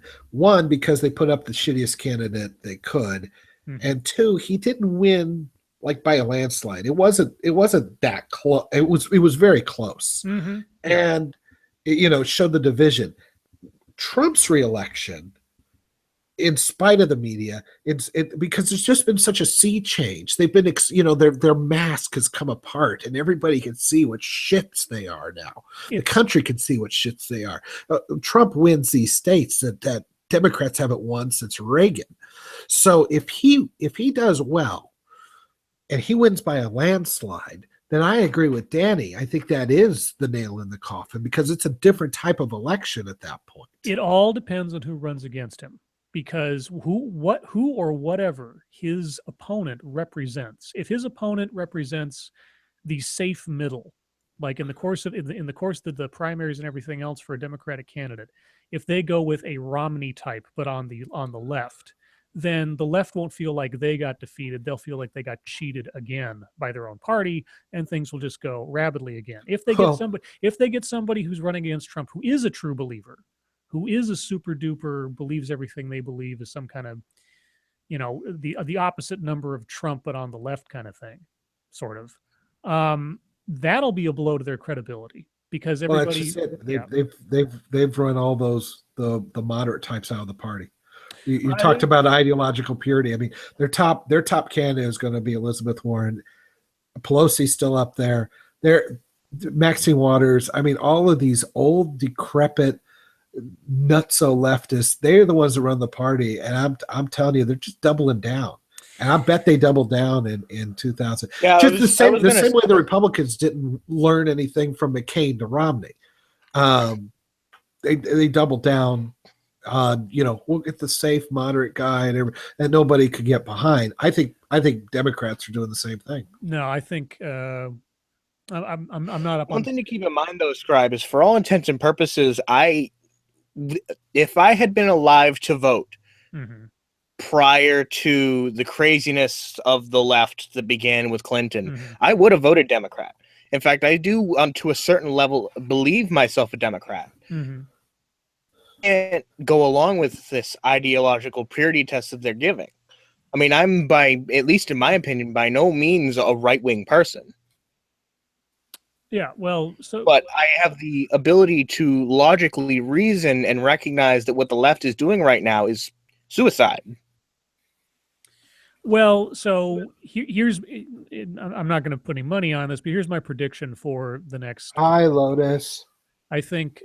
because they put up the shittiest candidate they could, and two, he didn't win like by a landslide. It wasn't that close. It was very close, and it showed the division. Trump's reelection in spite of the media, because there's just been such a sea change. They've been, their mask has come apart, and everybody can see what shits they are now. The country can see what shits they are. Trump wins these states that Democrats haven't won since Reagan. So if he does well, and he wins by a landslide, then I agree with Danny. I think that is the nail in the coffin, because it's a different type of election at that point. It all depends on who runs against him, because who or whatever his opponent represents. If his opponent represents the safe middle, like in the course of the primaries and everything else for a Democratic candidate, if they go with a Romney type but on the left, then the left won't feel like they got defeated. They'll feel like they got cheated again by their own party, and things will just go rapidly again. If they get somebody who's running against Trump, who is a true believer, who is a super duper, believes everything they believe is some kind of, the opposite number of Trump but on the left kind of thing, sort of, that'll be a blow to their credibility, because everybody, they've run all those the moderate types out of the party. You talked about ideological purity. I mean, their top candidate is going to be Elizabeth Warren. Pelosi's still up there. Maxine Waters. I mean, all of these old, decrepit, nutso leftists. They're the ones that run the party, and I'm telling you, they're just doubling down. And I bet they doubled down in 2000. Yeah, just the same way the Republicans didn't learn anything from McCain to Romney. They doubled down. We'll get the safe, moderate guy, and nobody could get behind. I think Democrats are doing the same thing. No, I think I'm not up. One thing to keep in mind, though, Scribe, is for all intents and purposes, if I had been alive to vote prior to the craziness of the left that began with Clinton, I would have voted Democrat. In fact, I do, to a certain level, believe myself a Democrat. And go along with this ideological purity test that they're giving. I mean, I'm, at least in my opinion, by no means a right-wing person. Yeah, well, but I have the ability to logically reason and recognize that what the left is doing right now is suicide. Well, so here's, I'm not going to put any money on this, but here's my prediction for the next. Hi, Lotus. I think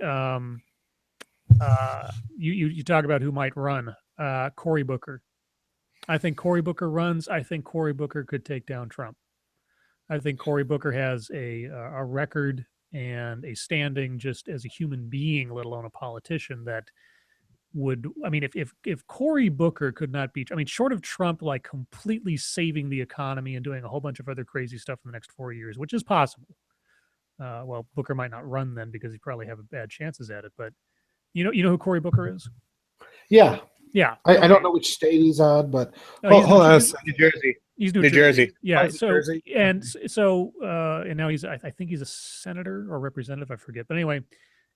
you talk about who might run. Cory Booker. I think Cory Booker runs. I think Cory Booker could take down Trump. I think Cory Booker has a record and a standing just as a human being, let alone a politician, that would, I mean, if Cory Booker could not be, I mean, short of Trump like completely saving the economy and doing a whole bunch of other crazy stuff in the next 4 years, which is possible. Well, Booker might not run then because he'd probably have bad chances at it. But you know who Cory Booker is? Yeah. Yeah. I don't know which state he's on, but hold on. New Jersey. He's New Jersey. Yeah. So Jersey. And now he's, I think he's a senator or representative. I forget. But anyway.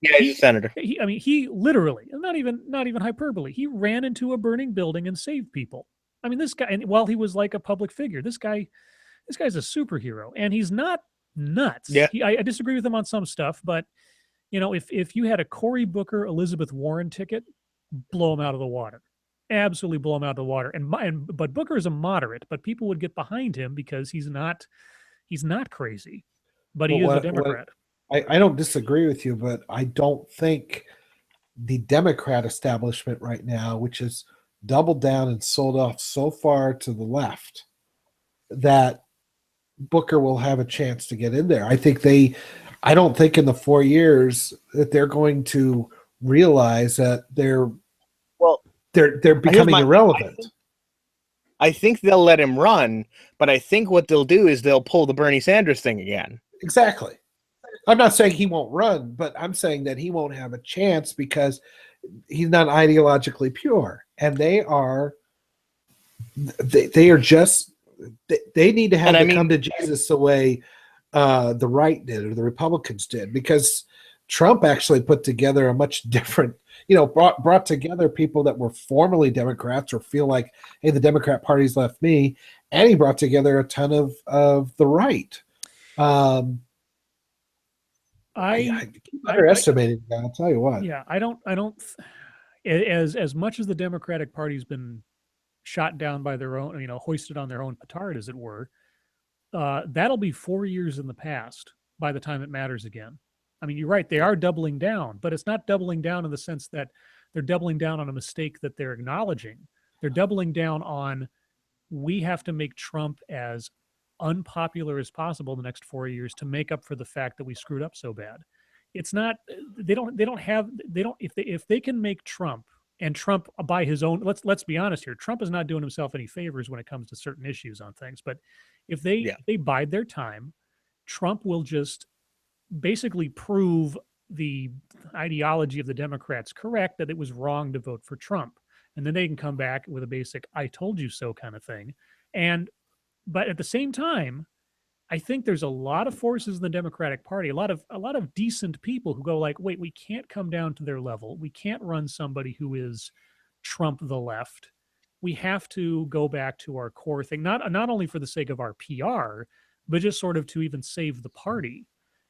Yeah, he's a senator. He literally, not even hyperbole, he ran into a burning building and saved people. I mean, this guy, and while he was like a public figure, this guy's a superhero, and he's not nuts. Yeah. I disagree with him on some stuff, but if you had a Cory Booker, Elizabeth Warren ticket, blow him out of the water. Absolutely blow him out of the water. But Booker is a moderate, but people would get behind him because he's not crazy, but he is a Democrat. I don't disagree with you, but I don't think the Democrat establishment right now, which has doubled down and sold off so far to the left, that Booker will have a chance to get in there. I don't think in the 4 years that they're going to realize that they're becoming irrelevant. I think they'll let him run, but I think what they'll do is they'll pull the Bernie Sanders thing again. Exactly. I'm not saying he won't run, but I'm saying that he won't have a chance because he's not ideologically pure. And they need to have come to Jesus the way the right did or the Republicans did, because Trump actually put together a much different, brought together people that were formerly Democrats or feel like, hey, the Democrat Party's left me, and he brought together a ton of the right. I keep underestimating that. I'll tell you what. Yeah, I don't. as much as the Democratic Party's been shot down by their own, hoisted on their own petard, as it were, that'll be 4 years in the past by the time it matters again. I mean, you're right, they are doubling down, but it's not doubling down in the sense that they're doubling down on a mistake that they're acknowledging. They're doubling down on, we have to make Trump as unpopular as possible in the next 4 years to make up for the fact that we screwed up so bad. It's not, if they can make Trump, and Trump by his own, let's be honest here, Trump is not doing himself any favors when it comes to certain issues on things, but if they bide their time, Trump will just basically prove the ideology of the Democrats correct, that it was wrong to vote for Trump. And then they can come back with a basic "I told you so" kind of thing. But at the same time, I think there's a lot of forces in the Democratic Party, a lot of decent people who go like, wait, we can't come down to their level. We can't run somebody who is Trump the left. We have to go back to our core thing, not only for the sake of our PR, but just sort of to even save the party.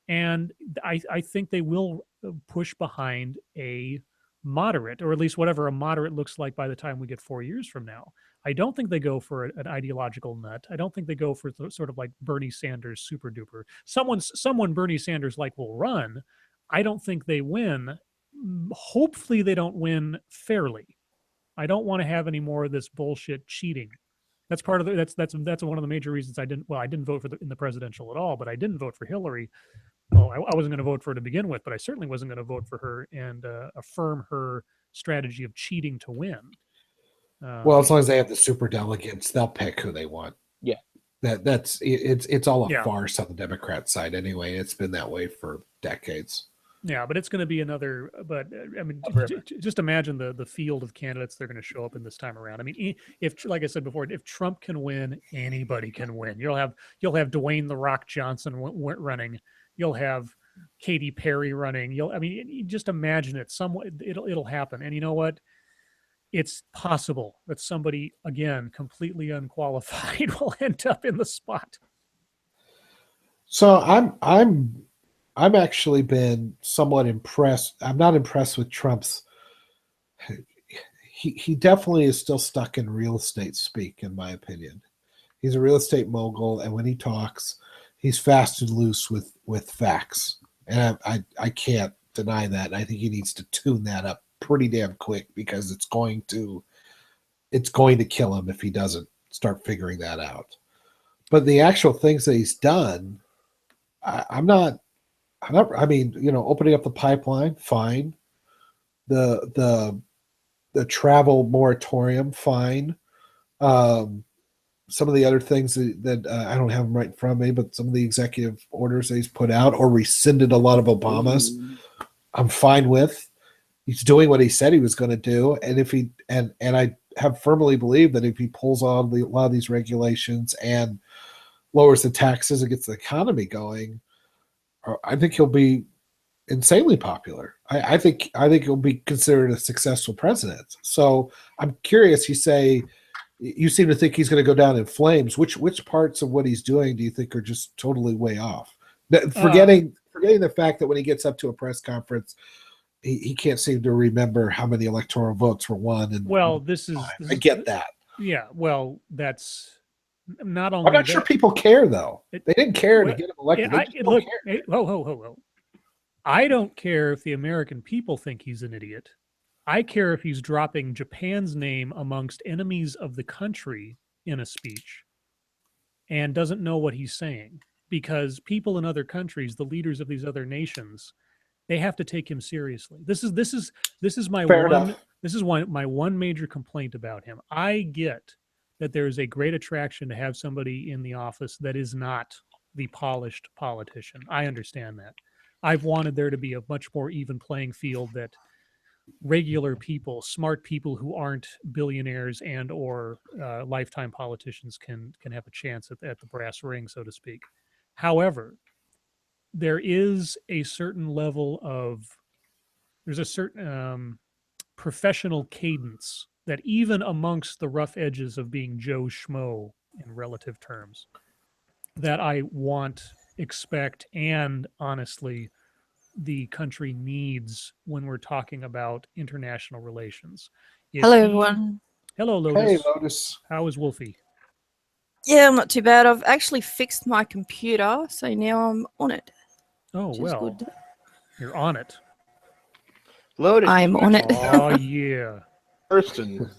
And I think they will push behind a moderate, or at least whatever a moderate looks like by the time we get 4 years from now. I don't think they go for an ideological nut. I don't think they go for sort of like Bernie Sanders super duper. Someone Bernie Sanders like will run. I don't think they win. Hopefully they don't win fairly. I don't want to have any more of this bullshit cheating. That's part of that's one of the major reasons I didn't vote in the presidential at all, but I didn't vote for Hillary. Well, I wasn't going to vote for her to begin with, but I certainly wasn't going to vote for her and affirm her strategy of cheating to win. Well, as long as they have the super delegates, they'll pick who they want. Yeah, it's all a farce on the Democrat side anyway. It's been that way for decades. Yeah, but it's going to be another. But I mean, just imagine the field of candidates they're going to show up in this time around. I mean, if, like I said before, if Trump can win, anybody can win. You'll have Dwayne the Rock Johnson running. You'll have Katy Perry running. You just imagine it. It'll happen. And you know what? It's possible that somebody, again, completely unqualified, will end up in the spot. So I'm actually been somewhat impressed. I'm not impressed with Trump's. He definitely is still stuck in real estate speak, in my opinion. He's a real estate mogul, and when he talks, he's fast and loose with facts, and I can't deny that. And I think he needs to tune that up pretty damn quick, because it's going to kill him if he doesn't start figuring that out. But the actual things that he's done, I'm not. I mean, opening up the pipeline, fine. The travel moratorium, fine. Some of the other things that I don't have them right in front of me, but some of the executive orders that he's put out or rescinded a lot of Obama's, I'm fine with. He's doing what he said he was going to do, and if he and I have firmly believed that if he pulls on a lot of these regulations and lowers the taxes and gets the economy going, I think he'll be insanely popular. I think he'll be considered a successful president. So I'm curious. You seem to think he's going to go down in flames. Which parts of what he's doing do you think are just totally way off? Forgetting the fact that when he gets up to a press conference, he can't seem to remember how many electoral votes were won. And I get that. Yeah, well, that's not only. I'm not sure people care though. They didn't care to get him elected. I don't care if the American people think he's an idiot. I care if he's dropping Japan's name amongst enemies of the country in a speech and doesn't know what he's saying, because people in other countries, the leaders of these other nations, they have to take him seriously. This is my one major complaint about him. I get that there is a great attraction to have somebody in the office that is not the polished politician. I understand that. I've wanted there to be a much more even playing field, that regular people, smart people who aren't billionaires and or lifetime politicians can have a chance at the brass ring, so to speak. However, there is a certain level of, there's a certain professional cadence that even amongst the rough edges of being Joe Schmo in relative terms, that I want, expect, and honestly the country needs when we're talking about international relations. Hello, everyone. Hello, Lotus. Hey, Lotus. How is Wolfie? Yeah, I'm not too bad. I've actually fixed my computer, so now I'm on it. Oh, well, good. You're on it. Lotus. I'm on it. Oh, yeah. Person.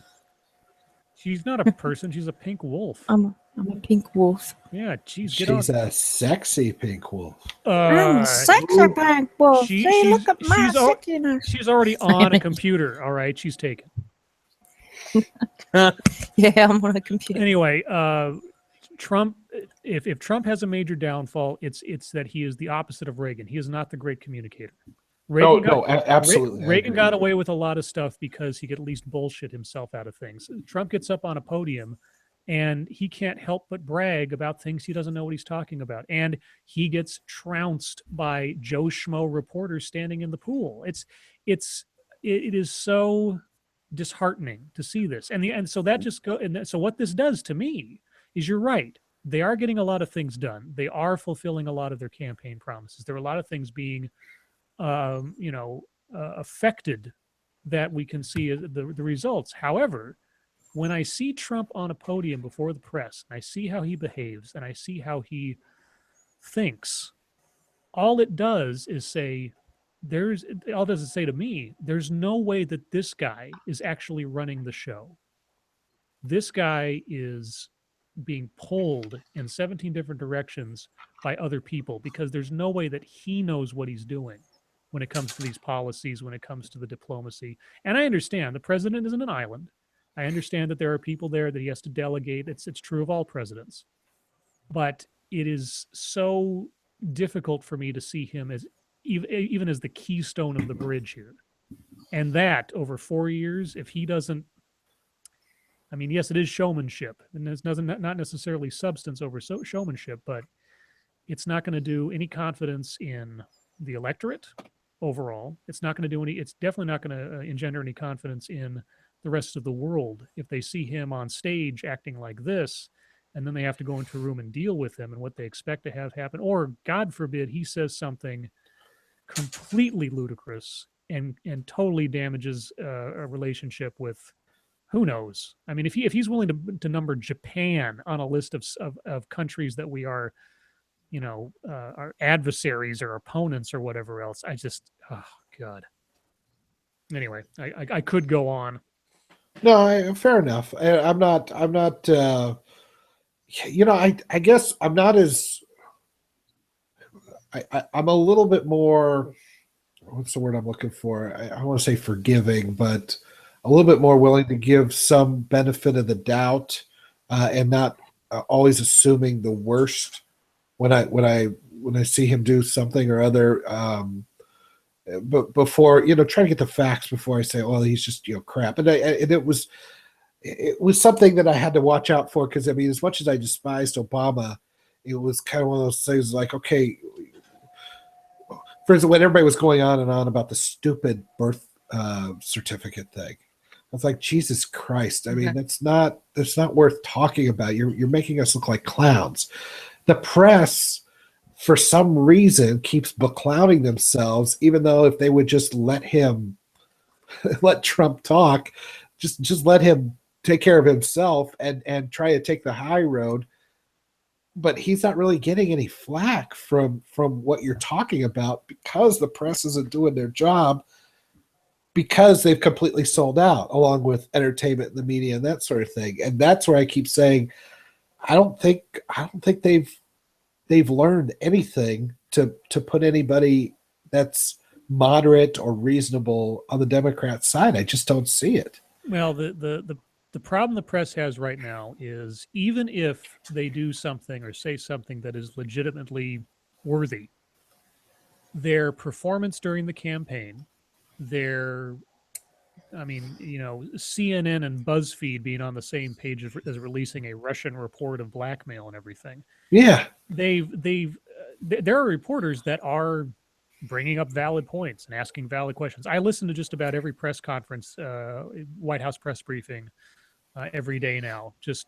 She's not a person. She's a pink wolf. I'm a pink wolf. Yeah, geez, get She's on. a sexy pink wolf. I'm a sexy pink wolf. Look at my sexiness. She's already on a computer. All right, she's taken. Yeah, I'm on a computer. Anyway, Trump. If Trump has a major downfall, it's that he is the opposite of Reagan. He is not the great communicator. Absolutely. Reagan got away with a lot of stuff because he could at least bullshit himself out of things. Trump gets up on a podium and he can't help but brag about things he doesn't know what he's talking about. And he gets trounced by Joe Schmo reporters standing in the pool. It is so disheartening to see this. And so that just so what this does to me is, you're right. They are getting a lot of things done. They are fulfilling a lot of their campaign promises. There are a lot of things being affected that we can see the results. However, when I see Trump on a podium before the press, and I see how he behaves, and I see how he thinks, all it does is say, to me, there's no way that this guy is actually running the show. This guy is being pulled in 17 different directions by other people, because there's no way that he knows what he's doing when it comes to these policies, when it comes to the diplomacy. And I understand the president isn't an island. I understand that there are people there that he has to delegate. It's true of all presidents. But it is so difficult for me to see him as even as the keystone of the bridge here. And that over 4 years, if he doesn't, I mean, yes, it is showmanship, and it's not necessarily substance over showmanship, but it's not going to do any confidence in the electorate overall. It's not going to do any. It's definitely not going to engender any confidence in the rest of the world if they see him on stage acting like this, and then they have to go into a room and deal with him and what they expect to have happen. Or, God forbid, he says something completely ludicrous and totally damages a relationship with, who knows? I mean, if he's willing to number Japan on a list of countries that we are, our adversaries or opponents or whatever else, I just, oh God. Anyway, I could go on. No, fair enough. I'm not. I guess I'm not as. I'm a little bit more. What's the word I'm looking for? I want to say forgiving, but a little bit more willing to give some benefit of the doubt, and not always assuming the worst when I see him do something or other. But before, try to get the facts before I say, well, he's just crap. And it was something that I had to watch out for, because I mean, as much as I despised Obama, it was kind of one of those things like, okay, for instance, when everybody was going on and on about the stupid birth certificate thing, I was like, Jesus Christ! I mean, that's not worth talking about. You're making us look like clowns. The press, for some reason, keeps beclouding themselves, even though if they would just let Trump talk, just let him take care of himself and try to take the high road. But he's not really getting any flack from what you're talking about, because the press isn't doing their job, because they've completely sold out, along with entertainment and the media and that sort of thing. And that's where I keep saying, I don't think they've learned anything to put anybody that's moderate or reasonable on the Democrat side. I just don't see it. Well, the problem the press has right now is, even if they do something or say something that is legitimately worthy, their performance during the campaign, CNN and BuzzFeed being on the same page as releasing a Russian report of blackmail and everything. Yeah. There are reporters that are bringing up valid points and asking valid questions. I listen to just about every press conference, White House press briefing, every day now, just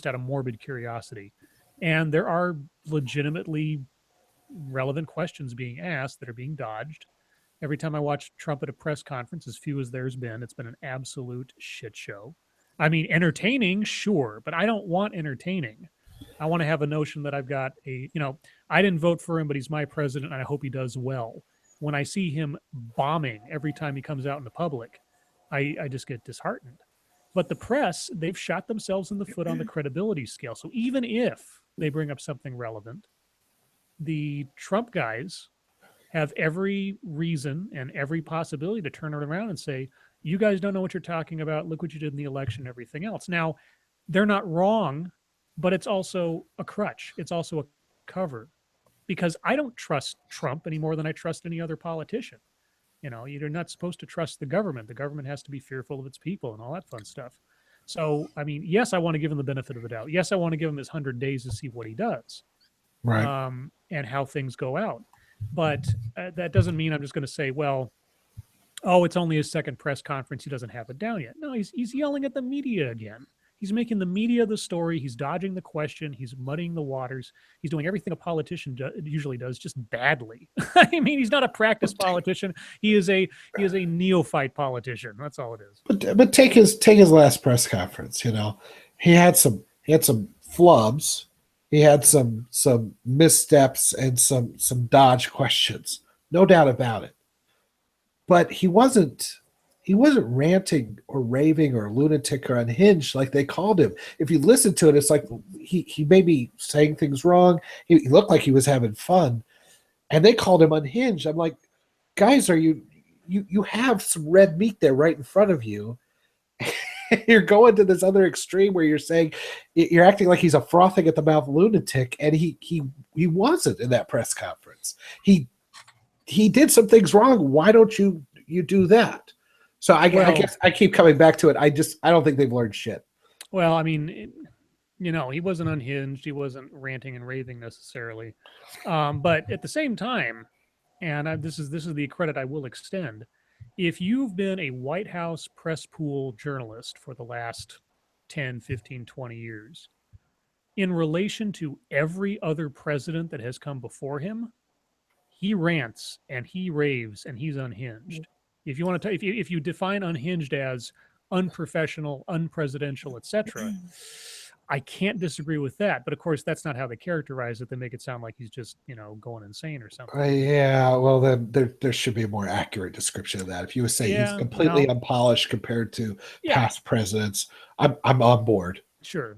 out of morbid curiosity. And there are legitimately relevant questions being asked that are being dodged. Every time I watch Trump at a press conference, as few as there's been, it's been an absolute shit show. I mean, entertaining, sure, but I don't want entertaining. I want to have a notion that I've got I didn't vote for him, but he's my president, and I hope he does well. When I see him bombing every time he comes out in the public, I just get disheartened. But the press, they've shot themselves in the foot on the credibility scale. So even if they bring up something relevant, the Trump guys have every reason and every possibility to turn it around and say, you guys don't know what you're talking about. Look what you did in the election, everything else. Now, they're not wrong, but it's also a crutch. It's also a cover, because I don't trust Trump any more than I trust any other politician. You're not supposed to trust the government. The government has to be fearful of its people and all that fun stuff. So, I mean, yes, I want to give him the benefit of the doubt. Yes, I want to give him his 100 days to see what he does, right? And how things go out. But that doesn't mean I'm just going to say, well, oh, it's only his second press conference. He doesn't have it down yet. No, he's yelling at the media again. He's making the media the story. He's dodging the question. He's muddying the waters. He's doing everything a politician usually does, just badly. I mean, he's not a practiced politician. He is a neophyte politician. That's all it is. But take his last press conference. He had some flubs. He had some missteps and some dodge questions. No doubt about it. But he wasn't ranting or raving or lunatic or unhinged like they called him. If you listen to it, it's like he may be saying things wrong. He looked like he was having fun, and they called him unhinged. I'm like, guys, you have some red meat there right in front of you. You're going to this other extreme where you're acting like he's a frothing at the mouth lunatic, and he wasn't in that press conference. He did some things wrong. Why don't you do that? So I guess I keep coming back to it. I don't think they've learned shit. Well, I mean, he wasn't unhinged. He wasn't ranting and raving necessarily. But at the same time, and this is the credit I will extend, if you've been a White House press pool journalist for the last 10, 15, 20 years, in relation to every other president that has come before him, he rants and he raves and he's unhinged. If you want to, if you define unhinged as unprofessional, unpresidential, etc., I can't disagree with that. But of course, that's not how they characterize it. They make it sound like he's just going insane or something. Yeah, well, then there should be a more accurate description of that. If you would say he's completely unpolished compared to past presidents, I'm on board. Sure.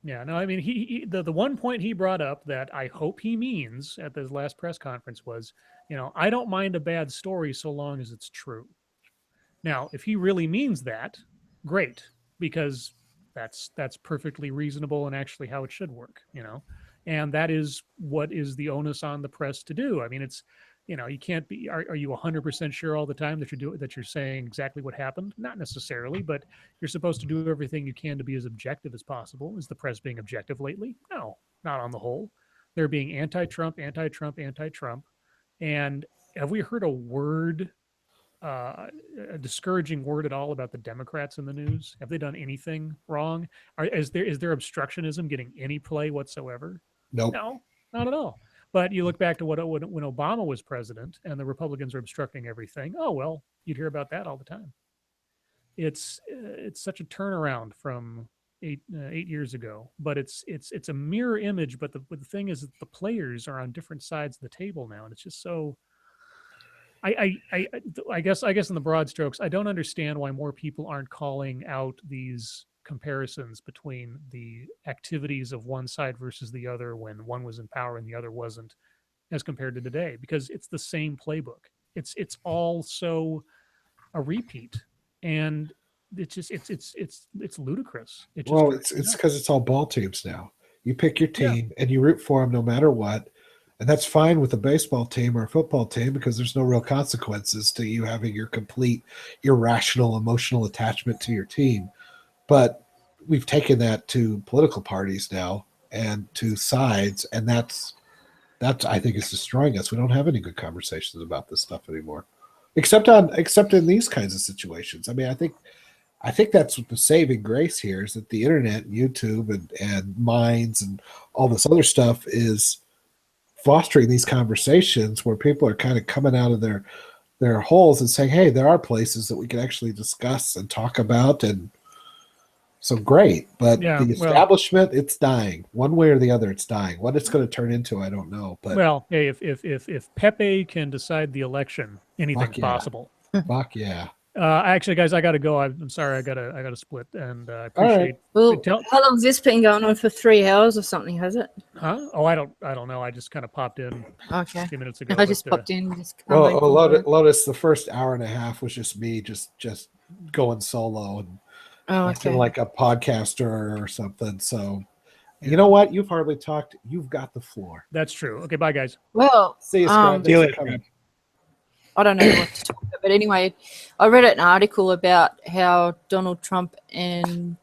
Yeah, no, I mean, the one point he brought up that I hope he means at this last press conference was, I don't mind a bad story so long as it's true. Now, if he really means that, great, because that's perfectly reasonable and actually how it should work, and that is what is the onus on the press to do. I mean, it's, you can't be, are you 100% sure all the time that you're saying exactly what happened? Not necessarily, but you're supposed to do everything you can to be as objective as possible. Is the press being objective lately? No, not on the whole. They're being anti-Trump. And have we heard a word, a discouraging word at all about the Democrats in the news? Have they done anything wrong? Is their obstructionism getting any play whatsoever? Nope. No, not at all. But you look back to when Obama was president and the Republicans are obstructing everything. Oh, well, you'd hear about that all the time. It's such a turnaround from eight years ago, but it's a mirror image. But the thing is that the players are on different sides of the table now, and it's just so. I guess in the broad strokes, I don't understand why more people aren't calling out these comparisons between the activities of one side versus the other when one was in power and the other wasn't, as compared to today, because it's the same playbook. It's all so a repeat, and it's just it's ludicrous. It's because it's all ball teams now. You pick your team and you root for them no matter what, and that's fine with a baseball team or a football team because there's no real consequences to you having your complete irrational emotional attachment to your team. But we've taken that to political parties now and to sides, and that's I think is destroying us. We don't have any good conversations about this stuff anymore, except in these kinds of situations. I mean, I think that's what the saving grace here is that the internet, YouTube, and Minds and all this other stuff is fostering these conversations where people are kind of coming out of their their holes and saying, hey, there are places that we can actually discuss and talk about, and so great. But Yeah, the establishment, it's dying. One way or the other, it's dying. What it's going to turn into, I don't know. But well, hey, if Pepe can decide the election, anything's possible. Fuck yeah. Actually, guys, I gotta go. I'm sorry, I gotta split, and I All right. appreciate. Well, how long's this been going on? For 3 hours or something, has it? Huh? Oh, I don't know. I just kind of popped in Okay. a few minutes ago. I just popped in. Lotus, the first hour and a half was just me just going solo and acting like a podcaster or something. So, you know what? You've hardly talked. You've got the floor. That's true. Okay, bye, guys. Well, see you, Scribe. See you later. I don't know what to talk about, but anyway, I read an article about how Donald Trump and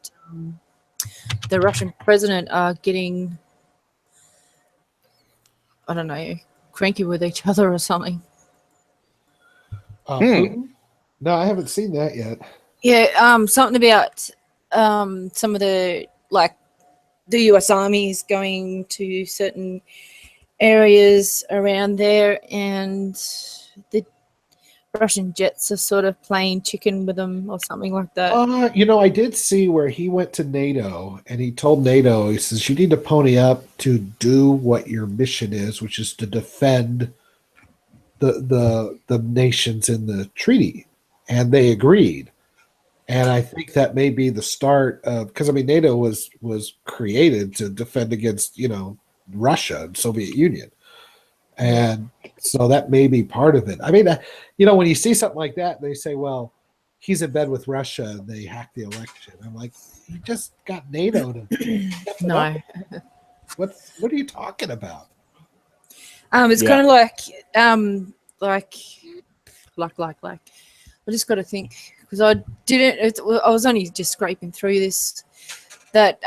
the Russian president are getting, I don't know, cranky with each other or something. Putin? No, I haven't seen that yet. Yeah, something about some of the U.S. Army is going to certain areas around there, and the Russian jets are sort of playing chicken with them or something like that. I did see where he went to NATO and he told NATO, he says, you need to pony up to do what your mission is, which is to defend the nations in the treaty. And they agreed. And I think that may be the start of, because NATO was created to defend against, Russia and Soviet Union. And so that may be part of it. I mean, when you see something like that, they say, well, he's in bed with Russia and they hacked the election. I'm like, you just got NATO to no. What are you talking about? It's kind of like I just got to think, because I was only just scraping through this, that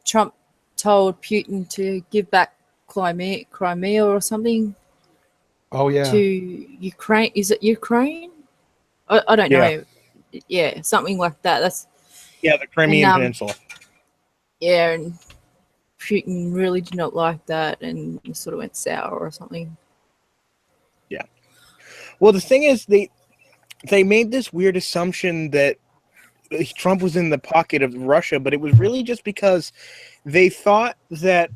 Trump told Putin to give back Crimea or something. Oh yeah. To Ukraine. Is it Ukraine? I don't know. Yeah, something like that. That's the Crimean Peninsula. Yeah, and Putin really did not like that, and it sort of went sour or something. Yeah. Well, the thing is, they made this weird assumption that Trump was in the pocket of Russia, but it was really just because they thought that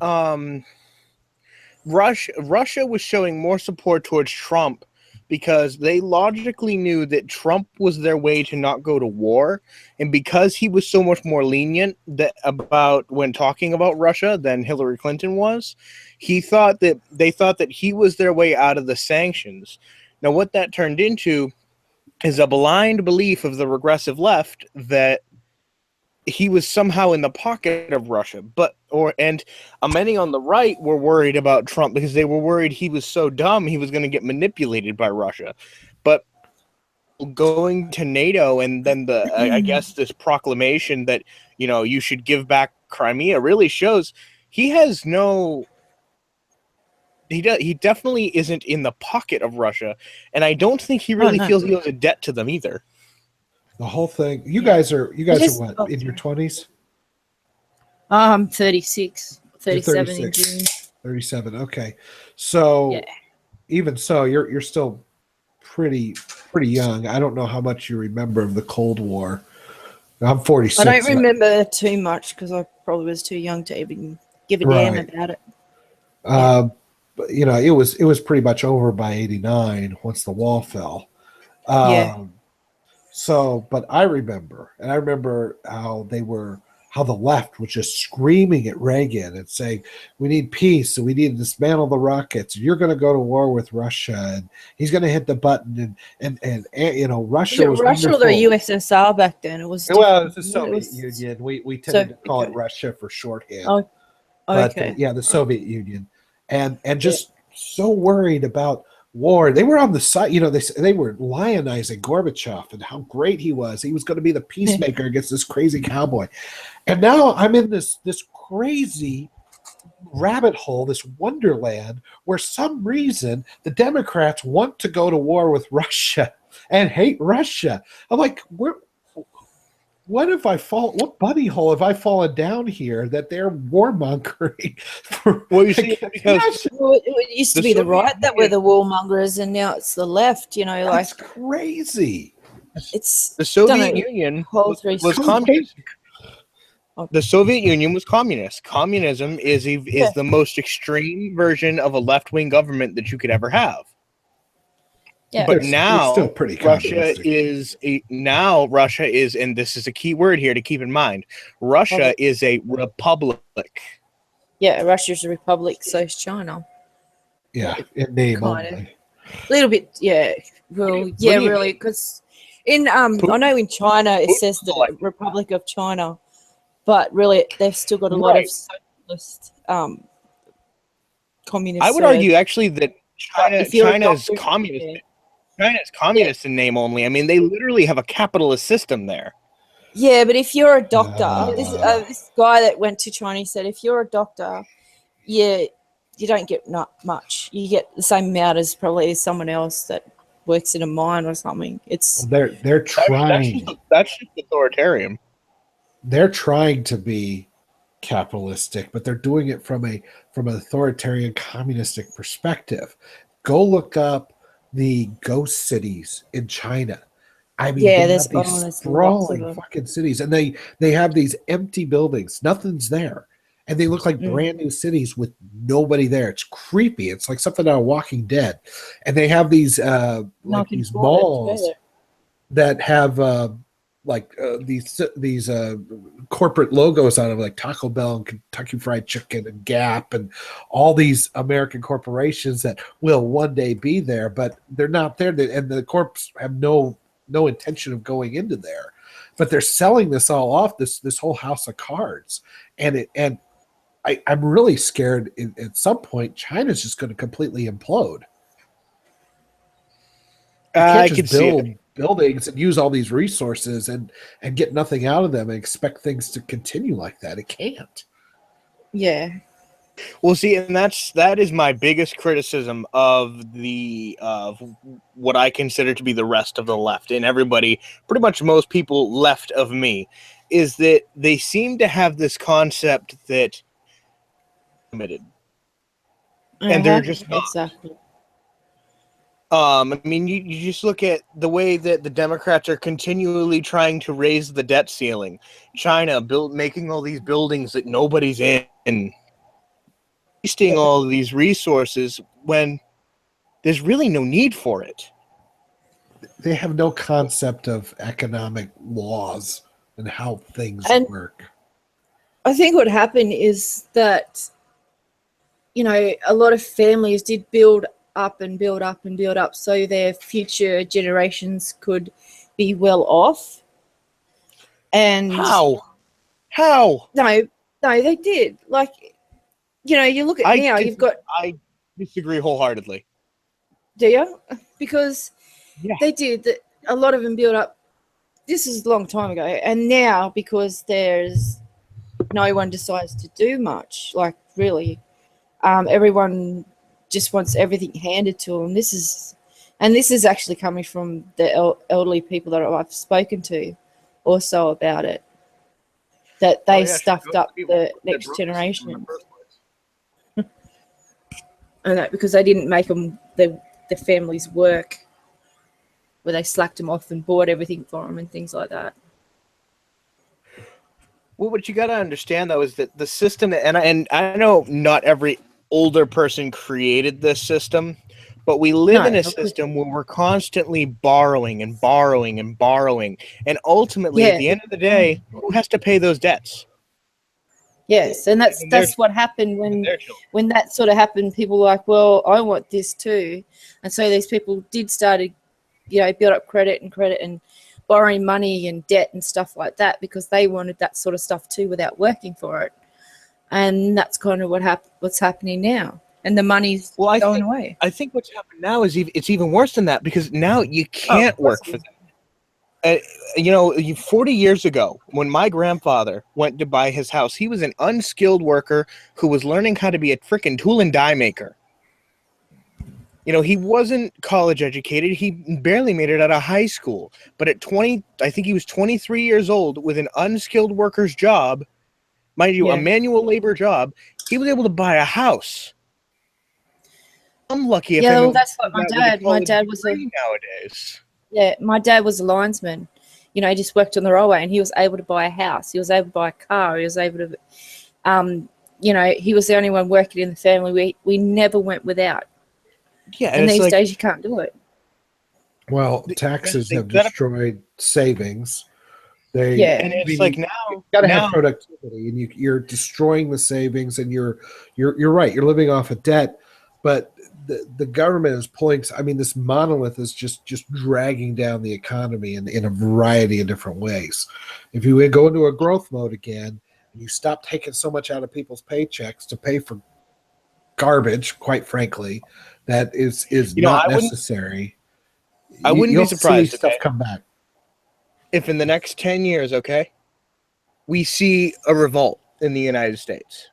Russia was showing more support towards Trump because they logically knew that Trump was their way to not go to war, and because he was so much more lenient about when talking about Russia than Hillary Clinton was, they thought that he was their way out of the sanctions. Now, what that turned into is a blind belief of the regressive left that he was somehow in the pocket of Russia, and many on the right were worried about Trump because they were worried he was so dumb he was going to get manipulated by Russia. But going to NATO and then I guess this proclamation that you should give back Crimea really shows he definitely isn't in the pocket of Russia, and I don't think he really feels he owes a debt to them either. The whole thing. You guys are what, in your 20s? 36, 37 in June. 37. Okay, so even so, you're still pretty young. I don't know how much you remember of the Cold War. I'm 46. I don't remember too much because I probably was too young to even give a damn about it. But it was pretty much over by 89 once the wall fell. So, but I remember how the left was just screaming at Reagan and saying, we need peace and we need to dismantle the rockets. You're going to go to war with Russia and he's going to hit the button and Russia was Russia or the USSR back then? It was the Soviet Union. We tended to call it Russia for shorthand. Okay. But the Soviet Union. And just so worried about war. They were on the side, they were lionizing Gorbachev and how great he was. He was going to be the peacemaker against this crazy cowboy. And now I'm in this crazy rabbit hole, this wonderland where some reason the Democrats want to go to war with Russia and hate Russia. I'm like, what if I fall? What bunny hole have I fallen down here that they're warmongering? Well, you see, because it used to be the right that were the warmongers, and now it's the left. That's crazy. It's the Soviet Union was communist. The Soviet Union was communist. Communism is the most extreme version of a left-wing government that you could ever have. Yeah. But now still pretty Russia is, and this is a key word here to keep in mind. Russia is a republic. Yeah, Russia's a republic, so is China. Yeah, in name Kind of. only. A little bit, yeah. Well, yeah, really, because I know in China it says the Republic of China, but really they've still got a lot of socialist communist. I would argue actually that China's communist. Yeah. China's communist in name only. I mean, they literally have a capitalist system there. Yeah, but if you're a doctor, this guy that went to China said, if you're a doctor, you don't get not much. You get the same amount as probably someone else that works in a mine or something. They're trying. That's just authoritarian. They're trying to be capitalistic, but they're doing it from an authoritarian communistic perspective. Go look up the ghost cities in China. I mean, there's these sprawling fucking cities, and they have these empty buildings. Nothing's there, and they look like brand new cities with nobody there. It's creepy. It's like something out of Walking Dead. And they have these these malls that have these corporate logos on them, like Taco Bell and Kentucky Fried Chicken and Gap and all these American corporations that will one day be there, but they're not there. And the corps have no intention of going into there, but they're selling this all off, this whole house of cards. And I'm really scared at some point China's just going to completely implode. You can't just build buildings and use all these resources and get nothing out of them and expect things to continue like that. It can't. Yeah. Well, see, and that is my biggest criticism of what I consider to be the rest of the left, and everybody, pretty much most people left of me, is that they seem to have this concept that limited, and they're just not. Exactly. I mean, you just look at the way that the Democrats are continually trying to raise the debt ceiling. China making all these buildings that nobody's in. Wasting all of these resources when there's really no need for it. They have no concept of economic laws and how things work. I think what happened is that, a lot of families did build up and build up and build up so their future generations could be well off. And how? No, they did. Like, you look at now, you've got... I disagree wholeheartedly. Do you? Because they did. A lot of them built up. This is a long time ago. And now, because there's no one decides to do much, like really, everyone just wants everything handed to them. This is actually coming from the elderly people that I've spoken to also about it, that they stuffed up the next generation. And that because they didn't make them the families work, where they slacked them off and bought everything for them and things like that. Well, what you got to understand though is that the system, and I know not every older person created this system, but we live in a system where we're constantly borrowing and borrowing and borrowing, and ultimately at the end of the day, who has to pay those debts? Yes, and that's what happened when that sort of happened. People were like, well, I want this too. And so these people did start to, build up credit and borrowing money and debt and stuff like that because they wanted that sort of stuff too without working for it. And that's kind of what's happening now. And the money's going away. I think what's happened now is it's even worse than that because now you can't work for them. 40 years ago, when my grandfather went to buy his house, he was an unskilled worker who was learning how to be a freaking tool and die maker. You know, he wasn't college educated. He barely made it out of high school. But at 20, I think he was 23 years old with an unskilled worker's job, mind you, a manual labor job. He was able to buy a house. I'm lucky if well, that's like my dad was nowadays. Yeah, my dad was a linesman. You know, he just worked on the railway, and he was able to buy a house. He was able to buy a car. He was able to, you know, he was the only one working in the family. We never went without. Yeah, and these days you can't do it. Well, taxes have destroyed savings. And it's like now you got to have productivity, and you're destroying the savings, and you're right. You're living off of debt, but the government is pulling. I mean, this monolith is just dragging down the economy in a variety of different ways. If you go into a growth mode again, and you stop taking so much out of people's paychecks to pay for garbage, quite frankly, that is not necessary. I wouldn't be surprised if stuff come back. If in the next 10 years, okay, we see a revolt in the United States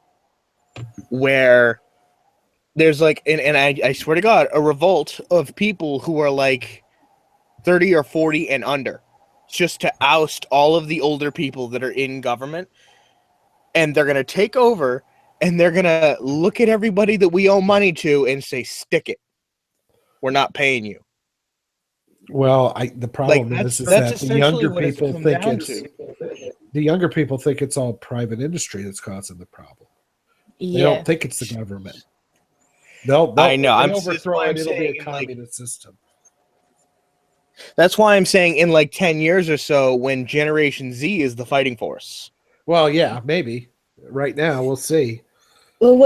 where there's like, and I swear to God, a revolt of people who are like 30 or 40 and under, just to oust all of the older people that are in government. And they're going to take over, and they're going to look at everybody that we owe money to and say, stick it. We're not paying you. Well, the problem is that the younger people think it's all private industry that's causing the problem. They don't think it's the government. I know. I'm overthrow it. It'll be a communist system. That's why I'm saying in like 10 years or so, when Generation Z is the fighting force. Well, yeah, maybe. Right now, we'll see. Well,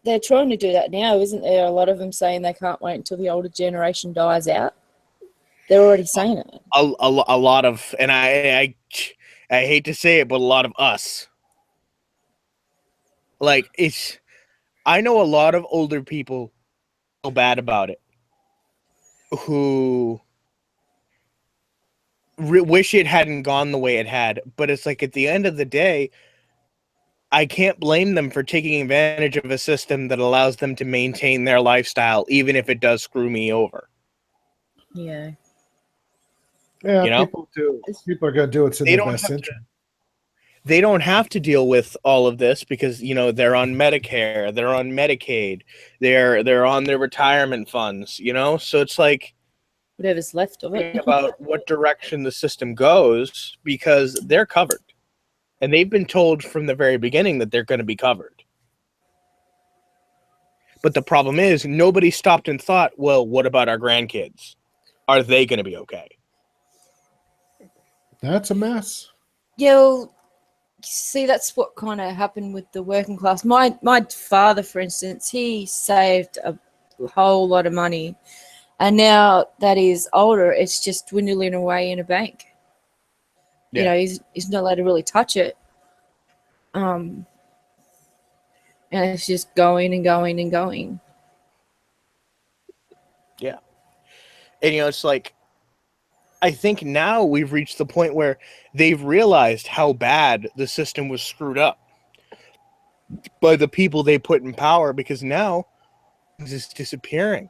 they're trying to do that now, isn't there? A lot of them saying they can't wait until the older generation dies out. They're already saying it. A lot of, and I hate to say it, but a lot of us. Like, I know a lot of older people feel bad about it, who wish it hadn't gone the way it had. But it's like, at the end of the day, I can't blame them for taking advantage of a system that allows them to maintain their lifestyle, even if it does screw me over. Yeah. Yeah, you know? People are going to do it in their best interest. They don't have to deal with all of this because, you know, they're on Medicare, they're on Medicaid, they're on their retirement funds, you know? So it's like whatever's left of it. About what direction the system goes, because they're covered. And they've been told from the very beginning that they're going to be covered. But the problem is, nobody stopped and thought, well, what about our grandkids? Are they going to be okay? That's a mess. Yeah, well, see, that's what kind of happened with the working class. My father, for instance, he saved a whole lot of money. And now that he's older, it's just dwindling away in a bank. Yeah. You know, he's not allowed to really touch it. And it's just going and going and going. Yeah. And, you know, it's like, I think now we've reached the point where they've realized how bad the system was screwed up by the people they put in power, because now it's just disappearing.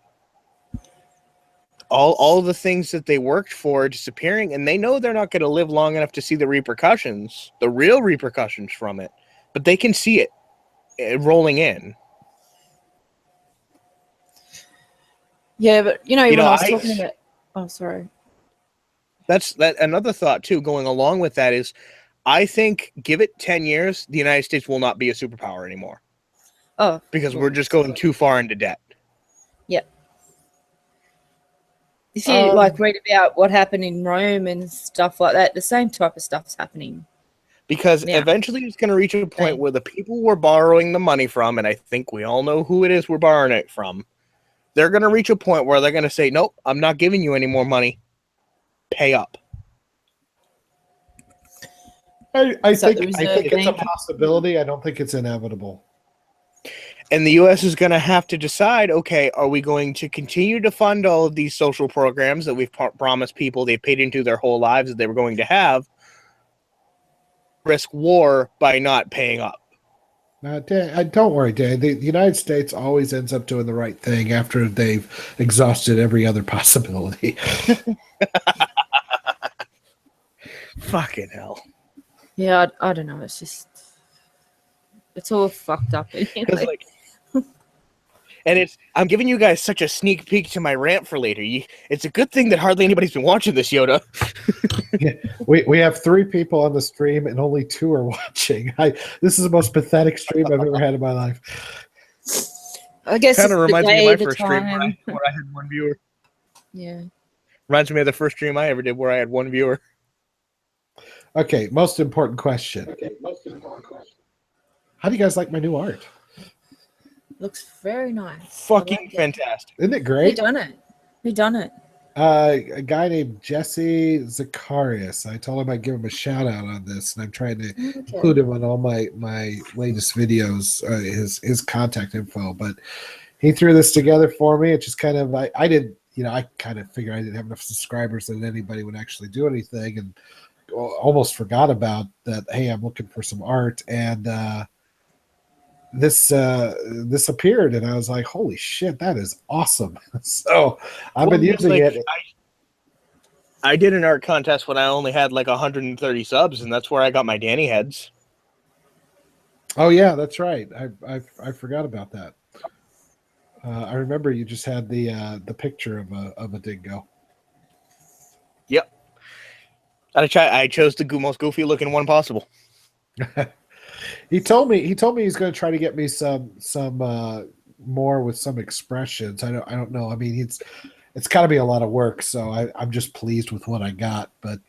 All the things that they worked for are disappearing, and they know they're not going to live long enough to see the repercussions, the real repercussions from it, but they can see it rolling in. Yeah, but when I was talking about... Oh, sorry. That's another thought, too, going along with that is, I think, give it 10 years, the United States will not be a superpower anymore. Oh. Because we're just going too far into debt. Yep. If you read about what happened in Rome and stuff like that, the same type of stuff's happening. Because eventually it's going to reach a point where the people we're borrowing the money from, and I think we all know who it is we're borrowing it from, they're going to reach a point where they're going to say, nope, I'm not giving you any more money. Pay up. I think it's a possibility. I don't think it's inevitable. And the U.S. is going to have to decide, okay, are we going to continue to fund all of these social programs that we've promised people they've paid into their whole lives that they were going to have, risk war by not paying up? Dan, don't worry, Dan. The United States always ends up doing the right thing after they've exhausted every other possibility. Fucking hell. Yeah, I don't know. It's all fucked up anyway. Like, and I'm giving you guys such a sneak peek to my rant for later. It's a good thing that hardly anybody's been watching this, Yoda. Yeah, we have 3 people on the stream and only 2 are watching. This is the most pathetic stream I've ever had in my life. I guess Kind of it's reminds the me of day, my the first stream time. where I had 1 viewer. Yeah. Reminds me of the first stream I ever did where I had 1 viewer. Okay, most important question. How do you guys like my new art? Looks very nice. Fucking fantastic. Isn't it Who great? done it? Who done it? A guy named Jesse Zacharias. I told him I'd give him a shout out on this, and I'm trying to include him on all my latest videos, his contact info. But he threw this together for me. It just kind of I did, I kind of figured I didn't have enough subscribers that anybody would actually do anything, and almost forgot about that. Hey, I'm looking for some art, and this appeared, and I was like, holy shit, that is awesome. So I've been using it. I did an art contest when I only had like 130 subs, and that's where I got my Danny heads. Oh yeah, that's right. I forgot about that. I remember you just had the picture of a dingo. Yep. I chose the most goofy looking one possible. He told me he's going to try to get me some more with some expressions. I don't know. I mean, it's got to be a lot of work, so I'm just pleased with what I got. But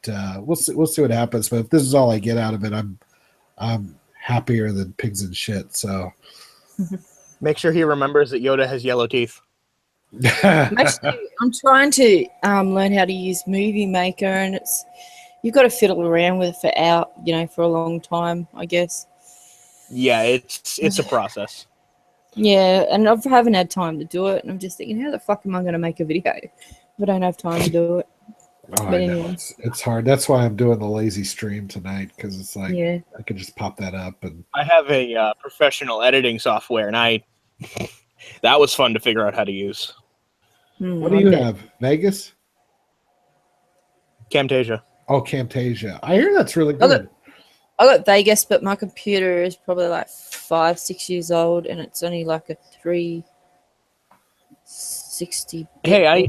we'll see what happens. But if this is all I get out of it, I'm happier than pigs and shit. So make sure he remembers that Yoda has yellow teeth. I'm trying to learn how to use Movie Maker, and you've got to fiddle around with it for a long time, I guess. Yeah, it's a process. Yeah, and I haven't had time to do it, and I'm just thinking, how the fuck am I going to make a video if I don't have time to do it? Oh, I know. It's hard. That's why I'm doing the lazy stream tonight, because it's like I could just pop that up. And I have a professional editing software, and that was fun to figure out how to use. What do you have? Vegas? Camtasia. Oh, Camtasia. I hear that's really good. I got Vegas, but my computer is probably like 5-6 years old, and it's only like a 360. Hey,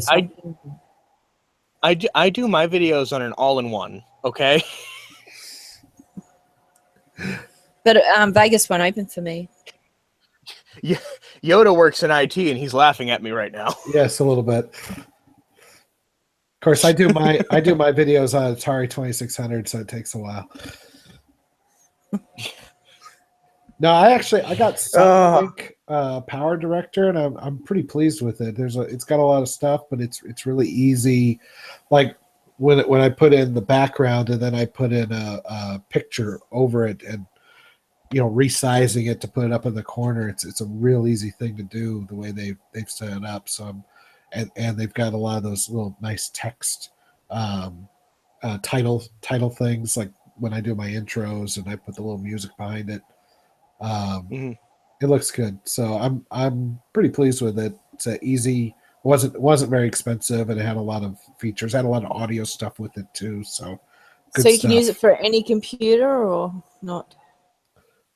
I do my videos on an all-in-one. Okay. But Vegas won't open for me. Yeah, Yoda works in IT, and he's laughing at me right now. Yes, a little bit. Of course, I do my videos on Atari 2600, so it takes a while. No, I got Sonic Power Director, and I'm pretty pleased with it. It's got a lot of stuff, but it's really easy. Like when I put in the background and then I put in a picture over it, and resizing it to put it up in the corner, it's a real easy thing to do the way they've set it up. So and they've got a lot of those little nice text title things, like when I do my intros and I put the little music behind it. It looks good, so I'm pretty pleased with it. It's easy. Wasn't very expensive, and it had a lot of features. Had a lot of audio stuff with it too. So you can use it for any computer or not?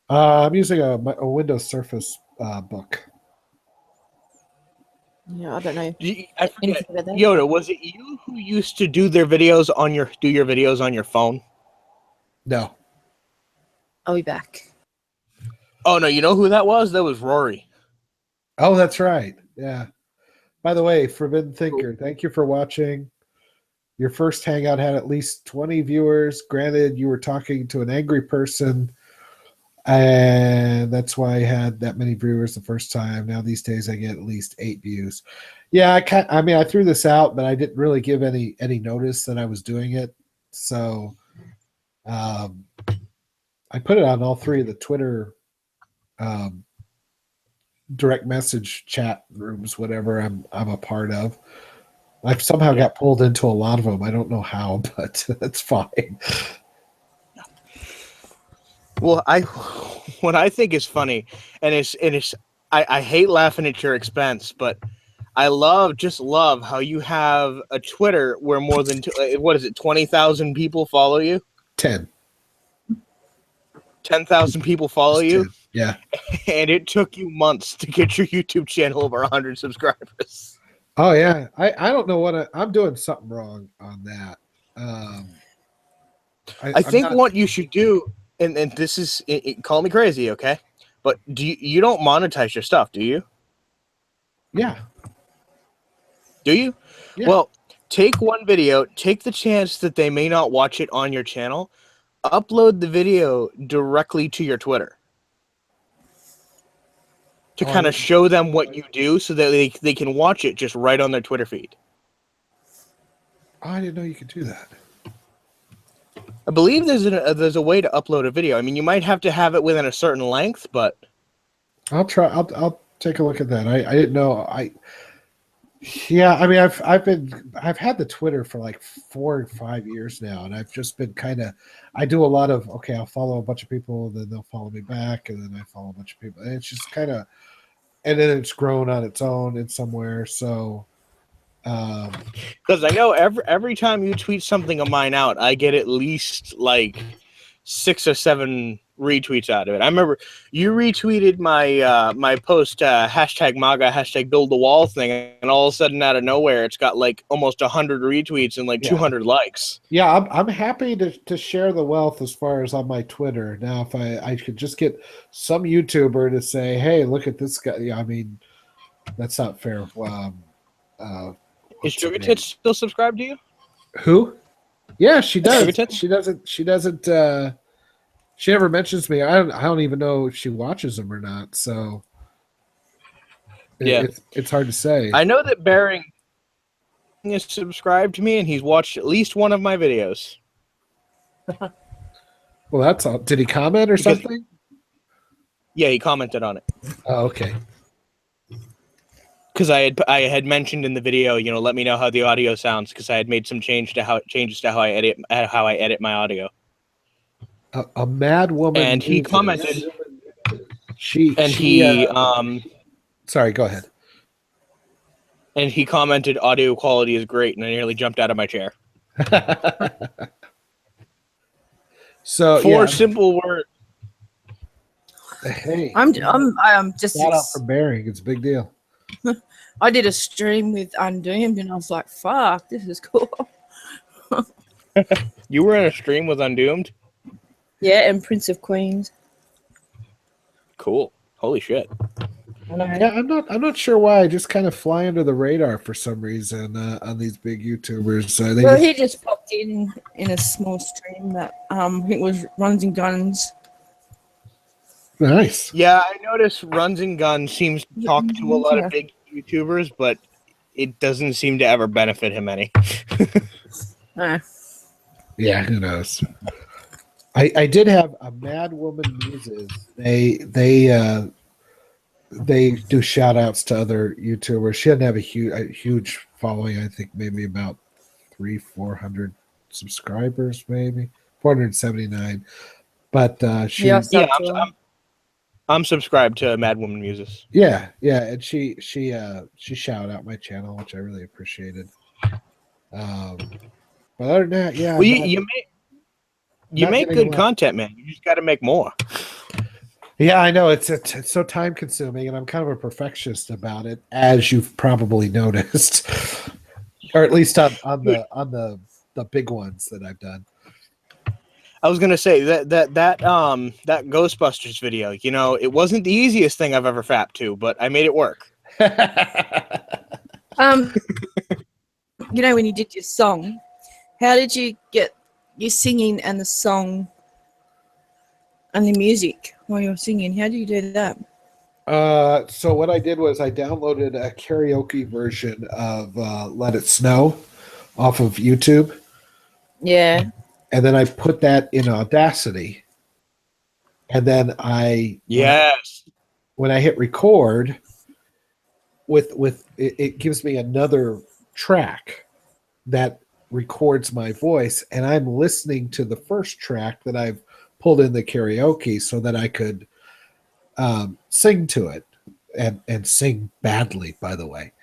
I'm using a Windows Surface Book. Yeah, I don't know. I forget, Yoda, was it you who used to do your videos on your phone? No. I'll be back. Oh no, you know who that was? That was Rory. Oh, that's right. Yeah. By the way, Forbidden Thinker, thank you for watching. Your first hangout had at least 20 viewers. Granted, you were talking to an angry person, and that's why I had that many viewers the first time. Now these days I get at least 8 views. Yeah, I threw this out, but I didn't really give any notice that I was doing it. So I put it on all 3 of the Twitter direct message chat rooms, whatever I'm a part of. I've somehow got pulled into a lot of them. I don't know how, but that's fine. Well, what I think is funny, and I hate laughing at your expense, but I just love how you have a Twitter where more than 20,000 people follow you. 10,000 people follow you. 10. Yeah, and it took you months to get your YouTube channel over 100 subscribers. Oh yeah, I don't know what I'm doing something wrong on that. I think what you should do, and this is call me crazy, okay? But you don't monetize your stuff, do you? Yeah. Do you? Yeah. Well, take one video, take the chance that they may not watch it on your channel, upload the video directly to your Twitter to kind of show them what you do so that they can watch it just right on their Twitter feed. Oh, I didn't know you could do that. I believe there's a way to upload a video. I mean, you might have to have it within a certain length, but I'll try. I'll take a look at that. I didn't know. Yeah, I mean, I've had the Twitter for like 4 or 5 years now, and I've just been I do a lot of I'll follow a bunch of people, then they'll follow me back, and then I follow a bunch of people, and it's just and then it's grown on its own in somewhere. So, because I know every time you tweet something of mine out, I get at least like 6 or 7 retweets out of it. I remember you retweeted my my post hashtag MAGA hashtag build the wall thing, and all of a sudden out of nowhere it's got like almost 100 retweets and like 200 likes. Yeah, I'm happy to share the wealth as far as on my Twitter. Now if I could just get some YouTuber to say, hey, look at this guy. Yeah, I mean, that's not fair. Is Sugar Tits still subscribed to you? Who? Yeah, she does. She doesn't she never mentions me. I don't even know if she watches them or not. So it's hard to say. I know that Bering is subscribed to me, and he's watched at least one of my videos. Well, that's all. Did he comment or something? Yeah, he commented on it. Oh, okay. Because I had mentioned in the video, let me know how the audio sounds, because I had made some changes to how I edit my audio. A mad woman, and he commented. Sorry, go ahead. And he commented, "Audio quality is great," and I nearly jumped out of my chair. So, four simple words. Hey, I'm just shout out for Bering. It's a big deal. I did a stream with Undoomed, and I was like, "Fuck, this is cool." You were in a stream with Undoomed? Yeah, and Prince of Queens. Cool. Holy shit. Yeah, I'm not sure why. I just kind of fly under the radar for some reason on these big YouTubers. He just popped in a small stream that I think was Runs and Guns. Nice. Yeah, I noticed Runs and Guns seems to talk to a lot of big YouTubers, but it doesn't seem to ever benefit him any. Yeah, who knows? I did have a Mad Woman Muses. They do shout outs to other YouTubers. She doesn't have a huge following. I think maybe about 400 subscribers, maybe 479. But I'm subscribed to Mad Woman Muses. Yeah, and she shouted out my channel, which I really appreciated. But other than that, yeah. Well, you make good content, man. You just got to make more. Yeah, I know it's so time consuming, and I'm kind of a perfectionist about it, as you've probably noticed, or at least on the big ones that I've done. I was gonna say that Ghostbusters video. It wasn't the easiest thing I've ever fapped to, but I made it work. When you did your song, how did you get your singing and the song and the music while you were singing? How do you do that? So what I did was I downloaded a karaoke version of Let It Snow off of YouTube. Yeah. And then I put that in Audacity. And then when I hit record, with it gives me another track that records my voice, and I'm listening to the first track that I've pulled in the karaoke so that I could sing to it and sing badly, by the way.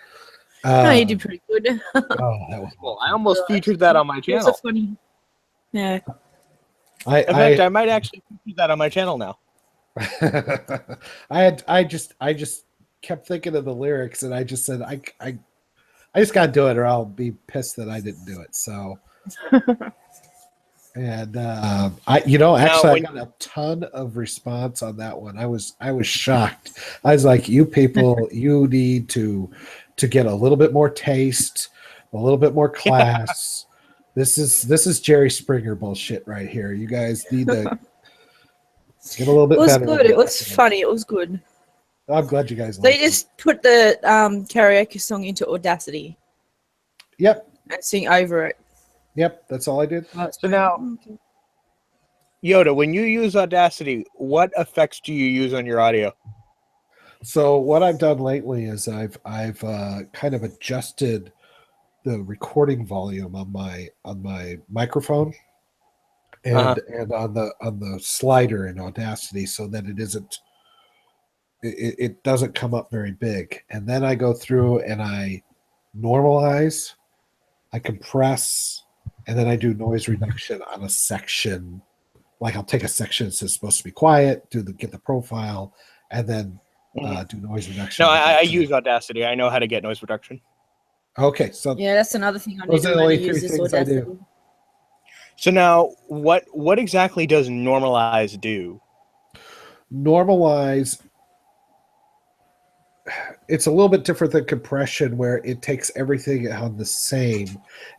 No, you did pretty good. Oh, that was Well, I almost featured that on my It was a channel. funny. Yeah. In fact, I might actually feature that on my channel now. I just kept thinking of the lyrics, and I just said I just gotta do it, or I'll be pissed that I didn't do it. So, and I got a ton of response on that one. I was shocked. I was like, you people, you need to get a little bit more taste, a little bit more class. This is Jerry Springer bullshit right here. You guys need to get a little bit better. It was good. It was funny. It was good. I'm glad you guys. They just put the karaoke song into Audacity. Yep. And sing over it. Yep. That's all I did. So now, Yoda, when you use Audacity, what effects do you use on your audio? So what I've done lately is I've kind of adjusted the recording volume on my microphone and on the slider in Audacity so that it doesn't come up very big. And then I go through and I normalize, I compress, and then I do noise reduction on a section. Like I'll take a section that's supposed to be quiet, get the profile, and then do noise reduction. No, I use Audacity. I know how to get noise reduction. Okay, so yeah, that's another thing I need those are to the learn only to three use this things I Audacity. do. So now, what exactly does normalize do? Normalize, it's a little bit different than compression, where it takes everything on the same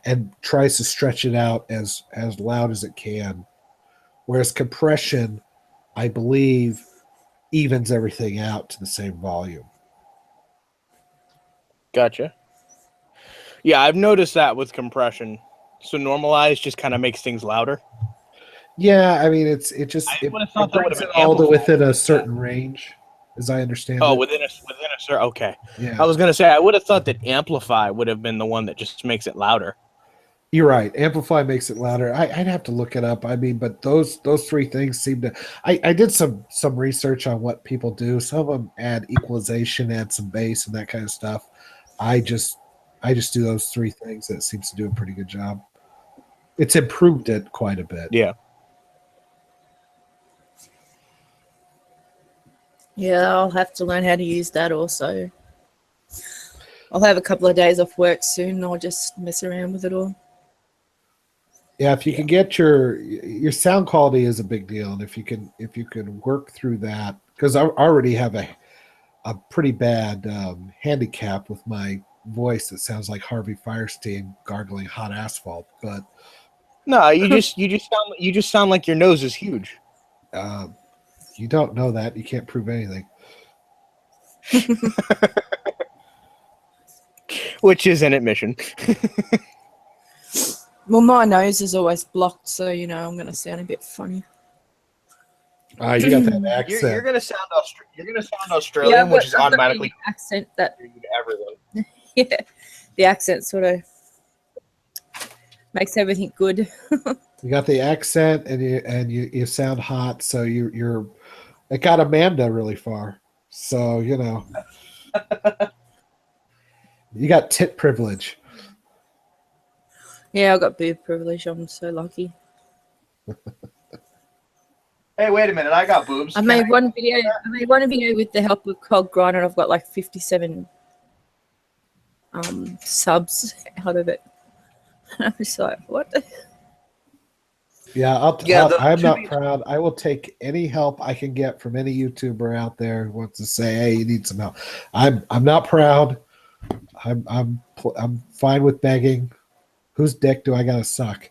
and tries to stretch it out as loud as it can. Whereas compression, I believe, evens everything out to the same volume. Gotcha. Yeah, I've noticed that with compression. So normalize just kind of makes things louder. Yeah, I mean it would've thought that brings would've it been all to amplified. within a certain range, as I understand it. Within a certain. Okay. Yeah, I was gonna say I would have thought that amplify would have been the one that just makes it louder. you're right. Amplify makes it louder. I'd have to look it up. I mean, but those three things seem to. I did some research on what people do. Some of them add equalization, add some bass, and that kind of stuff. I just do those three things. That seems to do a pretty good job. It's improved it quite a bit. Yeah. Yeah, I'll have to learn how to use that also. I'll have a couple of days off work soon and I'll just mess around with it all. Yeah, if you can get your sound quality is a big deal, and if you can work through that, because I already have a pretty bad handicap with my voice that sounds like Harvey Firestein gargling hot asphalt. But no, you just sound like your nose is huge. You don't know that. You can't prove anything. Which is an admission. Well, my nose is always blocked, so I'm going to sound a bit funny. You got that accent. You're gonna sound Australian, which is automatically accent that everyone. Yeah, the accent sort of makes everything good. You got the accent, and you sound hot, so you're. It got Amanda really far, so you got tit privilege. Yeah, I got boob privilege. I'm so lucky. Hey, wait a minute! I got boobs. I made one video with the help of Cog Grinder. I've got like 57 subs out of it. I was like, what? Yeah, I'm not proud. I will take any help I can get from any YouTuber out there who wants to say, "Hey, you need some help." I'm not proud. I'm fine with begging. Whose dick do I gotta suck?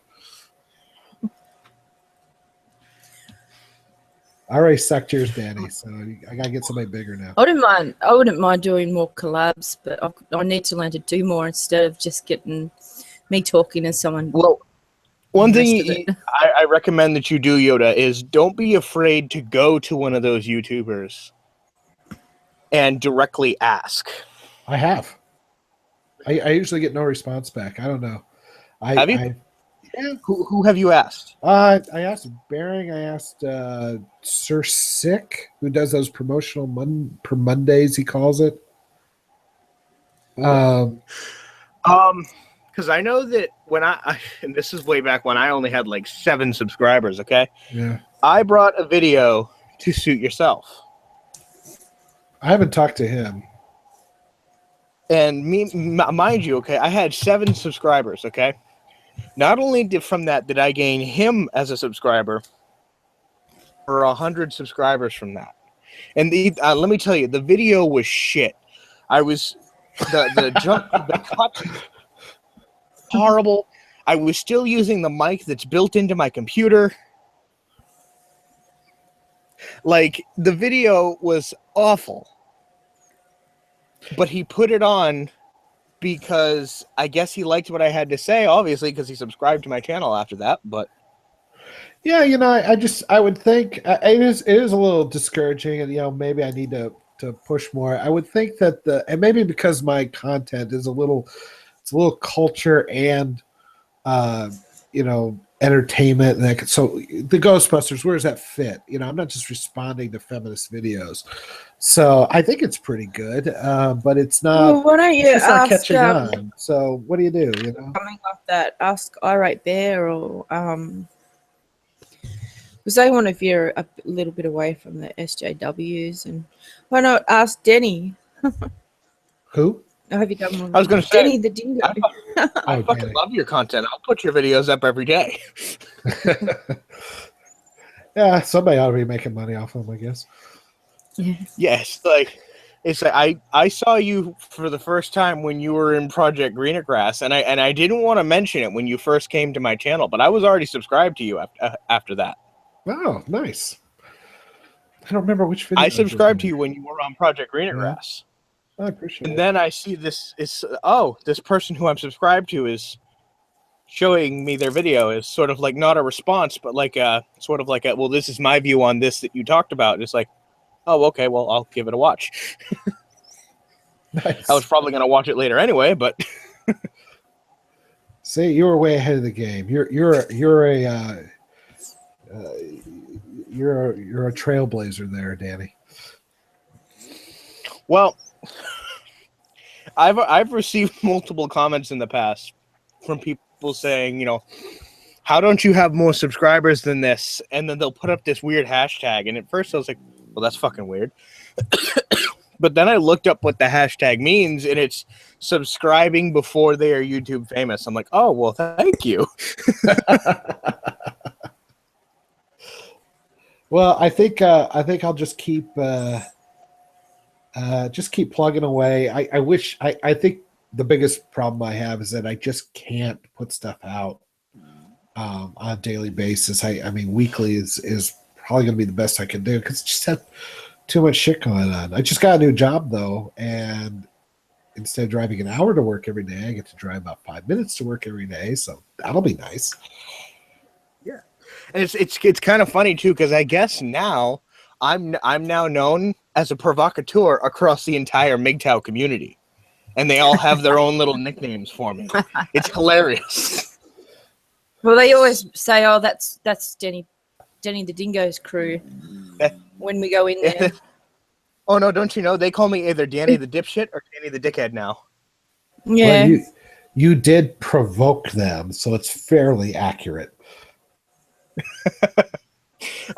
I already sucked yours, Danny, so I gotta get somebody bigger now. I wouldn't mind doing more collabs, but I need to learn to do more instead of just getting me talking and someone. Well, one thing I recommend that you do, Yoda, is don't be afraid to go to one of those YouTubers and directly ask. I have. I usually get no response back. I don't know. Have you? Yeah. Who have you asked? I asked Bering. I asked Sir Sick, who does those promotional per Mondays, he calls it. Because I know that when and this is way back when I only had like 7 subscribers. Okay. Yeah. I brought a video to Suit Yourself. I haven't talked to him. And mind you, okay, I had 7 subscribers, okay? Not only from that did I gain him as a subscriber, for 100 subscribers from that. And let me tell you, the video was shit. The cut, horrible. I was still using the mic that's built into my computer. Like, the video was awful. But he put it on because I guess he liked what I had to say, obviously, because he subscribed to my channel after that. But yeah, I would think it is a little discouraging, and maybe I need to push more. I would think that and maybe because my content is a little culture and entertainment, and so the Ghostbusters, where does that fit? I'm not just responding to feminist videos, so I think it's pretty good, but it's not. Well, why don't you not ask catching on? So what do you do? Something like that. Ask Irate Bear or because I want to veer a little bit away from the SJWs, and why not ask Denny? Who? Have you done one? I was going to say Denny the Dingo. I fucking love your content. I'll put your videos up every day. Yeah, somebody ought to be making money off them, I guess. Yeah. Yes, it's like I saw you for the first time when you were in Project Greener Grass, and I didn't want to mention it when you first came to my channel, but I was already subscribed to you after that. Oh, nice. I don't remember which video. I subscribed to you when you were on Project Greener Grass. I appreciate it. And then I see this person who I'm subscribed to is showing me their video is sort of like not a response, but like sort of like well, this is my view on this that you talked about. And it's like, oh, okay, well, I'll give it a watch. Nice. I was probably going to watch it later anyway, but see, you were way ahead of the game. You're a trailblazer there, Danny. Well, I've received multiple comments in the past from people saying, how don't you have more subscribers than this? And then they'll put up this weird hashtag. And at first I was like, well, that's fucking weird. But then I looked up what the hashtag means, and it's subscribing before they are YouTube famous. I'm like, oh, well, thank you. Well, I think I'll just keep plugging away. I think the biggest problem I have is that I just can't put stuff out on a daily basis. I mean, weekly is probably going to be the best I can do because I just have too much shit going on. I just got a new job though, and instead of driving an hour to work every day, I get to drive about 5 minutes to work every day. So that'll be nice. Yeah, and it's kind of funny too because I guess now I'm now known as a provocateur across the entire MGTOW community, and they all have their own little nicknames for me. It's hilarious. Well, they always say, "Oh, that's Denny the Dingo's crew." When we go in there. Oh no! Don't you know they call me either Danny the dipshit or Danny the dickhead now? Yeah. Well, you did provoke them, so it's fairly accurate.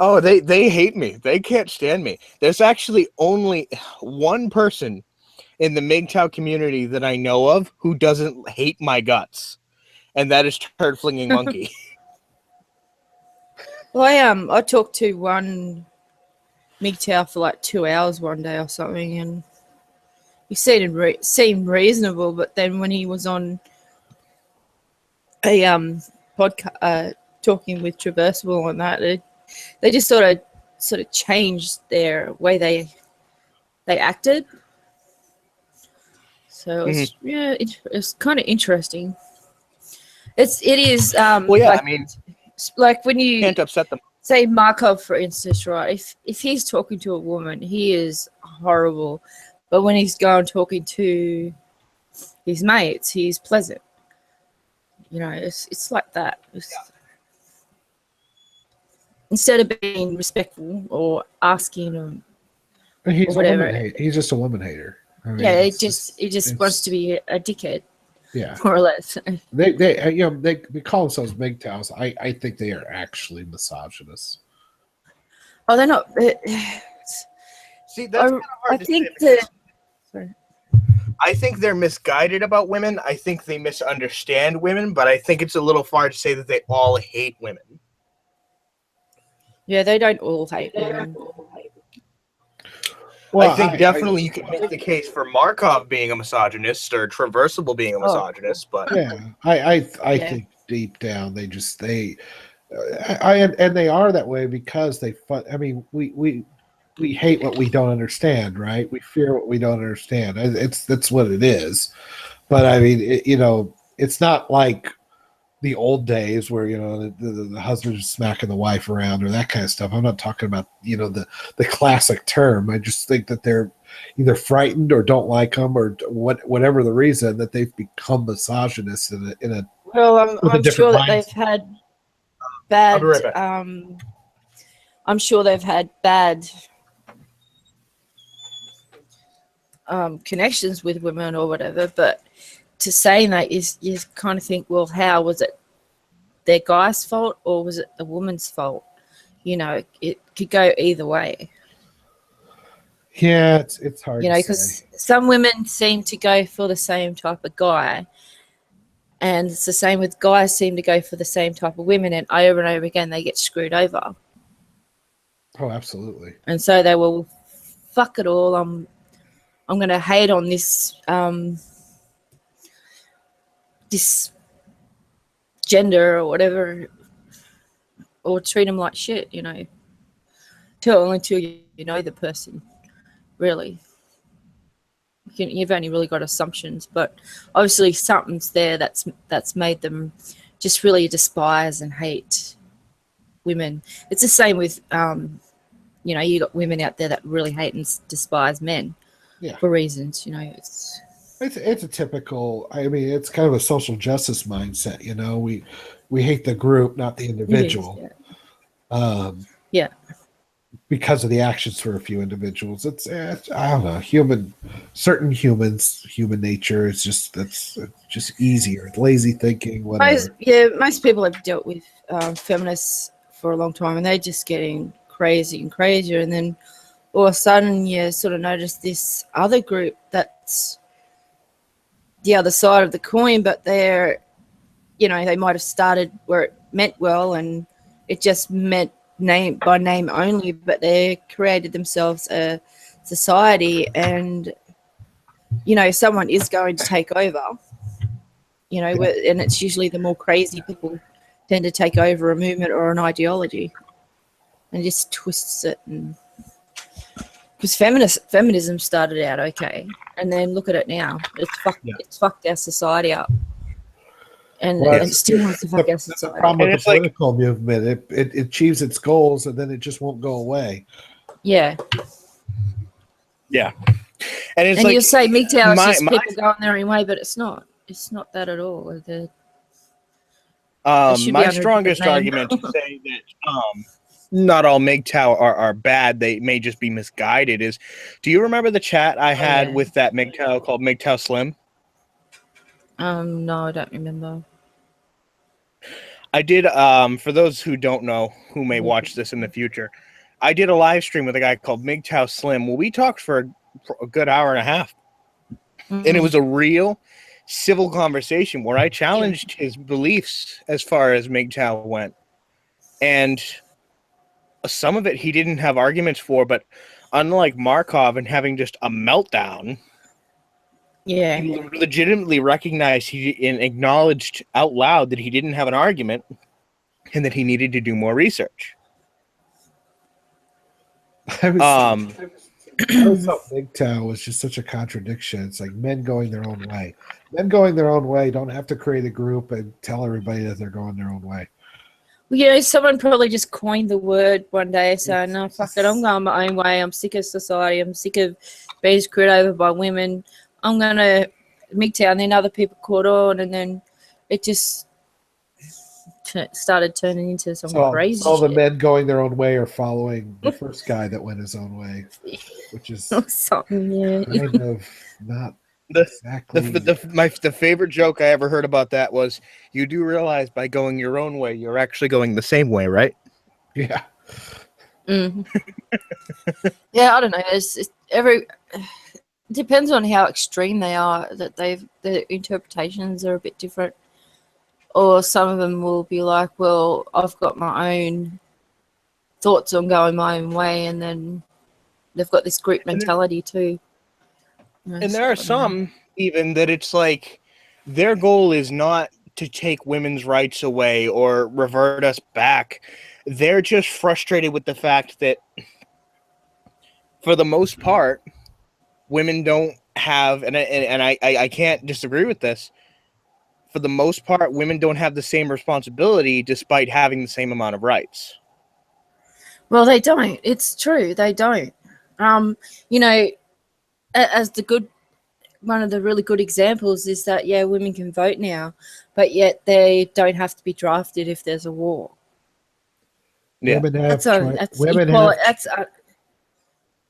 Oh, they hate me. They can't stand me. There's actually only one person in the MGTOW community that I know of who doesn't hate my guts, and that is Turd Flinging Monkey. Well, I talked to one MGTOW for like 2 hours one day or something, and he seemed reasonable. But then when he was on a podcast talking with Traversable and that, they just sort of changed their way they acted. So it was kind of interesting. It is. Well, yeah, I mean, like when you can't upset them. Say Markov, for instance, right? If he's talking to a woman, he is horrible. But when he's going talking to his mates, he's pleasant. You know, it's like that. Instead of being respectful or asking or He's or a woman whatever, hater. He's just a woman hater. I mean, yeah, it it's just wants to be a dickhead, yeah. more or less. They you know they call themselves MGTOWs. I think they are actually misogynists. Oh, they're not. See, that's kind of hard I to think say. that. Sorry. I think they're misguided about women. I think they misunderstand women, but I think it's a little far to say that they all hate women. Yeah, they don't all hate women. Well, I think definitely you can make the case for Markov being a misogynist or Traversable being a misogynist, but yeah, I think deep down they and they are that way because I mean, we hate what we don't understand, right? We fear what we don't understand. That's what it is. But I mean, you know, it's not like the old days where, you know, the husband's smacking the wife around or that kind of stuff. I'm not talking about, you know, the classic term. I just think that they're either frightened or don't like them or whatever the reason that they've become misogynists in a Well, I'm sure that they've had bad. I'll be right back. I'm sure they've had bad connections with women or whatever, but to say that is you kind of think, well, how was it their guy's fault or was it the woman's fault? You know, it could go either way. Yeah, it's hard. You know, because some women seem to go for the same type of guy, and it's the same with guys seem to go for the same type of women, and over again they get screwed over. Oh, absolutely. And so they will, fuck it all. I'm going to hate on this this gender or whatever, or treat them like shit. You know, until you know the person, really. You've only really got assumptions, but obviously something's there that's made them just really despise and hate women. It's the same with you know, you got women out there that really hate and despise men for reasons, you know. It's a typical, I mean, it's kind of a social justice mindset, you know. We hate the group, not the individual. Yeah. Because of the actions for a few individuals. It's I don't know, certain humans, human nature is just just easier. Lazy thinking, whatever. Most people have dealt with feminists for a long time, and they're just getting crazy and crazier, and then all of a sudden you sort of notice this other group that's the other side of the coin, but they're, you know, they might have started where it meant well and it just meant name by name only, but they created themselves a society, and you know, someone is going to take over, you know, and it's usually the more crazy people tend to take over a movement or an ideology and just twists it. And because feminism started out okay, and then look at it now. It's fucked our society up, and it still wants to fuck our society. The problem with the political movement, it achieves its goals and then it just won't go away. Yeah. And it's you say MGTOW is just people going their own way, but it's not. It's not that at all. My strongest argument to say that not all MGTOW are bad, they may just be misguided, is, do you remember the chat I had with that MGTOW called MGTOW Slim? No, I don't remember. I did, for those who don't know, who may watch this in the future, I did a live stream with a guy called MGTOW Slim. Well, we talked for a good hour and a half. And it was a real civil conversation where I challenged his beliefs as far as MGTOW went. And some of it he didn't have arguments for, but unlike Markov and having just a meltdown, he legitimately recognized and acknowledged out loud that he didn't have an argument and that he needed to do more research. I thought MGTOW was just such a contradiction. It's like men going their own way. Men going their own way don't have to create a group and tell everybody that they're going their own way. Well, you know, someone probably just coined the word one day saying, no, fuck it, I'm going my own way. I'm sick of society. I'm sick of being screwed over by women. I'm going to MGTOW. And then other people caught on, and then it just started turning into some So crazy all the shit. men going their own way are following the first guy that went his own way, which is Something, yeah. kind of not The exactly. the favorite joke I ever heard about that was, you do realize by going your own way, you're actually going the same way, right? Yeah. Mm. Yeah, I don't know. It's depends on how extreme they are. That their interpretations are a bit different, or some of them will be like, "Well, I've got my own thoughts on going my own way," and then they've got this group mentality too. And there are some even that it's like their goal is not to take women's rights away or revert us back. They're just frustrated with the fact that, for the most part, women don't have, and I can't disagree with this. For the most part, women don't have the same responsibility despite having the same amount of rights. Well, they don't. It's true. They don't. You know, as one of the really good examples is that, yeah, women can vote now, but yet they don't have to be drafted if there's a war. Yeah. Women have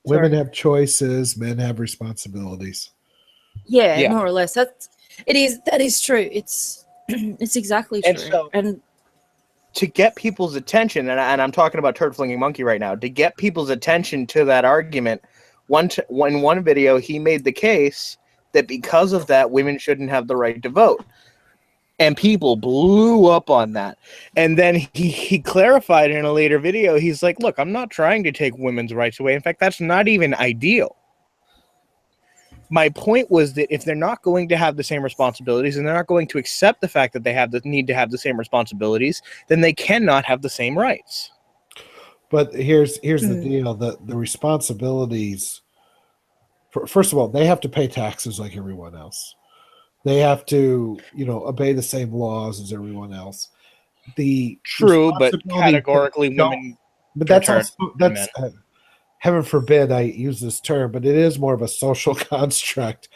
women have choices, men have responsibilities. Yeah, more or less. That is true. It's exactly true. And so, to get people's attention, and I'm talking about turd flinging monkey right now, to get people's attention to that argument, in one video he made the case that because of that, women shouldn't have the right to vote. And people blew up on that. And then he clarified in a later video, he's like, look, I'm not trying to take women's rights away. In fact, that's not even ideal. My point was that if they're not going to have the same responsibilities and they're not going to accept the fact that they have the need to have the same responsibilities, then they cannot have the same rights. But here's the deal: the responsibilities. First of all, they have to pay taxes like everyone else. They have to, obey the same laws as everyone else. True, but categorically, women. But that's heaven forbid I use this term, but it is more of a social construct.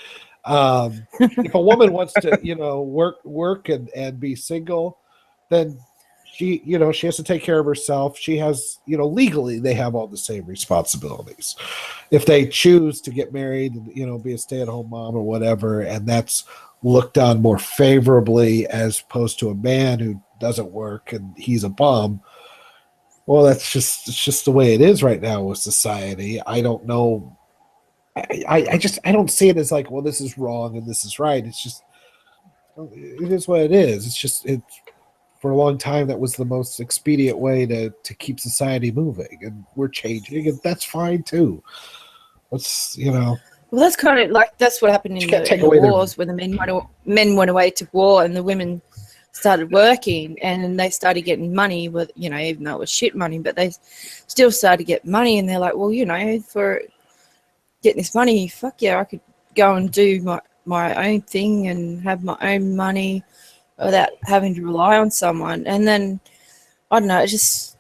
If a woman wants to, work and be single, then she has to take care of herself. She has, legally they have all the same responsibilities. If they choose to get married and, be a stay-at-home mom or whatever, and that's looked on more favorably as opposed to a man who doesn't work and he's a bum. Well, it's just the way it is right now with society. I don't know. I don't see it as like, well, this is wrong and this is right. It's just, it is what it is. It's for a long time that was the most expedient way to keep society moving, and we're changing, and that's fine too. Let's Well, that's kind of like that's what happened in the wars when the men went away to war and the women started working and they started getting money with, even though it was shit money, but they still started to get money, and they're like, well, for getting this money, fuck yeah, I could go and do my own thing and have my own money without having to rely on someone. And then I don't know, it's just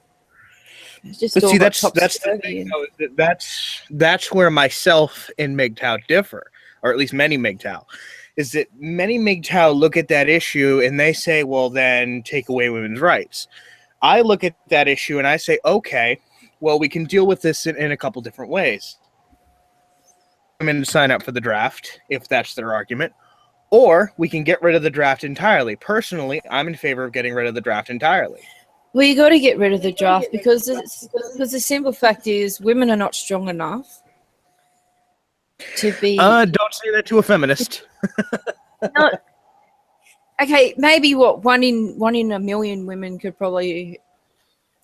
but see, that's the thing though, that's where myself and MGTOW differ, or at least many MGTOW. Is that many MGTOW look at that issue and they say, well, then take away women's rights. I look at that issue and I say, okay, well, we can deal with this in a couple different ways. Women to sign up for the draft, if that's their argument, or we can get rid of the draft entirely. Personally, I'm in favor of getting rid of the draft entirely. Well, you got to get rid of the draft because the simple fact is women are not strong enough to be. Don't say that to a feminist. No. Okay, maybe one in a million women could probably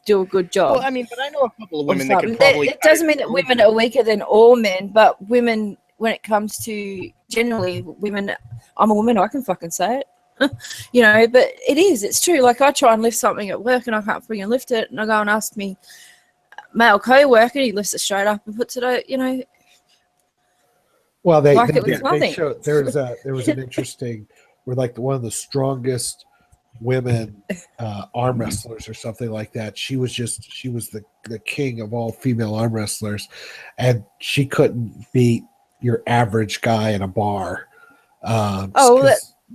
do a good job. Well, I mean, but I know a couple of women that could probably. It doesn't mean that women are weaker than all men, but women, when it comes to generally women, I'm a woman, I can fucking say it. But it's true. Like, I try and lift something at work and I can't freaking lift it, and I go and ask me male co-worker, he lifts it straight up and puts it out, Well, they nothing. showed there was an interesting, where like one of the strongest women arm wrestlers or something like that. She was the king of all female arm wrestlers, and she couldn't beat your average guy in a bar.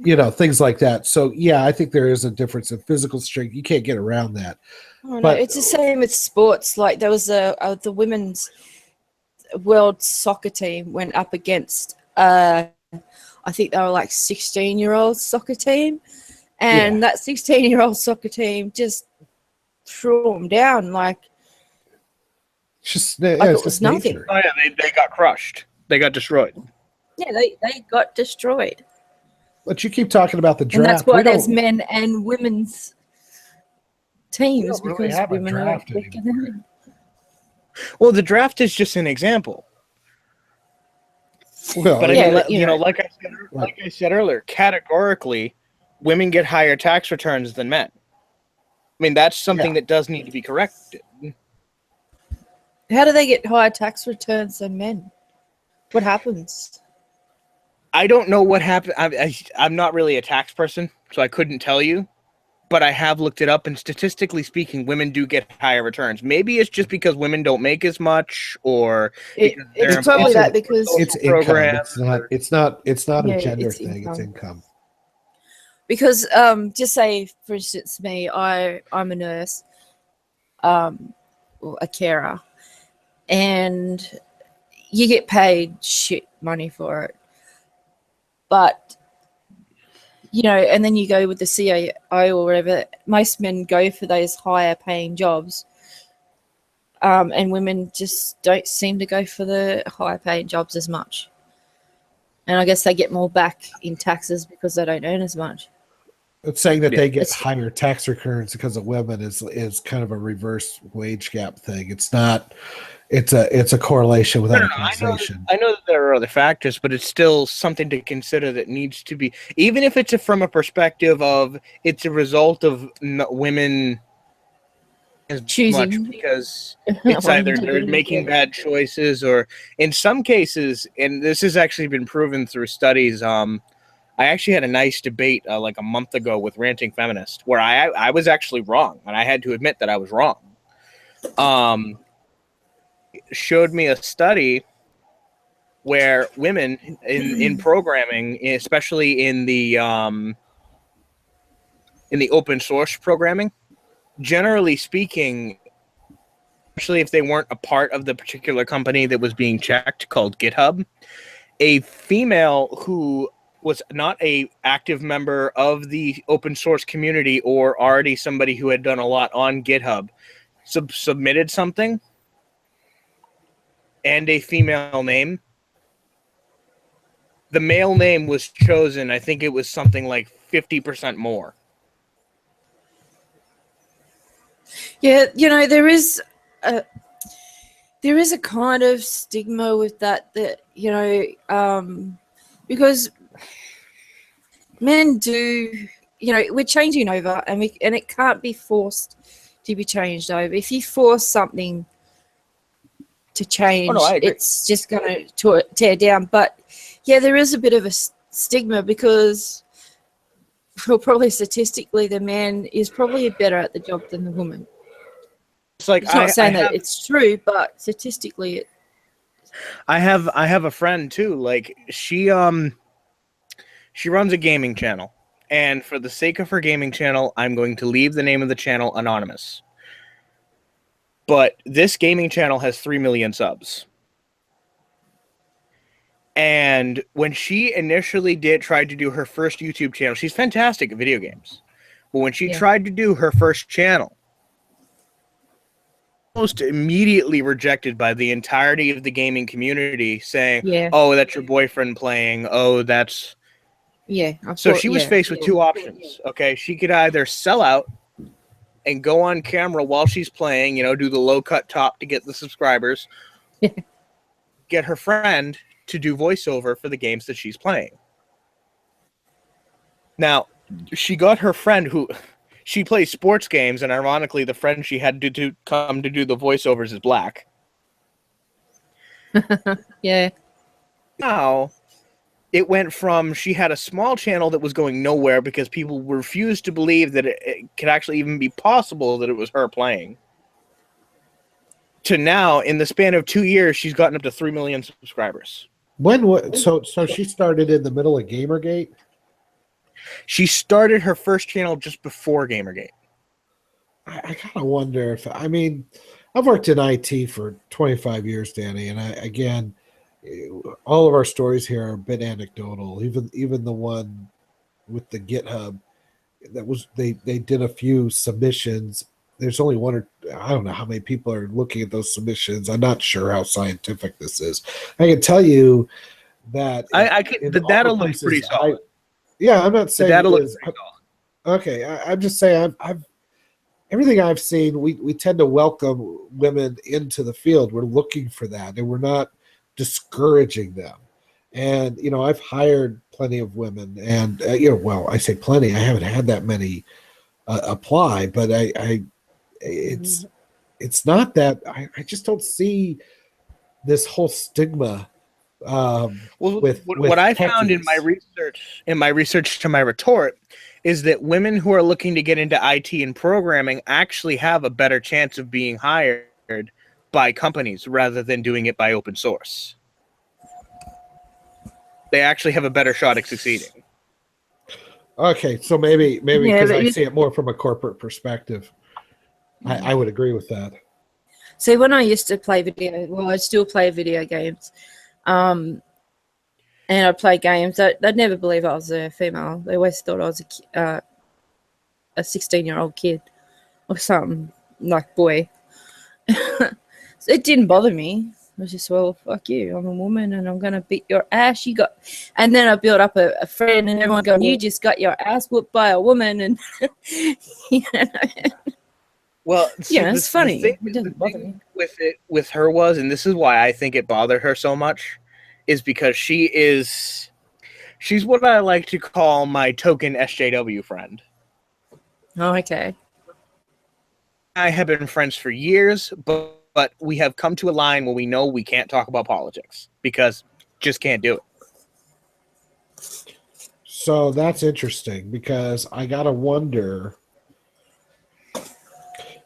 things like that. So yeah, I think there is a difference in physical strength. You can't get around that. Oh, no, But it's the same with sports. Like there was the women's world soccer team went up against I think they were like 16-year-old soccer team, and that 16-year-old soccer team just threw them down like it was nothing. Oh yeah, they got crushed. They got destroyed. Yeah, they got destroyed. But you keep talking about the draft. And that's why there's men and women's teams, we don't really because have a women are draft weaker than anymore. men. Well, the draft is just an example. Well, But Yeah, I mean, like I said earlier, categorically, women get higher tax returns than men. I mean, that's something that does need to be corrected. How do they get higher tax returns than men? What happens? I don't know what happened. I'm not really a tax person, so I couldn't tell you. But I have looked it up, and statistically speaking, women do get higher returns. Maybe it's just because women don't make as much, or It's probably that because it's income. It's not a gender it's thing. income. It's income. Because just say, for instance, me, I'm a nurse, or a carer, and you get paid shit money for it. But, and then you go with the CIO or whatever, most men go for those higher paying jobs. And women just don't seem to go for the higher paying jobs as much. And I guess they get more back in taxes because they don't earn as much. It's saying that they get higher tax returns because of women is kind of a reverse wage gap thing. It's not. It's a correlation without a causation. I know that there are other factors, but it's still something to consider that needs to be, even if it's from a perspective of it's a result of women as choosing much because it's either they're making bad choices, or in some cases, and this has actually been proven through studies. I actually had a nice debate like a month ago with Ranting Feminist where I was actually wrong, and I had to admit that I was wrong. Showed me a study where women in programming, especially in the open source programming, generally speaking, especially if they weren't a part of the particular company that was being checked called GitHub, a female who was not a active member of the open source community or already somebody who had done a lot on GitHub submitted something and a female name. The male name was chosen, I think it was something like 50% more. Yeah, there is a kind of stigma with that because men do, we're changing over, and it can't be forced to be changed over. If you force something to change, it's just going to tear down. But yeah, there is a bit of a stigma because, well, probably statistically, the man is probably better at the job than the woman. It's like it's not saying that it's true, but statistically, I have a friend too. Like she runs a gaming channel, and for the sake of her gaming channel, I'm going to leave the name of the channel anonymous. But this gaming channel has 3 million subs. And when she initially tried to do her first YouTube channel, she's fantastic at video games. But when she tried to do her first channel, almost immediately rejected by the entirety of the gaming community, saying, "Oh, that's your boyfriend playing. Oh, that's..." So she was faced with two options. Okay, she could either sell out and go on camera while she's playing, do the low cut top to get the subscribers, get her friend to do voiceover for the games that she's playing. Now, she got her friend who she plays sports games, and ironically, the friend she had to come to do the voiceovers is black. Yeah. Now, it went from she had a small channel that was going nowhere because people refused to believe that it could actually even be possible that it was her playing, to now, in the span of 2 years, she's gotten up to 3 million subscribers. So she started in the middle of Gamergate? She started her first channel just before Gamergate. I kind of wonder if, I mean, I've worked in IT for 25 years, Danny, and again, all of our stories here are a bit anecdotal. Even the one with the GitHub, that was they did a few submissions. There's only one or I don't know how many people are looking at those submissions. I'm not sure how scientific this is. I can tell you that the data looks pretty solid. I'm not saying the data looks pretty solid. Okay, I'm just saying I've everything I've seen, we tend to welcome women into the field. We're looking for that, and we're not discouraging them. And I've hired plenty of women, and well, I say plenty. I haven't had that many apply, but it's not that I just don't see this whole stigma. What I found in my research to my retort is that women who are looking to get into IT and programming actually have a better chance of being hired by companies rather than doing it by open source. They actually have a better shot at succeeding. Okay, so maybe because I see it more from a corporate perspective. I would agree with that. See, when I used to play I still play video games, and I play games. They'd never believe I was a female. They always thought I was a 16-year-old kid or something, like boy. So it didn't bother me. I was just, well, fuck you. I'm a woman and I'm going to beat your ass. And then I built up a friend and everyone going, you just got your ass whooped by a woman. And, Well, it's funny. It doesn't bother me. With her was, and this is why I think it bothered her so much, is because she's what I like to call my token SJW friend. Oh, okay. I have been friends for years, but we have come to a line where we know we can't talk about politics because just can't do it. So that's interesting because I gotta wonder,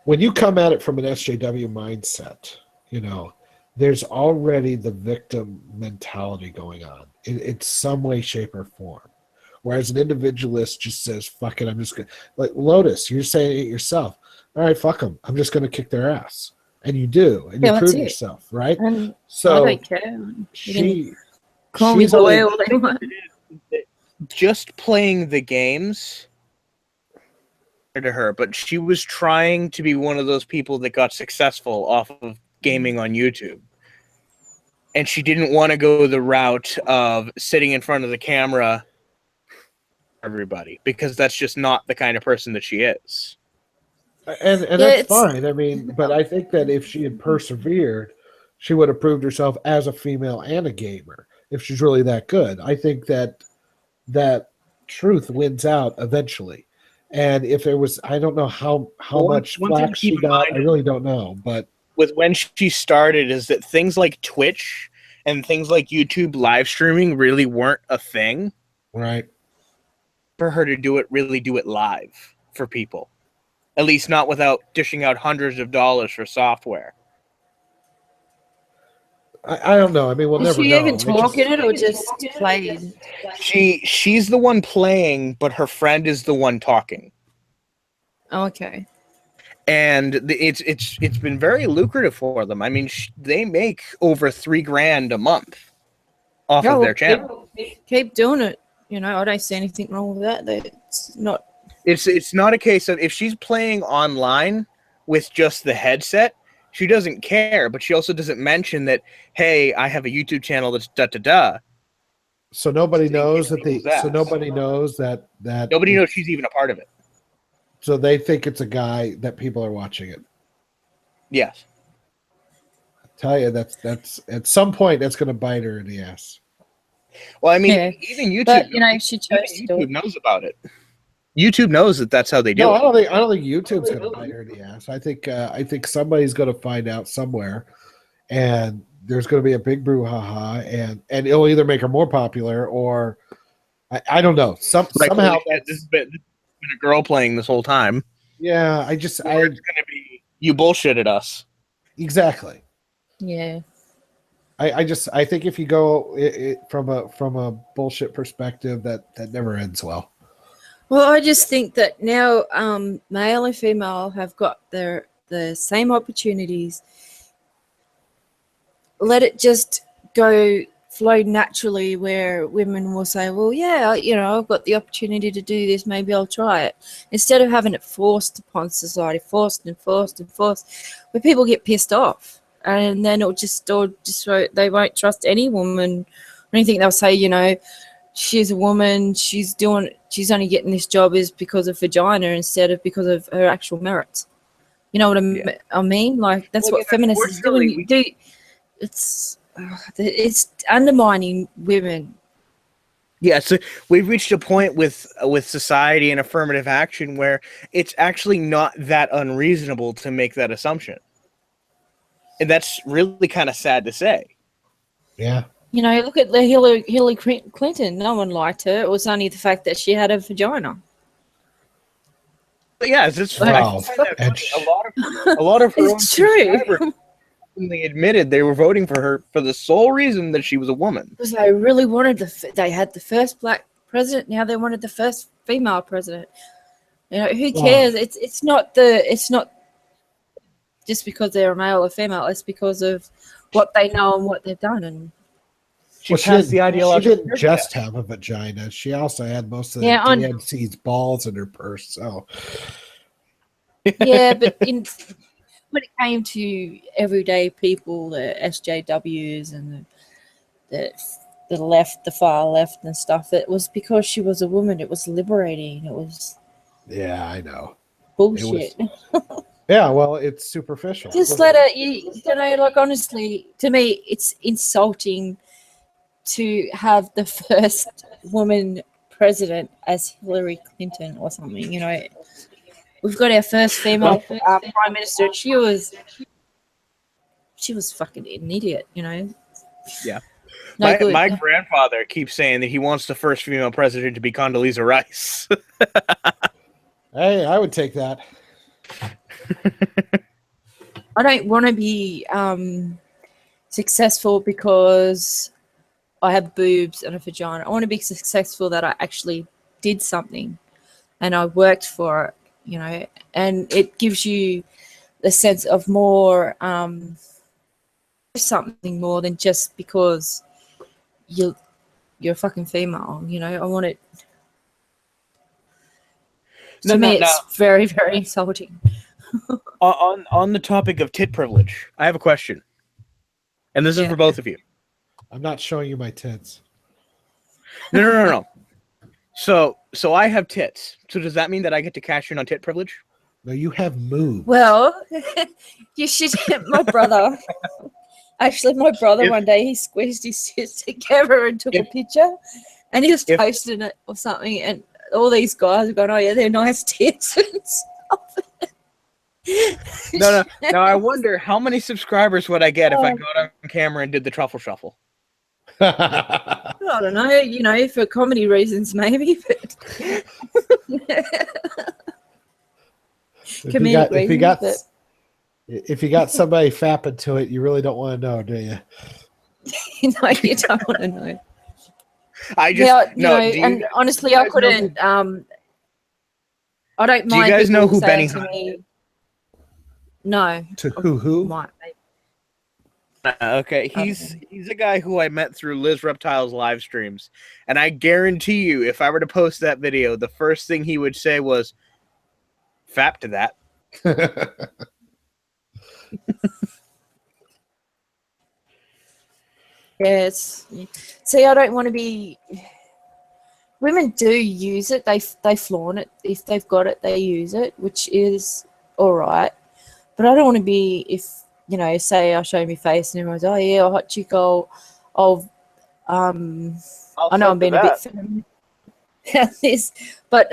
when you come at it from an SJW mindset, there's already the victim mentality going on in some way, shape, or form. Whereas an individualist just says, fuck it, I'm just going to, like Lotus, you're saying it yourself. All right, fuck them. I'm just going to kick their ass. And you do. And you prove yourself, right? So I don't care. She's loyal. Just playing the games to her, but she was trying to be one of those people that got successful off of gaming on YouTube. And she didn't want to go the route of sitting in front of the camera everybody, because that's just not the kind of person that she is. And that's fine. I mean, but I think that if she had persevered, she would have proved herself as a female and a gamer if she's really that good. I think that truth wins out eventually. And if it was, I don't know how much flack she got. I really don't know. But with when she started, is that things like Twitch and things like YouTube live streaming really weren't a thing, right? For her to really do it live for people, at least not without dishing out hundreds of dollars for software. I don't know. I mean, we'll never know. Is she even talking it or just played? She's the one playing, but her friend is the one talking. Oh, okay. And it's been very lucrative for them. I mean, they make over $3,000 a month off of their channel. Keep doing it. I don't see anything wrong with that. It's not. It's not a case of if she's playing online with just the headset, she doesn't care. But she also doesn't mention that, hey, I have a YouTube channel that's da-da-da. So nobody knows that nobody knows that nobody knows she's even a part of it. So they think it's a guy that people are watching it. Yes. I tell you, that's at some point that's going to bite her in the ass. Well, I mean, even YouTube, but, she chose YouTube knows about it. YouTube knows that that's how they do it. I don't think YouTube's going to bite her in the ass. I think somebody's going to find out somewhere, and there's going to be a big brouhaha, and it'll either make her more popular or I don't know. Somehow this has been a girl playing this whole time. Yeah, it's going to be you bullshitted us. Exactly. Yeah. I think if you go from a bullshit perspective, that never ends well. Well, I just think that now male and female have got the same opportunities. Let it just go flow naturally, where women will say, well, yeah, I've got the opportunity to do this, maybe I'll try it, instead of having it forced upon society, forced and forced and forced, where people get pissed off, and then it'll just they won't trust any woman or anything. They'll say, she's a woman, she's only getting this job is because of vagina instead of because of her actual merits. You know what I mean? Like, that's what feminists is doing. It's undermining women. Yeah, so we've reached a point with society and affirmative action where it's actually not that unreasonable to make that assumption. And that's really kind of sad to say. Yeah. Look at the Hillary Clinton. No one liked her. It was only the fact that she had a vagina. But yeah, it's wow. A lot of her it's true. They admitted they were voting for her for the sole reason that she was a woman. Because they really wanted they had the first black president. Now they wanted the first female president. Who cares? Wow. It's not just because they're a male or female. It's because of what they know and what they've done. And she didn't just have a vagina. She also had most of the DNC's balls in her purse. So yeah, but when it came to everyday people, the SJWs and the left, the far left and stuff, it was because she was a woman. It was liberating. It was. Yeah, I know. Bullshit. Yeah, well, it's superficial. Just let it, like, honestly, to me, it's insulting to have the first woman president as Hillary Clinton or something, We've got our first female prime minister. She was fucking an idiot, Yeah. No my grandfather keeps saying that he wants the first female president to be Condoleezza Rice. Hey, I would take that. I don't want to be successful because I have boobs and a vagina. I want to be successful that I actually did something and I worked for it. And it gives you the sense of more, something more than just because you're a fucking female. I want it. To me, it's very, very insulting. On the topic of tit privilege, I have a question, and this is for both of you. I'm not showing you my tits. No. So I have tits. So does that mean that I get to cash in on tit privilege? No, you have moves. Well, you should. My brother. Actually, my brother one day he squeezed his tits together and took a picture, and he was posting it or something, and all these guys are going, "Oh yeah, they're nice tits." And stuff. No. Now I wonder how many subscribers would I get if I got on camera and did the truffle shuffle. I don't know, for comedy reasons, maybe. But if you got somebody fapping to it, you really don't want to know, do you? No, you don't want to know. I just and honestly, I couldn't. I don't mind. Do you guys know who Benny Hunt is? No. To who? Might, maybe. Okay, he's a guy who I met through Liz Reptile's live streams, and I guarantee you, if I were to post that video, the first thing he would say was, "Fap to that." Yes. See, I don't want to be. Women do use it. They flaunt it. If they've got it, they use it, which is all right. But I don't want to be, if say I show my face and everyone's, oh yeah, a hot chick, I know I'm being a bit feminine about this, but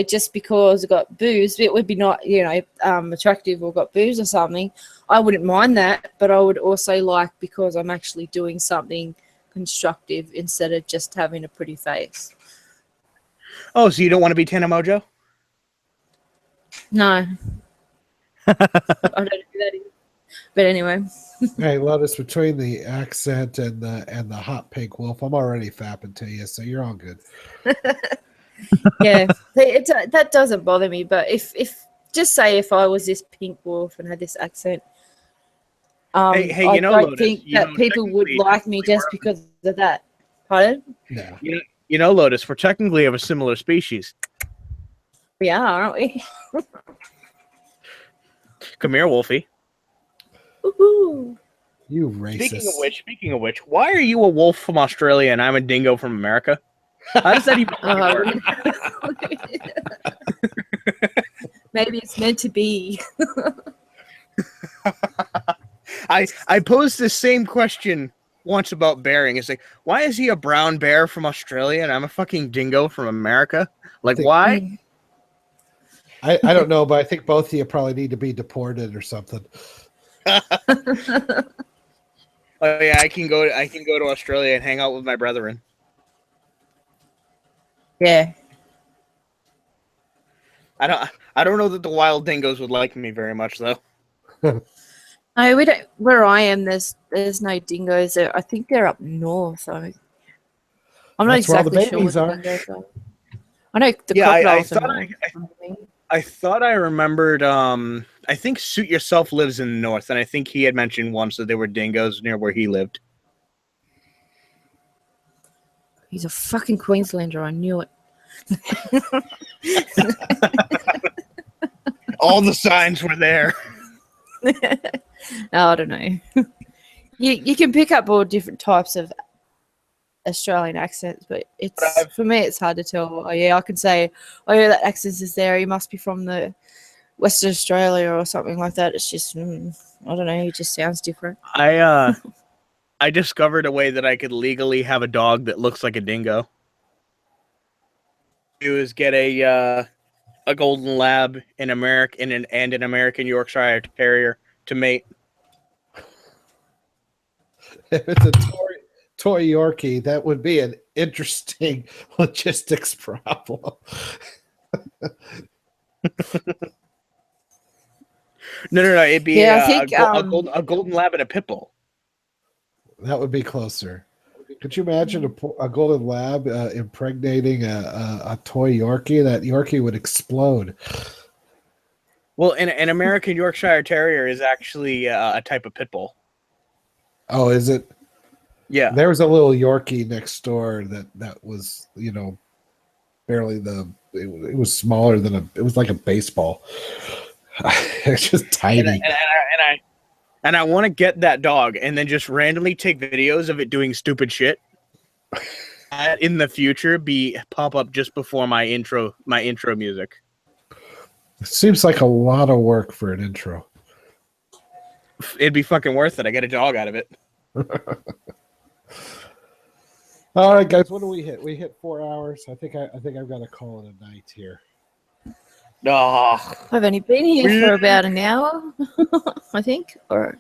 just because I've got boobs, it would be not attractive or got boobs or something. I wouldn't mind that, but I would also like, because I'm actually doing something constructive instead of just having a pretty face. Oh, so you don't want to be Tana Mojo? No. I don't do that either. But anyway. Hey, Lotus, between the accent and the hot pink wolf, I'm already fapping to you, so you're all good. Yeah, that doesn't bother me. But if just say if I was this pink wolf and had this accent, hey, I you know, don't Lotus, think that people would like me just because of that. Pardon? Yeah. You know, Lotus, we're technically of a similar species. We are, aren't we? Come here, Wolfie. Woohoo. You racist. Speaking of which, why are you a wolf from Australia and I'm a dingo from America? How does that even work? Maybe it's meant to be. I posed the same question once about bearing. It's like, why is he a brown bear from Australia and I'm a fucking dingo from America? Like, why? I don't know, but I think both of you probably need to be deported or something. Oh yeah, I can go to Australia and hang out with my brethren. Yeah. I don't know that the wild dingoes would like me very much though. No, we don't. Where I am, there's no dingoes. I think they're up north. I'm not That's where all the exactly sure babies what the are. dingoes are. I know the Yeah, crocodiles are north. I thought I remembered. I think Suit Yourself lives in the north, and I think he had mentioned once that there were dingoes near where he lived. He's a fucking Queenslander. I knew it. All the signs were there. I don't know. You can pick up all different types of Australian accents, but for me it's hard to tell. Oh yeah, I can say, oh yeah, that accent is there. He must be from the Western Australia or something like that. It's just I don't know. It just sounds different. I discovered a way that I could legally have a dog that looks like a dingo. Do is get a golden lab and an American Yorkshire Terrier to mate. If it's a toy Yorkie, that would be an interesting logistics problem. No. It'd be I think a golden lab and a pit bull. That would be closer. Could you imagine a golden lab impregnating a toy Yorkie? That Yorkie would explode. Well, an American Yorkshire Terrier is actually a type of pit bull. Oh, is it? Yeah. There was a little Yorkie next door that was, barely it was smaller than it was like a baseball. It's just tiny. And I want to get that dog and then just randomly take videos of it doing stupid shit. In the future, pop up just before my intro music. It seems like a lot of work for an intro. It'd be fucking worth it. I get a dog out of it. All right, guys. What do we hit? We hit 4 hours. I think I've got to call it a night here. Oh. I've only been here for about an hour, I think, or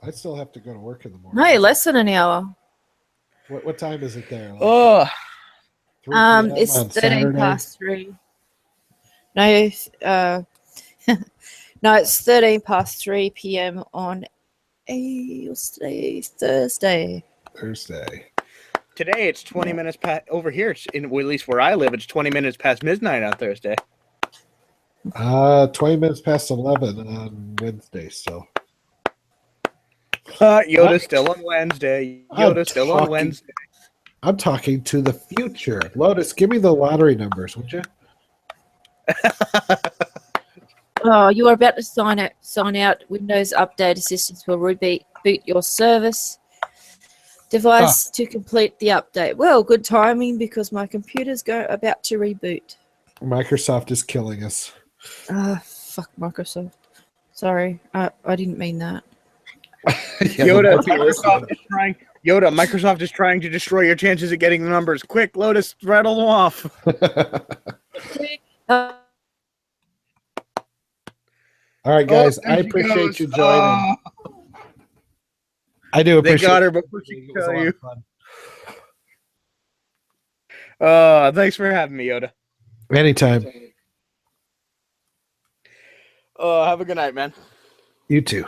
I still have to go to work in the morning. no, less than an hour. What time is it there? Like, 3 p.m. It's on 13 Saturday? past 3. No, no, it's 13 past 3 p.m. on Thursday. Thursday. Today it's 20 minutes past over here. At least where I live, it's 20 minutes past midnight on Thursday. 20 minutes past 11 on Wednesday. So Yoda still on Wednesday. On Wednesday. I'm talking to the future. Lotus, give me the lottery numbers, would you? Oh, you are about to sign out. Windows Update Assistance will reboot your service device to complete the update. Well, good timing because my computer's about to reboot. Microsoft is killing us. Fuck Microsoft. Sorry, I didn't mean that. Microsoft is trying to destroy your chances of getting the numbers. Quick, Lotus, rattle them off. All right, guys. I appreciate you joining. I do appreciate. They got her before she could tell you. Thanks for having me, Yoda. Anytime. Have a good night, man. You too.